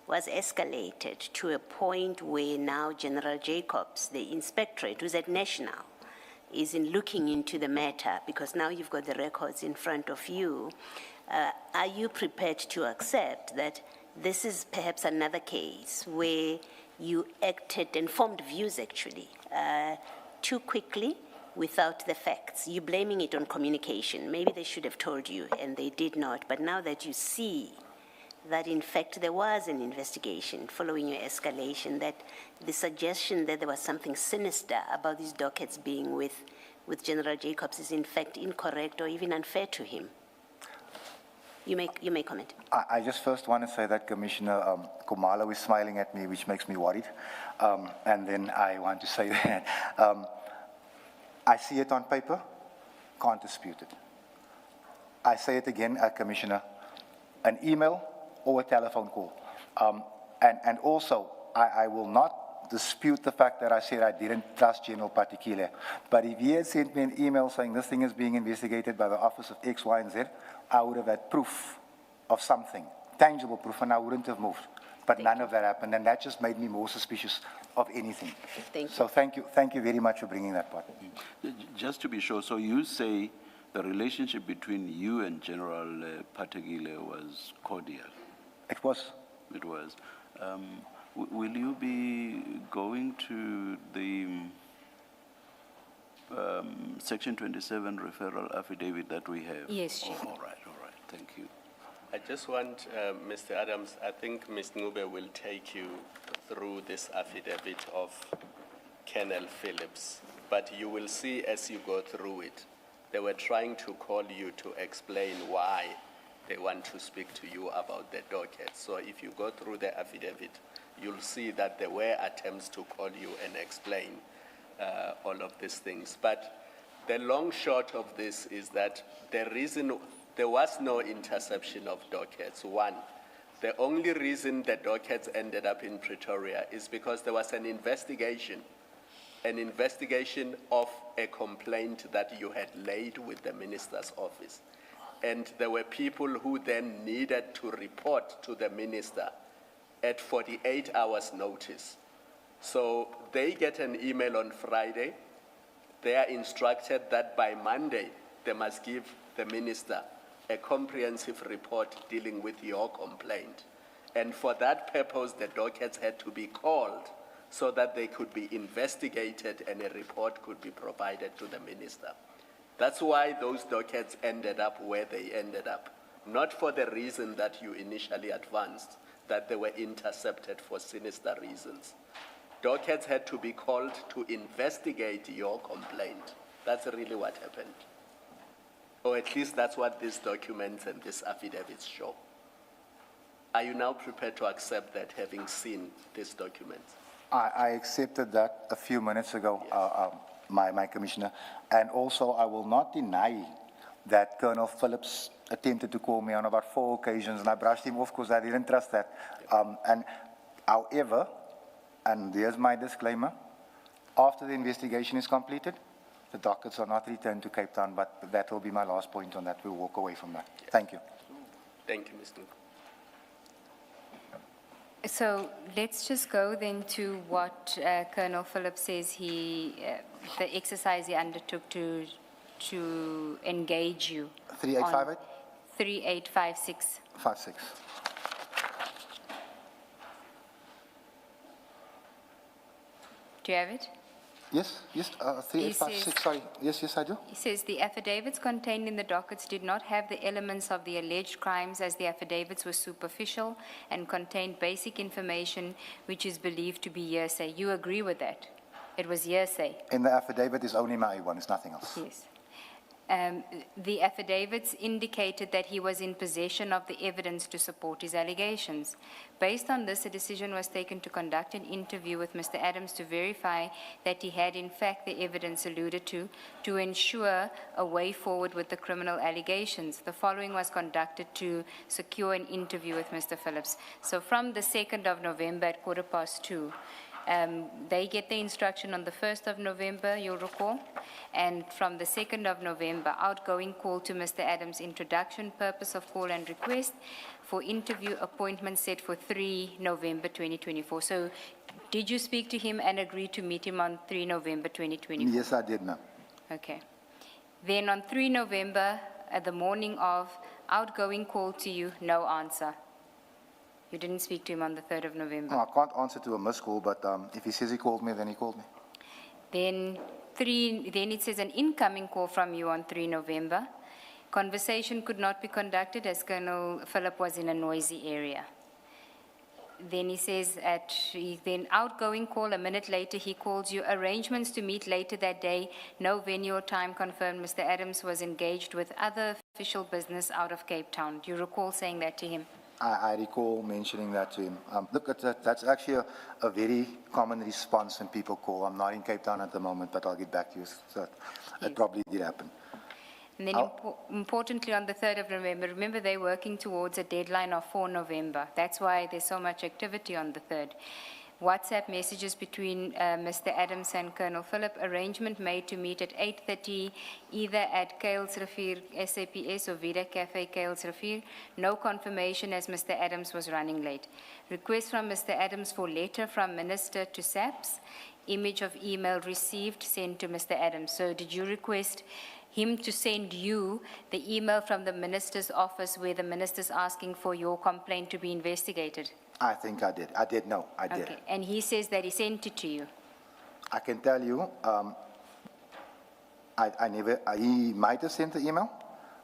was escalated to a point where now General Jacobs, the inspectorate, who's at National, is in looking into the matter, because now you've got the records in front of you, are you prepared to accept that this is perhaps another case where you acted and formed views, actually, too quickly without the facts? You're blaming it on communication. Maybe they should have told you, and they did not. But now that you see that, in fact, there was an investigation following your escalation, that the suggestion that there was something sinister about these dockets being with General Jacobs is, in fact, incorrect or even unfair to him. You may comment. I just first want to say that Commissioner Kumalo is smiling at me, which makes me worried. And then I want to say that I see it on paper, can't dispute it. I say it again, Commissioner, an email or a telephone call. And also, I will not dispute the fact that I said I didn't trust General Patikile. But if he had sent me an email saying this thing is being investigated by the Office of X, Y, and Z, I would have had proof of something, tangible proof, and I wouldn't have moved. But none of that happened, and that just made me more suspicious of anything. Thank you. So thank you very much for bringing that part. Just to be sure, so you say the relationship between you and General Patekile was cordial? It was. It was. Will you be going to the Section 27 referral affidavit that we have? Yes, Chief. All right, thank you. I just want, Mr. Adams, I think Ms. Ngube will take you through this affidavit of Colonel Phillips, but you will see as you go through it, they were trying to call you to explain why they want to speak to you about the docket. So if you go through the affidavit, you'll see that there were attempts to call you and explain all of these things. But the long short of this is that the reason there was no interception of dockets. One, the only reason the dockets ended up in Pretoria is because there was an investigation of a complaint that you had laid with the minister's office. And there were people who then needed to report to the minister at 48 hours notice. So they get an email on Friday. They are instructed that by Monday, they must give the minister a comprehensive report dealing with your complaint. And for that purpose, the dockets had to be called so that they could be investigated and a report could be provided to the minister. That's why those dockets ended up where they ended up, not for the reason that you initially advanced, that they were intercepted for sinister reasons. Dockets had to be called to investigate your complaint. That's really what happened. Or at least that's what these documents and these affidavits show. Are you now prepared to accept that, having seen these documents? I accepted that a few minutes ago, my commissioner. And also, I will not deny that Colonel Phillips attempted to call me on about 4 occasions, and I brushed him off because I didn't trust that. And however, and there's my disclaimer, after the investigation is completed, the dockets are not returned to Cape Town, but that will be my last point on that. We'll walk away from that. Thank you. Thank you, Mr. So let's just go then to what Colonel Phillips says the exercise he undertook to engage you. 3858? 3856. 56. Do you have it? Yes, 3856, sorry. Yes, I do. He says the affidavits contained in the dockets did not have the elements of the alleged crimes, as the affidavits were superficial and contained basic information which is believed to be hearsay. You agree with that? It was hearsay. In the affidavit is only my one, it's nothing else. Yes. The affidavits indicated that he was in possession of the evidence to support his allegations. Based on this, a decision was taken to conduct an interview with Mr. Adams to verify that he had in fact the evidence alluded to ensure a way forward with the criminal allegations. The following was conducted to secure an interview with Mr. Phillips. So from the 2nd of November at 2:15, they get the instruction on the 1st of November, you'll recall, and from the 2nd of November, outgoing call to Mr. Adams, introduction, purpose of call and request for interview appointment set for 3 November 2024. So did you speak to him and agree to meet him on 3 November 2024? Yes, I did, ma'am. Okay. Then on 3 November, at the morning of, outgoing call to you, no answer. You didn't speak to him on the 3rd of November. No, I can't answer to a missed call, but if he says he called me, then he called me. Then it says an incoming call from you on 3 November. Conversation could not be conducted as Colonel Philip was in a noisy area. Then he says then outgoing call, a minute later he calls you, arrangements to meet later that day, no venue or time confirmed. Mr. Adams was engaged with other official business out of Cape Town. Do you recall saying that to him? I recall mentioning that to him. Look, that's actually a very common response when people call. I'm not in Cape Town at the moment, but I'll get back to you. So it probably did happen. And then importantly, on the 3rd of November, remember they're working towards a deadline of 4 November. That's why there's so much activity on the 3rd. WhatsApp messages between Mr. Adams and Colonel Philip, arrangement made to meet at 8:30, either at Kales Rivier SAPS or Vida Cafe Kales Rivier. No confirmation as Mr. Adams was running late. Request from Mr. Adams for letter from Minister to SAPS. Image of email received, sent to Mr. Adams. So did you request him to send you the email from the minister's office where the minister's asking for your complaint to be investigated? I think I did. I did, no, I did. Okay, and he says that he sent it to you. I can tell you, I never, he might have sent the email.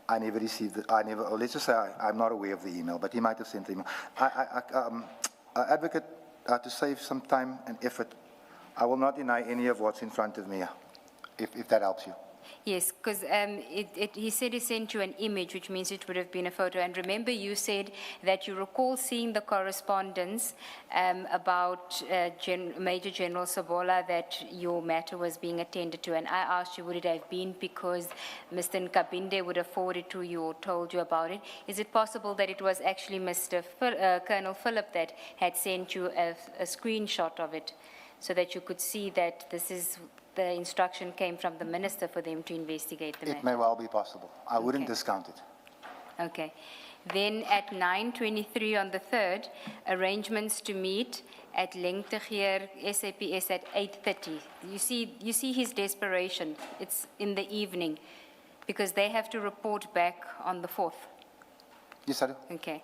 I never received it. I never, or let's just say I'm not aware of the email, but he might have sent the email. Advocate, to save some time and effort, I will not deny any of what's in front of me, if that helps you. Yes, because he said he sent you an image, which means it would have been a photo. And remember, you said that you recall seeing the correspondence about Major General Sabola, that your matter was being attended to. And I asked you, would it have been because Mr. Nkabinde would have forwarded to you or told you about it? Is it possible that it was actually Colonel Philip that had sent you a screenshot of it so that you could see that this is the instruction came from the minister for them to investigate the matter? It may well be possible. I wouldn't Okay. discount it. Okay. Then at 9:23 on the 3rd, arrangements to meet at Lengtegeer SAPS at 8:30. You see his desperation. It's in the evening because they have to report back on the 4th. Yes, I do. Okay.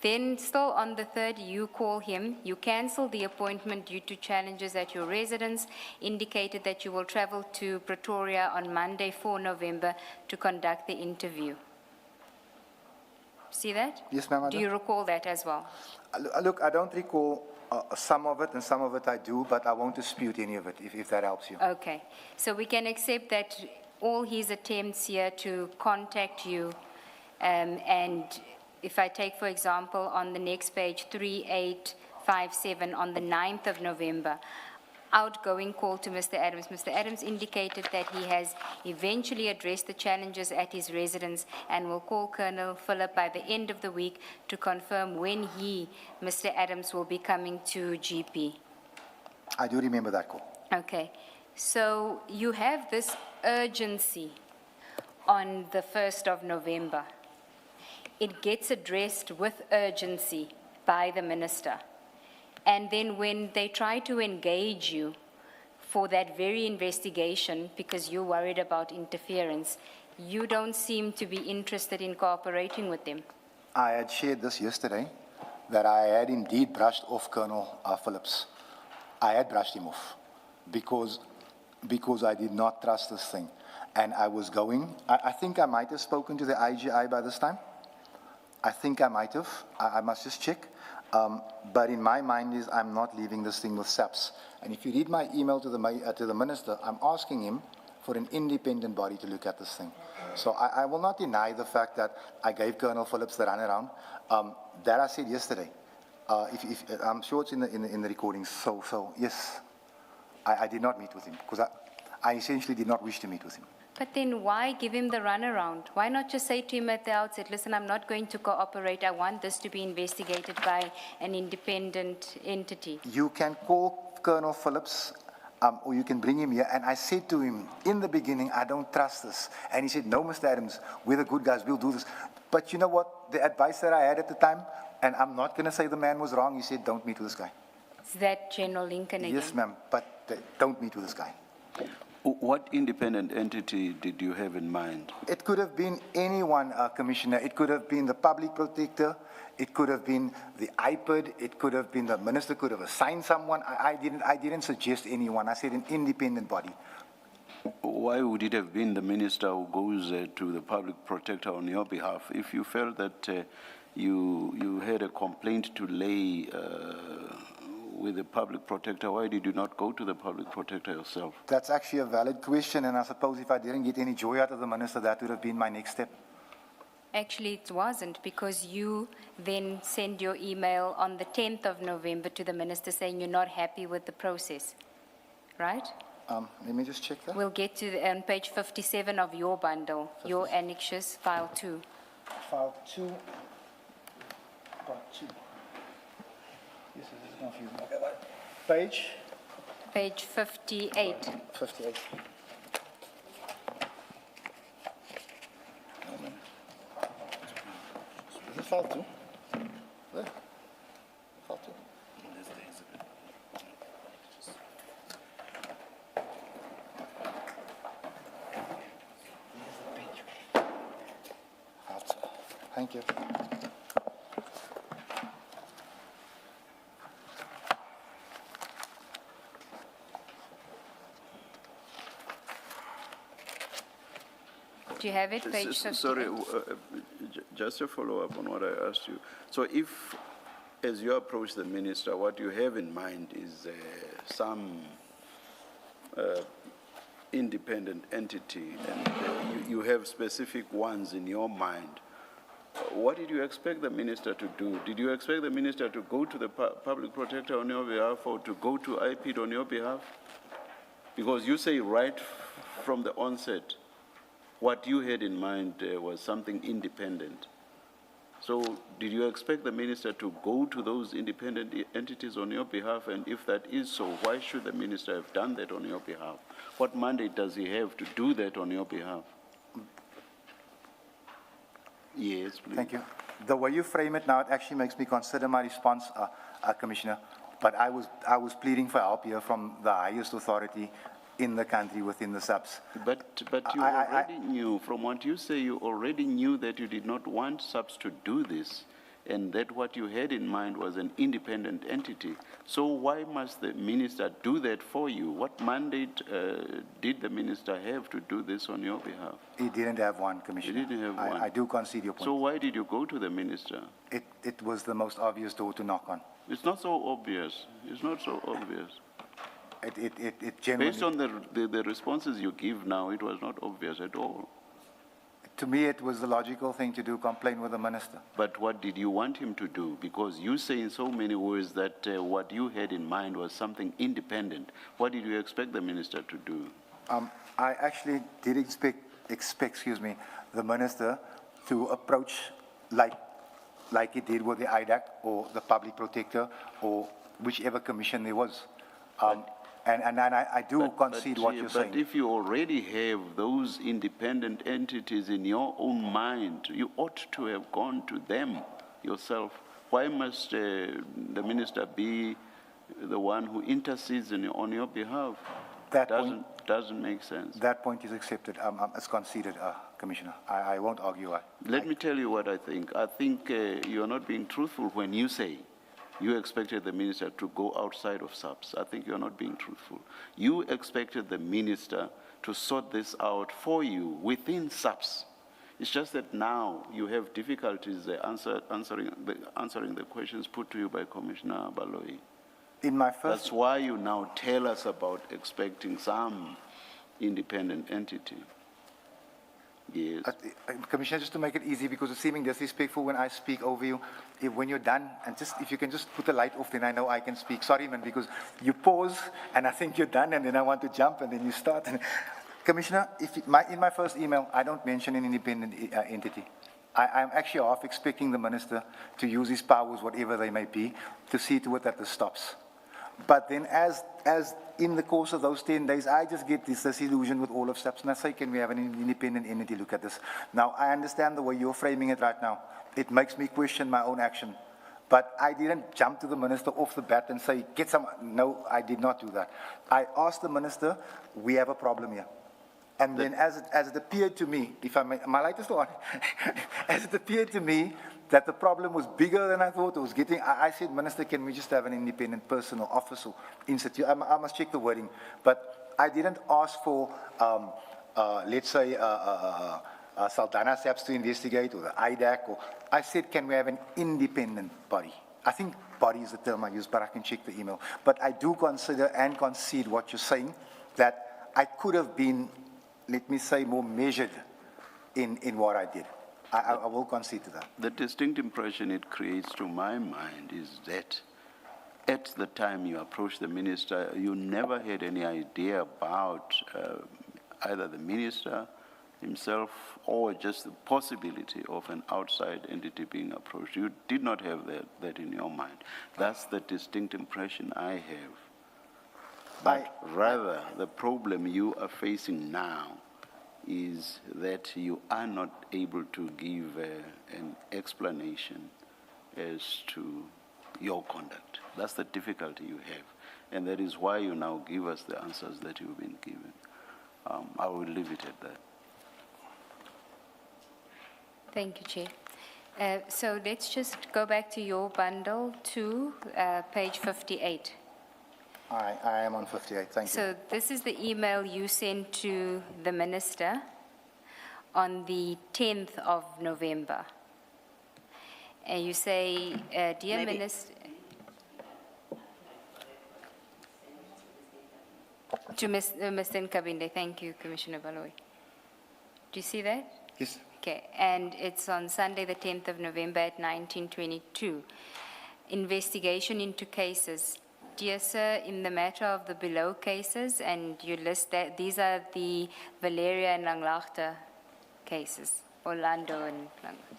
Then still on the 3rd, you call him, you cancel the appointment due to challenges at your residence, indicated that you will travel to Pretoria on Monday, 4 November to conduct the interview. See that? Yes, ma'am, I Do do. you recall that as well? Look, I don't recall some of it, and some of it I do, but I won't dispute any of it, if that helps you. Okay. So we can accept that all his attempts here to contact you, and if I take, for example, on the next page, 3857, on the 9th of November, outgoing call to Mr. Adams. Mr. Adams indicated that he has eventually addressed the challenges at his residence and will call Colonel Philip by the end of the week to confirm when he, Mr. Adams, will be coming to GP. I do remember that call. Okay. So you have this urgency on the 1st of November. It gets addressed with urgency by the minister. And then when they try to engage you for that very investigation, because you're worried about interference, you don't seem to be interested in cooperating with them. I had shared this yesterday, that I had indeed brushed off Colonel Phillips. I had brushed him off because I did not trust this thing. And I was going, I think I might have spoken to the IGI by this time. I think I might have. I must just check. But in my mind is I'm not leaving this thing with SAPS. And if you read my email to the minister, I'm asking him for an independent body to look at this thing. So I will not deny the fact that I gave Colonel Phillips the runaround. That I said yesterday. I'm sure it's in the recordings. So yes, I did not meet with him because I essentially did not wish to meet with him. But then why give him the runaround? Why not just say to him at the outset, listen, I'm not going to cooperate. I want this to be investigated by an independent entity. You can call Colonel Phillips, or you can bring him here. And I said to him in the beginning, I don't trust this. And he said, no, Mr. Adams, we're the good guys, we'll do this. But you know what? The advice that I had at the time, and I'm not going to say the man was wrong, he said, don't meet with this guy. Is that General Lincoln again? Yes, ma'am, but don't meet with this guy. What independent entity did you have in mind? It could have been anyone, Commissioner. It could have been the public protector. It could have been the IPID. It could have been the minister could have assigned someone. I didn't suggest anyone. I said an independent body. Why would it have been the minister who goes to the public protector on your behalf? If you felt that you had a complaint to lay with the public protector, why did you not go to the public protector yourself? That's actually a valid question, and I suppose if I didn't get any joy out of the minister, that would have been my next step. Actually, it wasn't, because you then send your email on the 10th of November to the minister saying you're not happy with the process, right? Let me just check that. We'll get to on page 57 of your bundle, your annexures, file 2. File 2. Part 2. Yes, this is confusing. Okay, what? Page Page 58. 58. Is it file 2? There. File 2. File 2. Thank you. Do you have it, page 58? Sorry, just to follow up on what I asked you. So if, as you approach the minister, what you have in mind is some independent entity, and you have specific ones in your mind, what did you expect the minister to do? Did you expect the minister to go to the public protector on your behalf or to go to IPID on your behalf? Because you say right from the onset, what you had in mind was something independent. So did you expect the minister to go to those independent entities on your behalf? And if that is so, why should the minister have done that on your behalf? What mandate does he have to do that on your behalf? Yes, please. Thank you. The way you frame it now, it actually makes me consider my response, Commissioner. But I was pleading for help here from the highest authority in the country within the subs. But you already knew, from what you say, you already knew that you did not want subs to do this, and that what you had in mind was an independent entity. So why must the minister do that for you? What mandate did the minister have to do this on your behalf? He didn't have one, Commissioner. He didn't have one. I do concede your point. So why did you go to the minister? It was the most obvious door to knock on. It's not so obvious. It's not so obvious. It genuinely, Based on the responses you give now, it was not obvious at all. to me, it was the logical thing to do, complain with the minister. But what did you want him to do? Because you say in so many words that what you had in mind was something independent. What did you expect the minister to do? I actually did expect, the minister to approach like he did with the IDAC or the public protector or whichever commission there was. And I do concede what you're saying. But if you already have those independent entities in your own mind, you ought to have gone to them yourself. Why must the minister be the one who intercedes on your behalf? That doesn't make sense. That point is accepted. It's conceded, Commissioner. I won't argue. Let me tell you what I think. I think you're not being truthful when you say you expected the minister to go outside of SAPS. I think you're not being truthful. You expected the minister to sort this out for you within SAPS. It's just that now you have difficulties answering the questions put to you by Commissioner Baloyi. That's why you now tell us about expecting some independent entity. Yes. Commissioner, just to make it easy, because it's seeming disrespectful when I speak over you, when you're done, and if you can just put the light off, then I know I can speak. Sorry, man, because you pause, and I think you're done, and then I want to jump, and then you start. Commissioner, in my first email, I don't mention an independent entity. I'm actually half expecting the minister to use his powers, whatever they may be, to see to it that this stops. But then as in the course of those 10 days, I just get this disillusion with all of SAPS, and I say, can we have an independent entity look at this? Now, I understand the way you're framing it right now. It makes me question my own action. But I didn't jump to the minister off the bat and say, get some. No, I did not do that. I asked the minister, we have a problem here. And then as it appeared to me, if I may, my light is on, as it appeared to me that the problem was bigger than I thought it was getting, I said, Minister, can we just have an independent person or officer institute? I must check the wording. But I didn't ask for, let's say, Saldana SAPS to investigate or the IDAC. I said, can we have an independent body? I think body is the term I use, but I can check the email. But I do consider and concede what you're saying, that I could have been, let me say, more measured in what I did. I will concede to that. The distinct impression it creates to my mind is that at the time you approached the minister, you never had any idea about either the minister himself or just the possibility of an outside entity being approached. You did not have that in your mind. That's the distinct impression I have. But rather, the problem you are facing now is that you are not able to give an explanation as to your conduct. That's the difficulty you have. And that is why you now give us the answers that you've been given. I will leave it at that. Thank you, Chair. So let's just go back to your bundle to page 58. I am on 58, thank you. So this is the email you sent to the minister on the 10th of November. And you say, dear Maybe. Minister, to Mr. Nkabinde, thank you, Commissioner Baloyi. Do you see that? Yes. Okay, and it's on Sunday, the 10th of November at 1922. Investigation into cases. Dear Sir, in the matter of the below cases, and you list that, these are the Valeria and Langlaagte cases, Orlando and Langlaagte.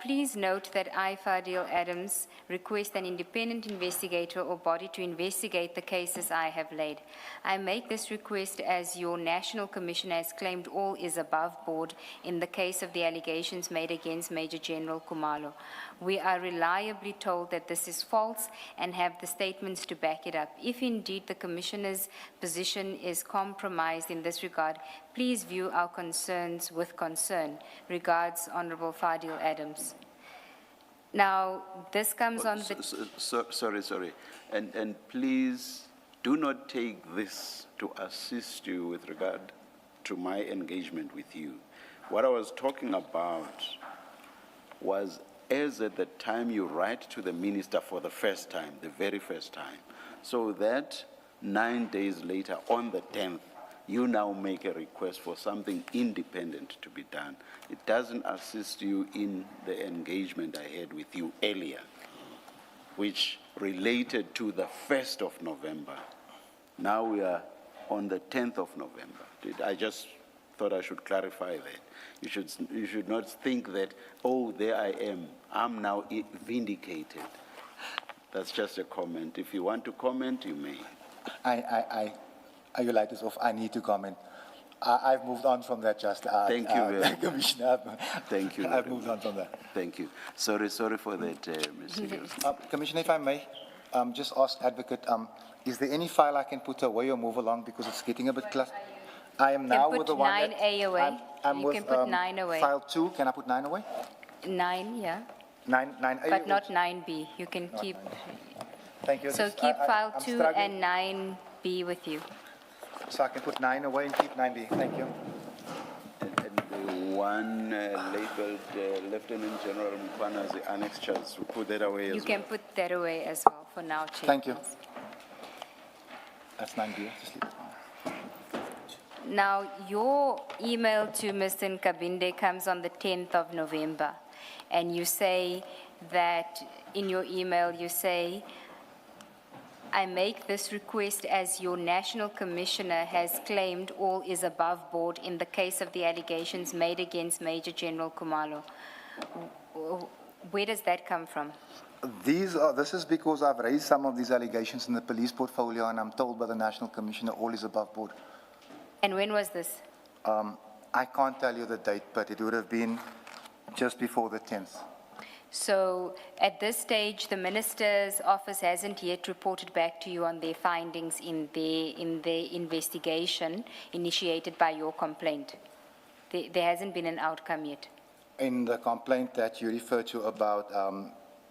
Please note that I, Fadiel Adams, request an independent investigator or body to investigate the cases I have laid. I make this request as your National Commission has claimed all is above board in the case of the allegations made against Major General Khumalo. We are reliably told that this is false and have the statements to back it up. If indeed the Commissioner's position is compromised in this regard, please view our concerns with concern. Regards, Honorable Fadiel Adams. Now, this comes on the... Sorry. And please do not take this to assist you with regard to my engagement with you. What I was talking about was as at the time you write to the minister for the first time, the very first time, so that 9 days later, on the 10th, you now make a request for something independent to be done. It doesn't assist you in the engagement I had with you earlier, which related to the 1st of November. Now we are on the 10th of November. I just thought I should clarify that. You should not think that, oh, there I am. I'm now vindicated. That's just a comment. If you want to comment, you may. You like this off? I need to comment. I've moved on from that, just Thank you, Commissioner. Thank you. I've moved on from that. Thank you. Sorry for that, Mr. Gilson. Commissioner, if I may, just ask Advocate, is there any file I can put away or move along because it's getting a bit clustered? I am now with the one that... You can put 9A away. I'm You with, can put 9 away. File 2, can I put 9 away? 9, yeah. 9A? But not 9B. You can keep... Thank you. So Just- keep I'm file 2 struggling. and 9B with you. So I can put 9 away and keep 9B. Thank you. And the one labeled Lieutenant General Mkwana as the annexures, we'll put that away as You well. can put that away as well for now, Chair. Thank you. That's 9B. Just leave it. Now, your email to Mr. Nkabinde comes on the 10th of November, and you say that in your email, you say, I make this request as your National Commissioner has claimed all is above board in the case of the allegations made against Major General Khumalo. Where does that come from? This is because I've raised some of these allegations in the police portfolio, and I'm told by the National Commissioner all is above board. And when was this? I can't tell you the date, but it would have been just before the 10th. So at this stage, the Minister's office hasn't yet reported back to you on their findings in the investigation initiated by your complaint. There hasn't been an outcome yet. In the complaint that you refer to about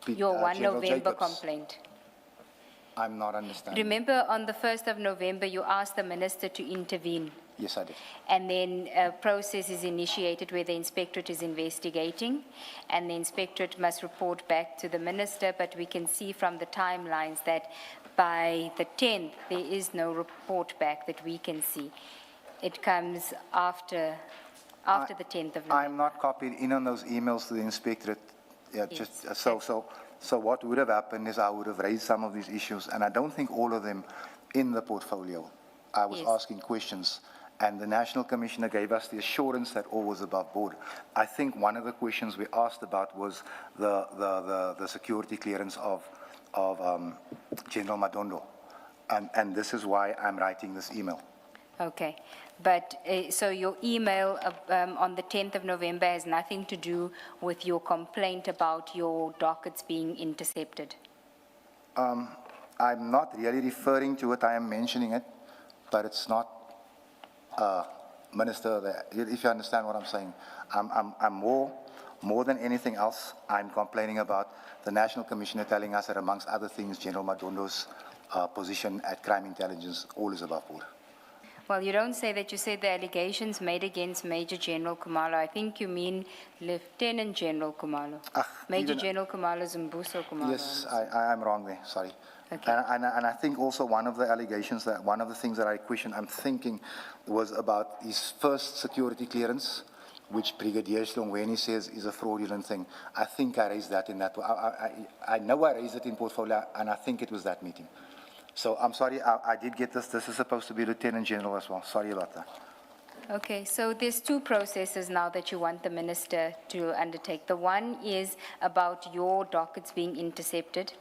Your 1 General November Jacobs, complaint. I'm not understanding. Remember, on the 1st of November, you asked the Minister to intervene. Yes, I did. And then a process is initiated where the inspectorate is investigating, and the inspectorate must report back to the Minister, but we can see from the timelines that by the 10th, there is no report back that we can see. It comes after the 10th of November. I'm not copied in on those emails to the inspectorate. Yeah, Yes. just so So what would have happened is I would have raised some of these issues, and I don't think all of them in the portfolio. I was Yes. asking questions, and the National Commissioner gave us the assurance that all was above board. I think one of the questions we asked about was the security clearance of General Madondo, and this is why I'm writing this email. Okay, but, so your email on the 10th of November has nothing to do with your complaint about your dockets being intercepted? I'm not really referring to it, I am mentioning it, but it's not, Minister, if you understand what I'm saying. I'm more than anything else, I'm complaining about the National Commissioner telling us that amongst other things, General Madondo's position at crime intelligence, all is above board. Well, you don't say that. You said the allegations made against Major General Kumalo. I think you mean Lieutenant General Kumalo. Major General Kumalo is Mbuso Kumalo. Yes, I'm wrong there, sorry. Okay. And I think also one of the allegations, that one of the things that I questioned, I'm thinking, was about his first security clearance, which Brigadier Slongweni says is a fraudulent thing. I think I raised that in that, I know I raised it in portfolio, and I think it was that meeting. So I'm sorry, I did get this. This is supposed to be Lieutenant General as well. Sorry about that. Okay, so there's two processes now that you want the minister to undertake. The one is about your dockets being intercepted.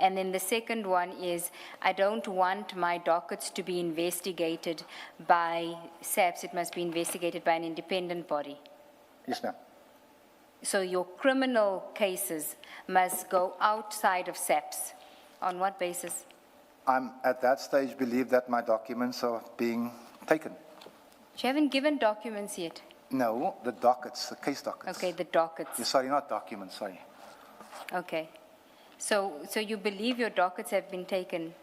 And then the second one is, I don't want my dockets to be investigated by SAPS. It must be investigated by an independent body. Yes, ma'am. So your criminal cases must go outside of SAPS. On what basis? I'm at that stage believe that my documents are being taken. You haven't given documents yet. No, the dockets, the case dockets. Okay, the dockets. Sorry, not documents, sorry. Okay. So you believe your dockets have been taken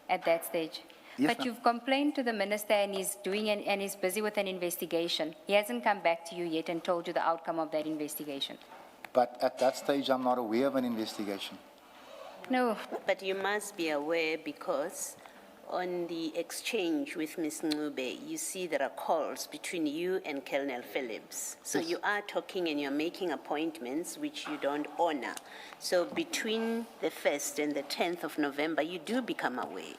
at that stage? Yes, But ma'am. you've complained to the minister and he's busy with an investigation. He hasn't come back to you yet and told you the outcome of that investigation. But at that stage, I'm not aware of an investigation. No. But you must be aware, because on the exchange with Ms. Ncube, you see there are calls between you and Colonel Phillips. So Yes. you are talking and you're making appointments which you don't honor. So between the 1st and the 10th of November, you do become aware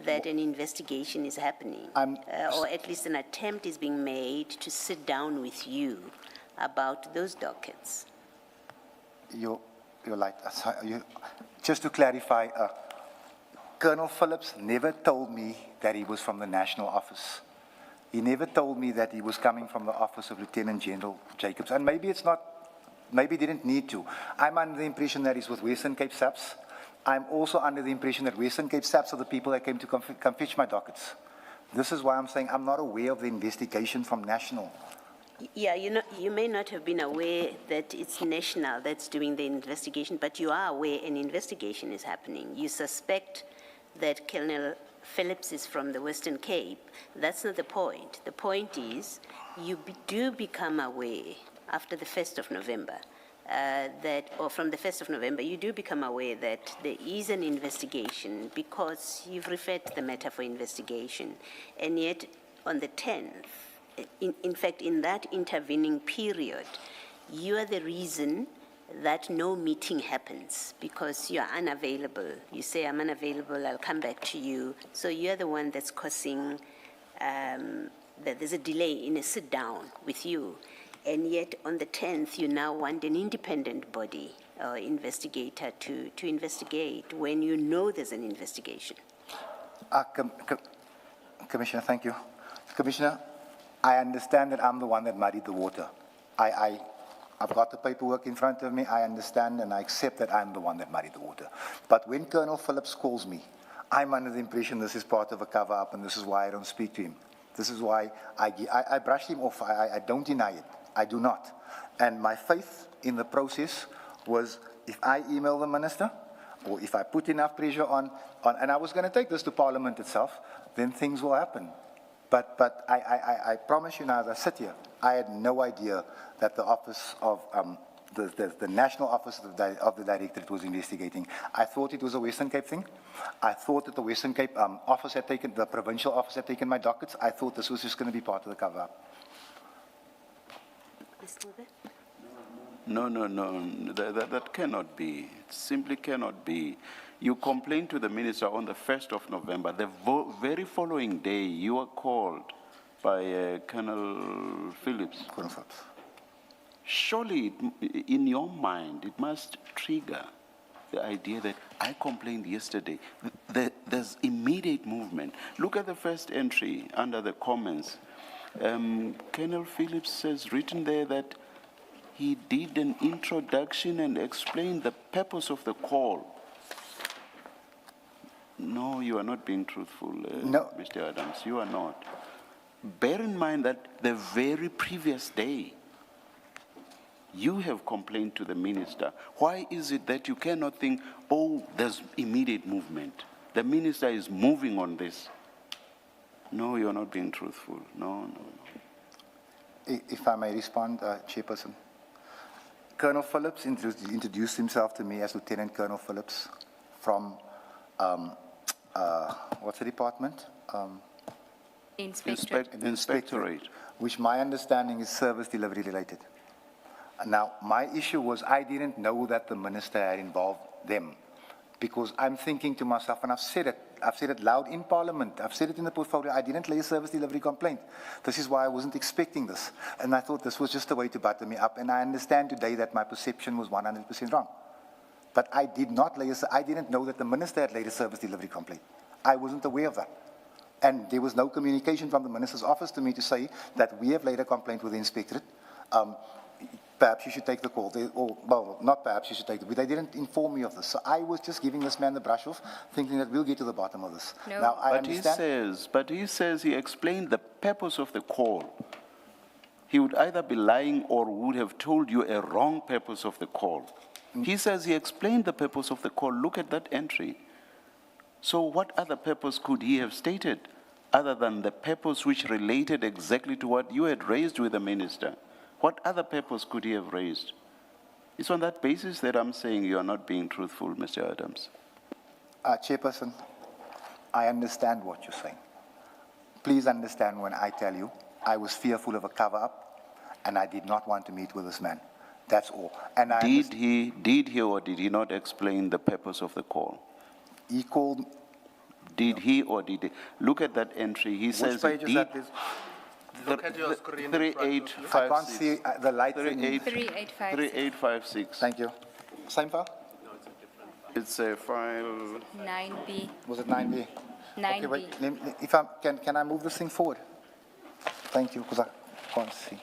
that an investigation is happening. Or at least an attempt is being made to sit down with you about those dockets. You're like, just to clarify, Colonel Phillips never told me that he was from the national office. He never told me that he was coming from the office of Lieutenant General Jacobs. And maybe it's not, maybe didn't need to. I'm under the impression that he's with Western Cape SAPS. I'm also under the impression that Western Cape SAPS are the people that came to come fetch my dockets. This is why I'm saying I'm not aware of the investigation from national. Yeah, you may not have been aware that it's national that's doing the investigation, but you are aware an investigation is happening. You suspect that Colonel Phillips is from the Western Cape. That's not the point. The point is you do become aware after the 1st of November, or from the 1st of November, you do become aware that there is an investigation because you've referred to the matter for investigation. And yet on the 10th, in fact, in that intervening period, you are the reason that no meeting happens because you are unavailable. You say, I'm unavailable, I'll come back to you. So you're the one that's causing that there's a delay in a sit down with you. And yet on the 10th, you now want an independent body or investigator to investigate when you know there's an investigation. Commissioner, thank you. Commissioner, I understand that I'm the one that muddied the water. I've got the paperwork in front of me. I understand and I accept that I'm the one that muddied the water. But when Colonel Phillips calls me, I'm under the impression this is part of a cover-up, and this is why I don't speak to him. This is why I brushed him off. I don't deny it. I do not. And my faith in the process was if I email the minister or if I put enough pressure on and I was going to take this to Parliament itself, then things will happen. But I promise you now, as I sit here, I had no idea that the office of the national office of the directorate was investigating. I thought it was a Western Cape thing. I thought that the Western Cape office had taken, the provincial office had taken my dockets. I thought this was just going to be part of the cover-up. No, that cannot be. It simply cannot be. You complained to the minister on the 1st of November. The very following day, you were called by Colonel Phillips. Colonel Phillips. Surely, in your mind, it must trigger the idea that I complained yesterday. There's immediate movement. Look at the first entry under the comments. Colonel Phillips says, written there, that he did an introduction and explained the purpose of the call. No, you are not being truthful, No. Mr. Adams. You are not. Bear in mind that the very previous day, you have complained to the minister. Why is it that you cannot think, oh, there's immediate movement? The minister is moving on this. No, you're not being truthful. No. If I may respond, Chairperson. Colonel Phillips introduced himself to me as Lieutenant Colonel Phillips from, what's the department? Inspectorate. Which my understanding is service delivery related. Now, my issue was I didn't know that the minister had involved them, because I'm thinking to myself, and I've said it loud in Parliament, I've said it in the portfolio, I didn't lay a service delivery complaint. This is why I wasn't expecting this. And I thought this was just a way to butter me up, and I understand today that my perception was 100% wrong. But I did not I didn't know that the minister had laid a service delivery complaint. I wasn't aware of that. And there was no communication from the minister's office to me to say that we have laid a complaint with the inspectorate. Perhaps you should take the call. Well, not perhaps you should take it, but they didn't inform me of this. So I was just giving this man the brush off, thinking that we'll get to the bottom of this. No. Now, I understand. But he says he explained the purpose of the call. He would either be lying or would have told you a wrong purpose of the call. He says he explained the purpose of the call. Look at that entry. So what other purpose could he have stated other than the purpose which related exactly to what you had raised with the minister? What other purpose could he have raised? It's on that basis that I'm saying you are not being truthful, Mr. Adams. Chairperson, I understand what you're saying. Please understand when I tell you I was fearful of a cover-up and I did not want to meet with this man. That's all. And Did he or did he not explain the purpose of the call? He called. Did he or did he? Look at that entry. He says Which page he is that, did. please? Look at your screen. 3856. I can't see the light. 3856. Thank you. Same file? It's a file. 9B. Was it 9B? 9B. Okay, wait. Can I move this thing forward? Thank you, because I can't see.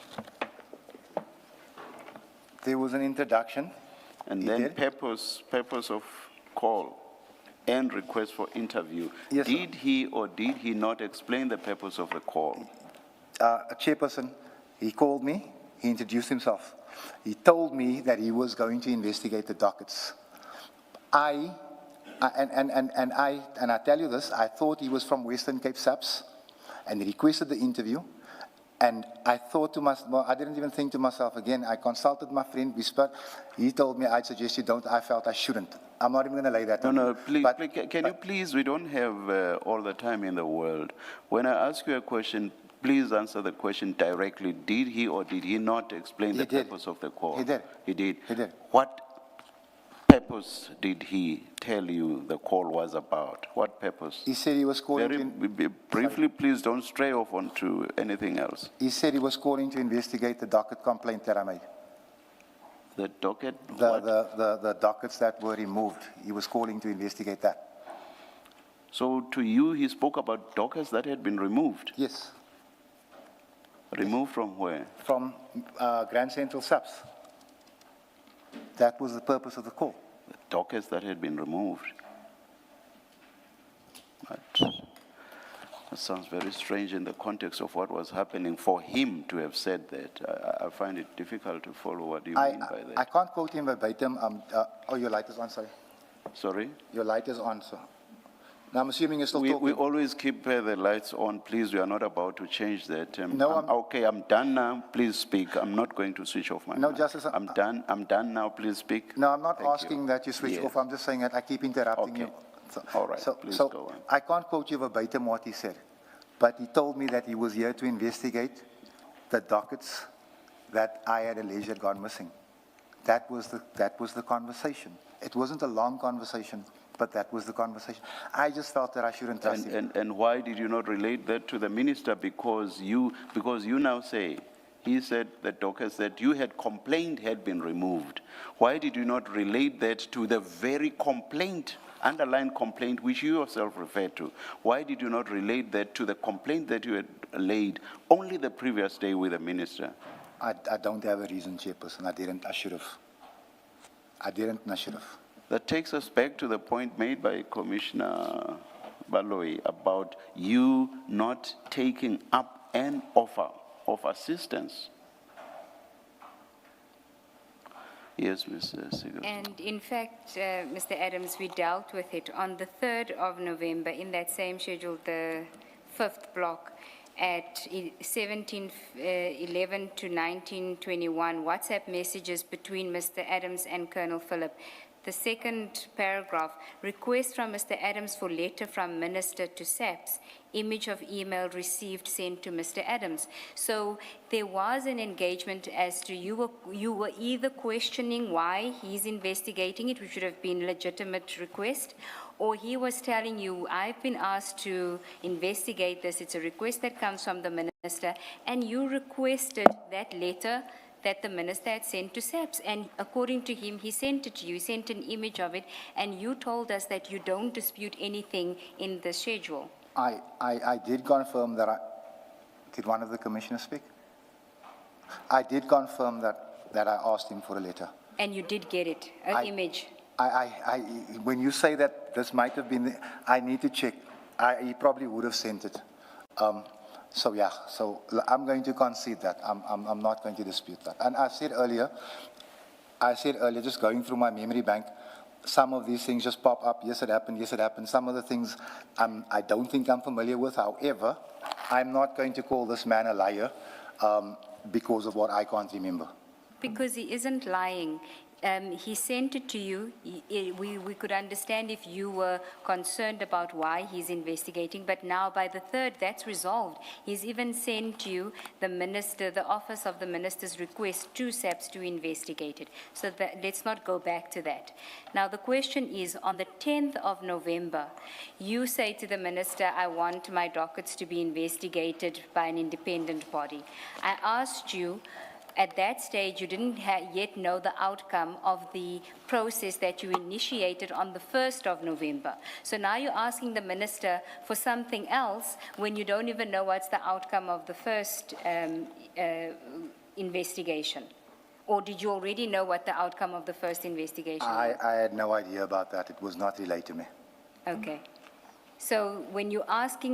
There was an introduction. And He then did? purpose of call and request for interview. Yes, sir. Did he or did he not explain the purpose of the call? Chairperson, he called me, he introduced himself. He told me that he was going to investigate the dockets. I tell you this, I thought he was from Western Cape SAPS, and he requested the interview. And I thought to myself, well, I didn't even think to myself again. I consulted my friend, Whisper. He told me, I'd suggest you don't. I felt I shouldn't. I'm not even going to lay that on No, you. please, But- can you please, we don't have all the time in the world. When I ask you a question, please answer the question directly. Did he or did he not explain He the did. purpose of the call? He did. He did? He did. What purpose did he tell you the call was about? What purpose? He said he was calling Very briefly, please don't stray off onto anything else. He said he was calling to investigate the docket complaint that I made. The docket, The dockets that were removed. He was calling to investigate that. So to you, he spoke about dockets that had been removed. Yes. Removed from where? From Grand Central SAPS. That was the purpose of the call. The dockets that had been removed. But that sounds very strange in the context of what was happening for him to have said that. I find it difficult to follow what you mean by that. I can't quote him verbatim. Oh, your light is on, sorry. Sorry? Your light is on, sir. Now, I'm assuming you're still We talking. always keep the lights on, please. We are not about to change that. No, okay, I'm done now. Please speak. I'm not going to switch off my No, mic. Justice, I'm done now. Please speak. No, I'm not Thank asking you. that you switch Yes. off. I'm just saying that I keep interrupting Okay. you. All right, please so go on. I can't quote you verbatim what he said, but he told me that he was here to investigate the dockets that I had alleged gone missing. That was the conversation. It wasn't a long conversation, but that was the conversation. I just felt that I shouldn't trust him. And why did you not relate that to the minister? Because you now say, he said, that Docker said, you had complained had been removed. Why did you not relate that to the very complaint, underlying complaint, which you yourself referred to? Why did you not relate that to the complaint that you had laid only the previous day with the minister? I don't have a reason, Chairperson. I didn't. I should have. I didn't, and I should have. That takes us back to the point made by Commissioner Baloyi about you not taking up an offer of assistance. Yes, Mr. Segal. And in fact, Mr. Adams, we dealt with it on the 3rd of November in that same schedule, the 5th block, at 17:11 to 19:21, WhatsApp messages between Mr. Adams and Colonel Phillip. The second paragraph, request from Mr. Adams for letter from Minister to SAPS, image of email received sent to Mr. Adams. So there was an engagement as to you were either questioning why he's investigating it, which should have been legitimate request, or he was telling you, I've been asked to investigate this, it's a request that comes from the minister, and you requested that letter that the minister had sent to SAPS. And according to him, he sent it to you, he sent an image of it, and you told us that you don't dispute anything in the schedule. I did confirm that did one of the commissioners speak? I did confirm that I asked him for a letter. And you did get it, an image. When you say that this might have been, I need to check. He probably would have sent it. So yeah, so I'm going to concede that. I'm not going to dispute that. And I said earlier, just going through my memory bank, some of these things just pop up. Yes, it happened. Yes, it happened. Some of the things I don't think I'm familiar with. However, I'm not going to call this man a liar because of what I can't remember. Because he isn't lying. He sent it to you. We could understand if you were concerned about why he's investigating, but now by the 3rd, that's resolved. He's even sent you the office of the minister's request to SAPS to investigate it. So let's not go back to that. Now the question is, on the 10th of November, you say to the minister, I want my dockets to be investigated by an independent body. I asked you, at that stage, you didn't yet know the outcome of the process that you initiated on the 1st of November. So now you're asking the minister for something else when you don't even know what's the outcome of the first investigation. Or did you already know what the outcome of the first investigation was? I had no idea about that. It was not relayed to me. Okay. So when you're asking